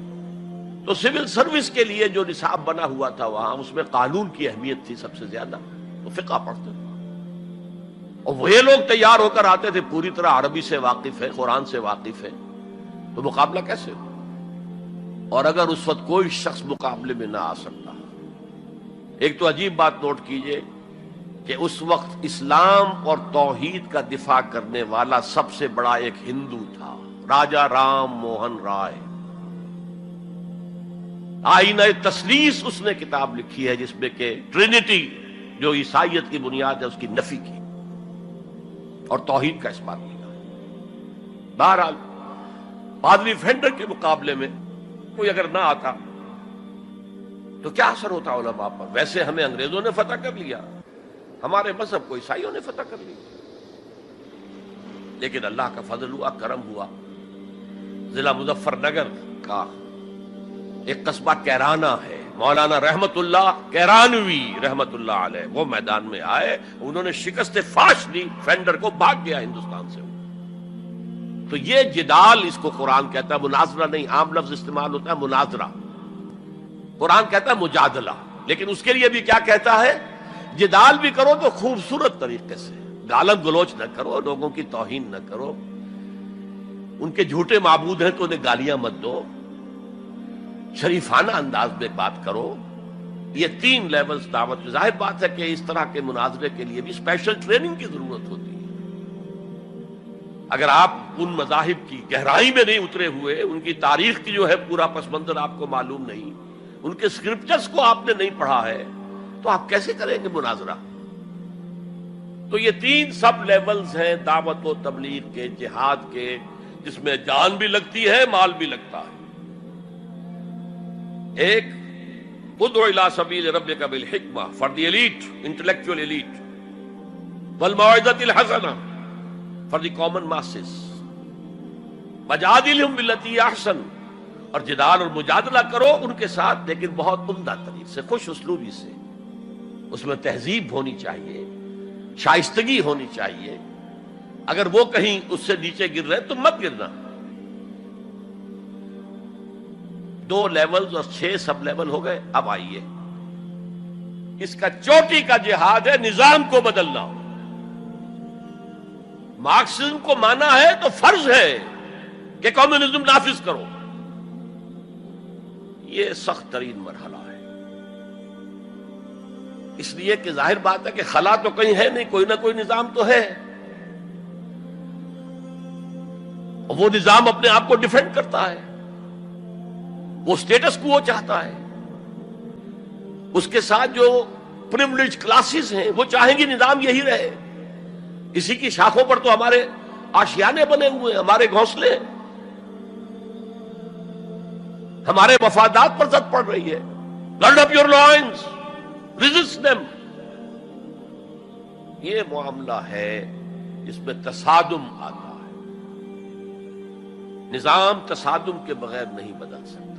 تو سول سروس کے لیے جو نصاب بنا ہوا تھا وہاں اس میں قانون کی اہمیت تھی سب سے زیادہ، تو فقہ پڑھتے تھے، اور وہ لوگ تیار ہو کر آتے تھے پوری طرح عربی سے واقف ہے، قرآن سے واقف ہے، تو مقابلہ کیسے ہو؟ اور اگر اس وقت کوئی شخص مقابلے میں نہ آ سکتا، ایک تو عجیب بات نوٹ کیجئے کہ اس وقت اسلام اور توحید کا دفاع کرنے والا سب سے بڑا ایک ہندو تھا، راجا رام موہن رائے، آئینہ تثلیث اس نے کتاب لکھی ہے جس میں کہ ٹرینٹی جو عیسائیت کی بنیاد ہے اس کی نفی کی اور توحید کا اس بات کیا۔ بہرحال پادری فینڈر کے مقابلے میں کوئی اگر نہ آتا تو کیا اثر ہوتا علماء پر؟ ویسے ہمیں انگریزوں نے فتح کر لیا، ہمارے مذہب کو عیسائیوں نے فتح کر لیا، لیکن اللہ کا فضل ہوا، کرم ہوا، ضلع مظفر نگر کا ایک قصبہ کیرانہ ہے، مولانا رحمت اللہ کیرانوی رحمت اللہ علیہ، وہ میدان میں آئے، انہوں نے شکست فاش دی، فینڈر کو بھاگ گیا ہندوستان سے۔ تو یہ جدال اس کو قرآن کہتا ہے، مناظرہ نہیں، عام لفظ استعمال ہوتا ہے مناظرہ، قرآن کہتا ہے مجادلہ، لیکن اس کے لیے بھی کیا کہتا ہے؟ جدال بھی کرو تو خوبصورت طریقے سے، گالم گلوچ نہ کرو، لوگوں کی توہین نہ کرو، ان کے جھوٹے معبود ہیں تو انہیں گالیاں مت دو، شریفانہ انداز میں بات کرو۔ یہ تین لیولز دعوت، ظاہر بات ہے کہ اس طرح کے مناظرے کے لیے بھی اسپیشل ٹریننگ کی ضرورت ہوتی ہے۔ اگر آپ ان مذاہب کی گہرائی میں نہیں اترے ہوئے، ان کی تاریخ کی جو ہے پورا پس منظر آپ کو معلوم نہیں، ان کے اسکرپچرز کو آپ نے نہیں پڑھا ہے، تو آپ کیسے کریں گے مناظرہ؟ تو یہ تین سب لیولز ہیں دعوت و تبلیغ کے، جہاد کے، جس میں جان بھی لگتی ہے، مال بھی لگتا ہے۔ ایک ادعو الی سبیل ربک بالحکمہ for the elite, intellectual elite, والموعظۃ الحسنہ فار دی کامن ماسز، وجادلہم باللتی احسن، اور جدال اور مجادلہ کرو ان کے ساتھ، لیکن بہت عمدہ طریقے سے، خوش اسلوبی سے، اس میں تہذیب ہونی چاہیے، شائستگی ہونی چاہیے، اگر وہ کہیں اس سے نیچے گر رہے تو مت گرنا۔ 2 لیولز اور 6 سب لیول ہو گئے، اب آئیے اس کا چوٹی کا جہاد ہے نظام کو بدلنا۔ مارکسزم کو مانا ہے تو فرض ہے کہ کمیونزم نافذ کرو، یہ سخت ترین مرحلہ ہے، اس لیے کہ ظاہر بات ہے کہ خلا تو کہیں ہے نہیں، کوئی نہ کوئی نظام تو ہے، اور وہ نظام اپنے آپ کو ڈیفینڈ کرتا ہے، وہ سٹیٹس کو چاہتا ہے، اس کے ساتھ جو پریویلیج کلاسز ہیں وہ چاہیں گی نظام یہی رہے، اسی کی شاخوں پر تو ہمارے آشیانے بنے ہوئے، ہمارے گھونسلے، ہمارے مفادات پر زد پڑ رہی ہے۔ Grid up your lines, resist them. یہ معاملہ ہے جس میں تصادم آتا ہے، نظام تصادم کے بغیر نہیں بدل سکتا۔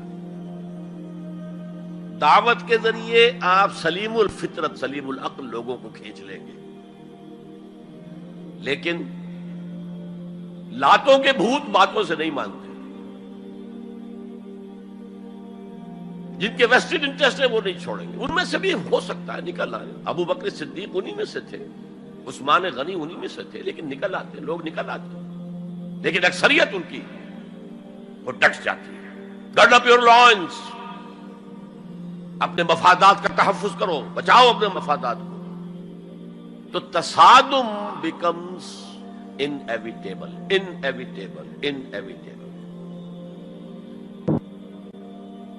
دعوت کے ذریعے آپ سلیم الفطرت، سلیم العقل لوگوں کو کھینچ لیں گے، لیکن لاتوں کے بھوت باتوں سے نہیں مانتے، جن کے ویسٹڈ انٹرسٹ ہے وہ نہیں چھوڑیں گے۔ ان میں سے بھی ہو سکتا ہے نکل آئے، ابو بکر صدیق انہی میں سے تھے، عثمان غنی انہی میں سے تھے، لیکن نکل آتے، لوگ نکل آتے، لیکن اکثریت ان کی وہ ڈٹ جاتی ہے۔ گرڈ اپ یور لائنز، اپنے مفادات کا تحفظ کرو، بچاؤ اپنے مفادات کو۔ تو تصادم بیکمز انیویٹیبل، انیویٹیبل، انیویٹیبل۔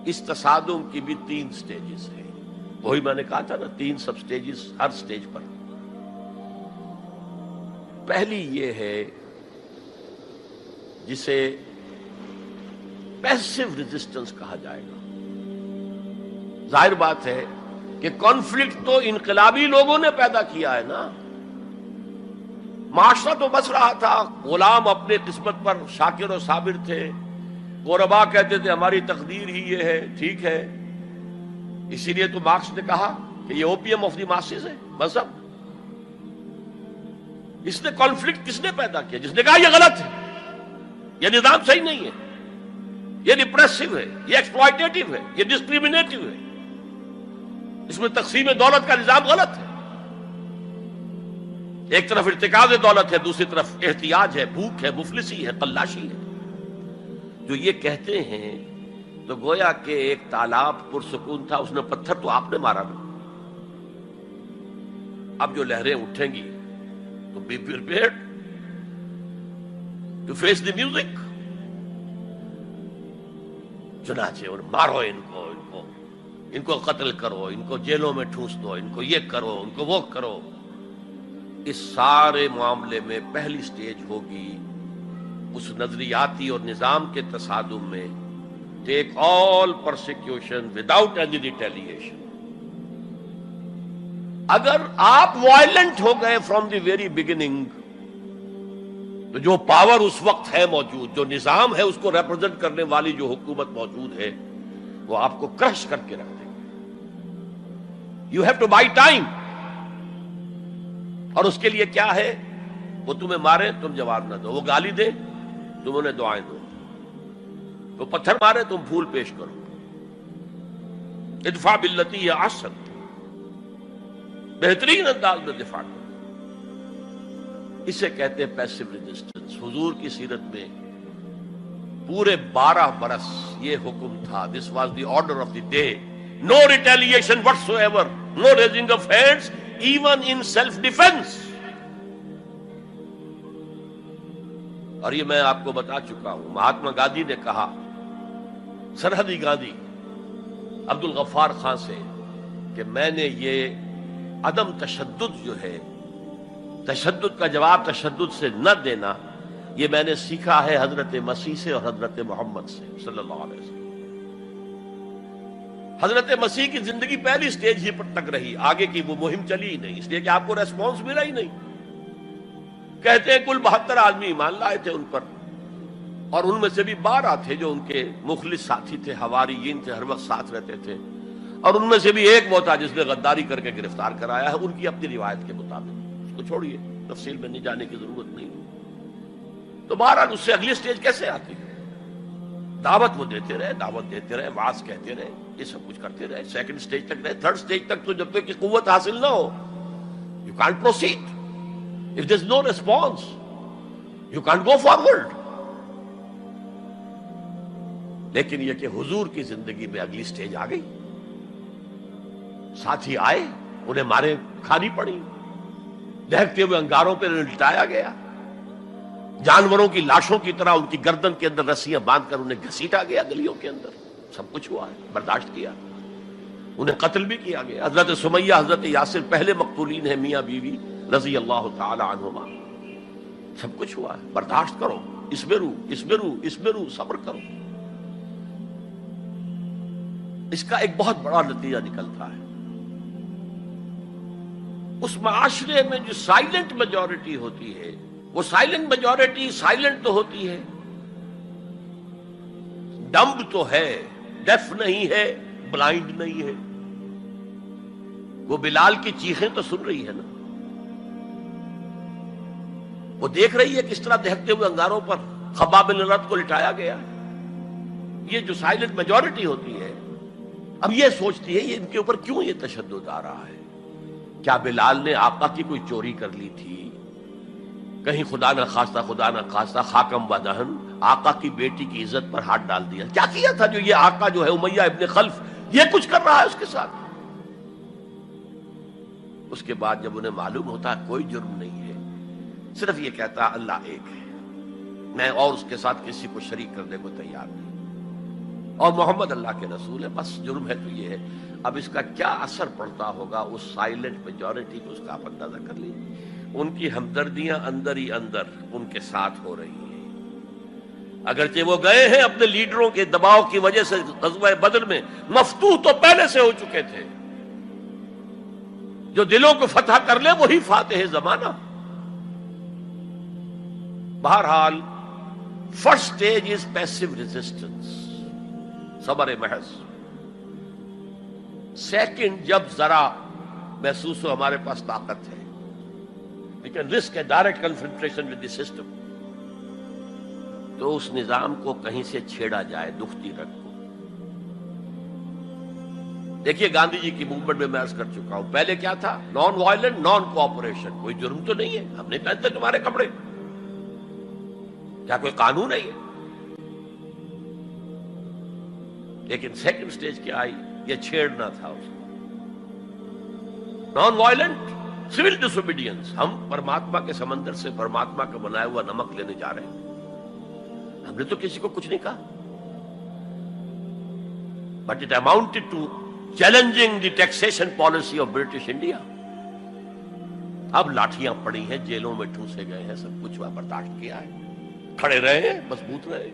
اس تصادم کی بھی 3 سٹیجز ہیں، وہی میں نے کہا تھا نا، 3 سب سٹیجز ہر سٹیج پر۔ پہلی یہ ہے جسے پیسو ریزسٹنس کہا جائے گا۔ ظاہر بات ہے کہ کانفلکٹ تو انقلابی لوگوں نے پیدا کیا ہے نا، معاشرہ تو بس رہا تھا، غلام اپنے قسمت پر شاکر و صابر تھے، غربا کہتے تھے ہماری تقدیر ہی یہ ہے، ٹھیک ہے، اسی لیے تو مارکس نے کہا کہ یہ اوپیم آف دی ماسز ہے مذہب۔ اس نے کانفلکٹ کس نے پیدا کیا؟ جس نے کہا یہ غلط ہے، یہ نظام صحیح نہیں ہے، یہ ریپریسو ہے، یہ ایکسپلائٹیٹو ہے، یہ ڈسکریمنیٹو ہے، اس میں تقسیم دولت کا نظام غلط ہے۔ ایک طرف ارتکاز دولت ہے، دوسری طرف احتیاج ہے، بھوک ہے، مفلسی ہے، قلاشی ہے۔ جو یہ کہتے ہیں تو گویا کہ ایک تالاب پرسکون تھا، اس نے پتھر تو آپ نے مارا نا۔ اب جو لہریں اٹھیں گی تو be prepared to face the music. چنانچہ اور مارو ان کو قتل کرو، ان کو جیلوں میں ٹھونس دو، ان کو یہ کرو، ان کو وہ کرو۔ اس سارے معاملے میں پہلی سٹیج ہوگی اس نظریاتی اور نظام کے تصادم میں ٹیک آل پرسیکیوشن وداؤٹ اینی ریٹیلیشن۔ اگر آپ وائلنٹ ہو گئے فرام دی ویری بگننگ تو جو پاور اس وقت ہے موجود، جو نظام ہے اس کو ریپرزینٹ کرنے والی جو حکومت موجود ہے، وہ آپ کو کرش کر کے رکھ دے گی۔ You have to buy time. اور اس کے لیے کیا ہے؟ وہ تمہیں مارے تم جواب نہ دو، وہ گالی دے تم انہیں دعائیں دو، وہ پتھر مارے تم پھول پیش کرو۔ ادفع باللتی ہی احسن، بہترین انداز میں دفاع کرو۔ اسے کہتے ہیں پیسو ریزسٹنس۔ حضور کی سیرت میں پورے 12 برس یہ حکم تھا، this was the order of the day, no retaliation whatsoever, no raising of hands even in self defence. اور یہ میں آپ کو بتا چکا ہوں، مہاتما گاندھی نے کہا، سرحدی گاندھی عبد الغفار خان سے، کہ میں نے یہ عدم تشدد جو ہے، تشدد کا جواب تشدد سے نہ دینا، یہ میں نے سیکھا ہے حضرت مسیح سے اور حضرت محمد سے صلی اللہ علیہ وسلم۔ حضرت مسیح کی زندگی پہلی سٹیج ہی پر تک رہی، آگے کی وہ مہم چلی ہی نہیں، اس لیے کہ آپ کو ریسپانس ملا ہی نہیں۔ کہتے ہیں کل 72 آدمی ایمان لائے تھے ان پر، اور ان میں سے بھی 12 تھے جو ان کے مخلص ساتھی تھے، حواریین تھے، ہر وقت ساتھ رہتے تھے، اور ان میں سے بھی ایک وہ تھا جس نے غداری کر کے گرفتار کرایا ہے، ان کی اپنی روایت کے مطابق۔ اس کو چھوڑیے، تفصیل میں نہیں جانے کی ضرورت نہیں۔ تو بہرحال اس سے اگلی سٹیج کیسے آتی ہے؟ دعوت وہ دیتے رہے، دعوت دیتے رہے، وعظ کہتے رہے، یہ سب کچھ کرتے رہے، سیکنڈ سٹیج تک رہے، تھرڈ سٹیج تک تو جب تک کہ قوت حاصل نہ ہو you can't proceed. If there's no response you can't go forward. لیکن یہ کہ حضور کی زندگی میں اگلی سٹیج آ گئی، ساتھی آئے، انہیں مارے کھانی پڑی، دہکتے ہوئے انگاروں پہ لٹایا گیا، جانوروں کی لاشوں کی طرح ان کی گردن کے اندر رسیاں باندھ کر انہیں گھسیٹا گیا گلیوں کے اندر، سب کچھ ہوا ہے، برداشت کیا، انہیں قتل بھی کیا گیا۔ حضرت سمیہ، حضرت یاسر پہلے مقتولین ہیں، میاں بیوی رضی اللہ تعالی عنہما، سب کچھ ہوا ہے، برداشت کرو، اسبرو، صبر کرو۔ اس کا ایک بہت بڑا نتیجہ نکلتا ہے، اس معاشرے میں جو سائلنٹ میجورٹی ہوتی ہے، وہ سائلنٹ میجورٹی سائلنٹ تو ہوتی ہے، ڈمب تو ہے، ڈیف نہیں ہے، بلائنڈ نہیں ہے۔ وہ بلال کی چیخیں تو سن رہی ہے نا، وہ دیکھ رہی ہے کس طرح دہکتے ہوئے انگاروں پر خباب بن الارت کو لٹایا گیا۔ یہ جو سائلنٹ میجورٹی ہوتی ہے، اب یہ سوچتی ہے یہ ان کے اوپر کیوں یہ تشدد آ رہا ہے؟ کیا بلال نے آقا کی کوئی چوری کر لی تھی؟ کہیں خدا نہ خواستہ خاکم و دہن آقا کی بیٹی کی عزت پر ہاتھ ڈال دیا؟ کیا کیا تھا جو یہ آقا جو ہے امیہ ابن خلف یہ کچھ کر رہا ہے اس کے ساتھ؟ اس کے بعد جب انہیں معلوم ہوتا ہے کوئی جرم نہیں ہے، صرف یہ کہتا ہے اللہ ایک ہے، میں اور اس کے ساتھ کسی کو شریک کرنے کو تیار نہیں، اور محمد اللہ کے رسول ہے، بس جرم ہے تو یہ ہے۔ اب اس کا کیا اثر پڑتا ہوگا اس سائلنٹ میجورٹی کو، اس کا آپ اندازہ کر لیجیے۔ ان کی ہمدردیاں اندر ہی اندر ان کے ساتھ ہو رہی ہیں، اگرچہ وہ گئے ہیں اپنے لیڈروں کے دباؤ کی وجہ سے غزوہ بدر میں، مفتوح تو پہلے سے ہو چکے تھے، جو دلوں کو فتح کر لے وہی فاتح زمانہ۔ بہرحال first stage is passive resistance, صبر محض. سیکنڈ، جب ذرا محسوس ہو ہمارے پاس طاقت ہے، we can risk a direct confrontation with the system، تو اس نظام کو کہیں سے چھیڑا جائے دکھتی رگ کو. دیکھیے گاندھی جی کی موومنٹ میں عرض کر چکا ہوں، پہلے کیا تھا؟ Non violent, naan cooperation. کوئی جرم تو نہیں ہے، ہم نہیں پہنتے تمہارے کپڑے، کیا کوئی قانون ہے یہ؟ لیکن سیکنڈ سٹیج کیا آئی؟ یہ چھیڑنا تھا اس کو. نان وائلنٹ سول ڈس اوبیڈینس. ہم پرماتما کے سمندر سے پرماتما کا بنایا ہوا نمک لینے جا رہے ہیں، ہم نے تو کسی کو کچھ نہیں کہا، but it amounted to challenging the taxation policy of British India. اب لاٹھیاں پڑی ہیں، جیلوں میں ٹھوسے گئے ہیں، سب کچھ برداشت کیا ہے، کھڑے رہے ہیں، مضبوط رہے.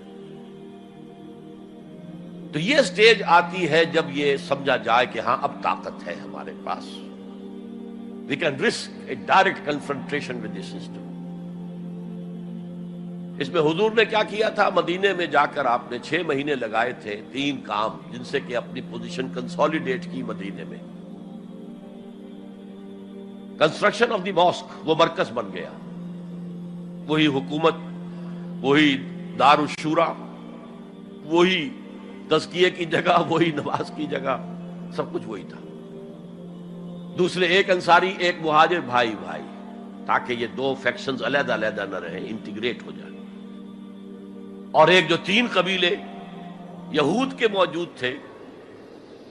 تو یہ سٹیج آتی ہے جب یہ سمجھا جائے کہ ہاں اب طاقت ہے ہمارے پاس، we can risk a direct confrontation with the system. اس میں حضور نے کیا کیا تھا؟ مدینے میں جا کر آپ نے 6 مہینے لگائے تھے، 3 کام جن سے کہ اپنی پوزیشن کنسولیڈیٹ کی. مدینے میں کنسٹرکشن آف دی ماسک، وہ مرکز بن گیا، وہی حکومت، وہی دار الشورا، وہی تزکیے کی جگہ، وہی نماز کی جگہ، سب کچھ وہی تھا. دوسرے، ایک انصاری ایک مہاجر، بھائی بھائی، تاکہ یہ 2 فیکشنز علیحدہ علیحدہ نہ رہیں، انٹیگریٹ ہو جائیں. اور ایک جو 3 قبیلے یہود کے موجود تھے،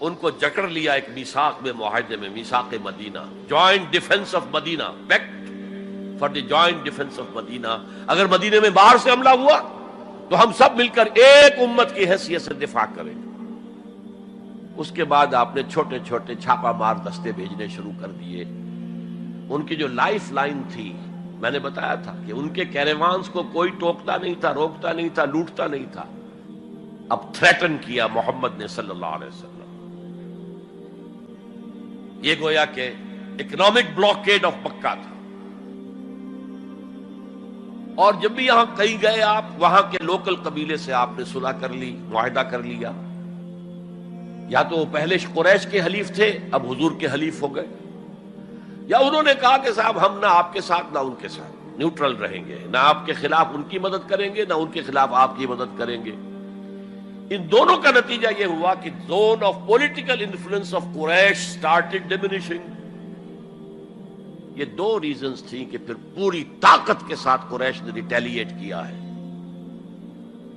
ان کو جکڑ لیا ایک میثاق میں، معاہدے میں، میثاق Medina, joint defence of Medina, pact for the joint defence of Medina. اگر مدینے میں باہر سے حملہ ہوا تو ہم سب مل کر ایک امت کی حیثیت سے دفاع کریں گے. اس کے بعد آپ نے چھوٹے چھوٹے چھاپا مار دستے بھیجنے شروع کر دیے. ان کی جو لائف لائن تھی، میں نے بتایا تھا کہ ان کے کیریوانز کو کوئی ٹوکتا نہیں تھا، روکتا نہیں تھا، لوٹتا نہیں تھا. اب تھریٹن کیا محمد نے صلی اللہ علیہ وسلم. یہ گویا کہ اکنامک بلاکیڈ آف مکہ تھا. اور جب بھی یہاں کہیں گئے آپ، وہاں کے لوکل قبیلے سے آپ نے صلح کر لی، معاہدہ کر لیا. یا تو وہ پہلے قریش کے حلیف تھے، اب حضور کے حلیف ہو گئے، یا انہوں نے کہا کہ صاحب ہم نہ آپ کے ساتھ نہ ان کے ساتھ، نیوٹرل رہیں گے، نہ آپ کے خلاف ان کی مدد کریں گے، نہ ان کے خلاف آپ کی مدد کریں گے. ان دونوں کا نتیجہ یہ ہوا کہ zone of political influence of Quraysh started diminishing. یہ 2 ریزنز تھیں کہ پھر پوری طاقت کے ساتھ قریش نے ریٹیلیٹ کیا ہے.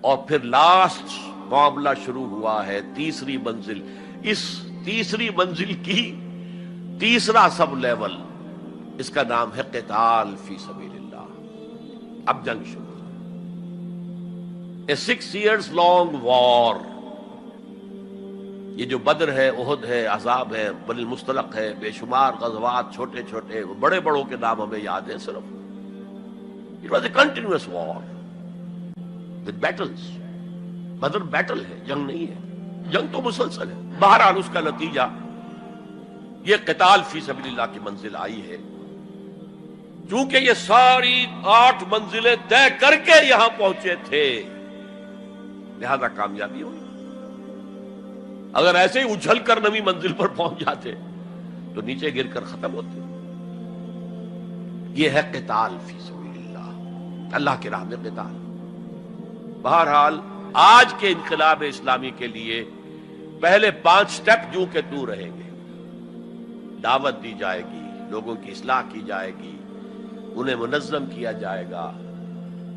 اور پھر لاسٹ معاملہ شروع ہوا ہے، تیسری منزل. اس تیسری منزل کی تیسرا سب لیول، اس کا نام ہے قتال فی سبیل اللہ. اب جنگ شروع، a 6 years long war. یہ جو بدر ہے، احد ہے، احزاب ہے، بنی المصطلق ہے، بے شمار غزوات، چھوٹے چھوٹے، بڑے بڑوں کے نام ہمیں یاد ہیں صرف. It was a continuous war with battles. Badr battle ہے، جنگ نہیں ہے، جنگ تو مسلسل ہے. بہرحال اس کا نتیجہ یہ قتال فی سبیل اللہ کی منزل آئی ہے. چونکہ یہ ساری 8 منزلیں طے کر کے یہاں پہنچے تھے، لہذا کامیابی ہوئی. اگر ایسے ہی اچھل کر نویں منزل پر پہنچ جاتے تو نیچے گر کر ختم ہوتے. یہ ہے قتال فی سبیل اللہ، اللہ کی راہ میں قتال. بہرحال آج کے انقلاب اسلامی کے لیے پہلے 5 سٹیپ جو کہ تو رہیں گے. دعوت دی جائے گی، لوگوں کی اصلاح کی جائے گی، انہیں منظم کیا جائے گا،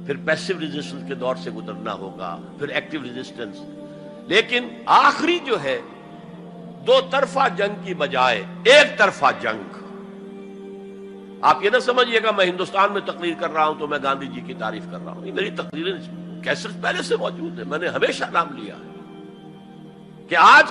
پھر پیسو ریزسٹنس کے دور سے گزرنا ہوگا، پھر ایکٹیو ریزسٹنس. لیکن آخری جو ہے 2 طرفہ جنگ کی بجائے ایک طرفہ جنگ. آپ یہ نہ سمجھیے گا میں ہندوستان میں تقریر کر رہا ہوں تو میں گاندھی جی کی تعریف کر رہا ہوں. میری تقریریں کیسٹ پہلے سے موجود ہے، میں نے ہمیشہ نام لیا ہے کہ آج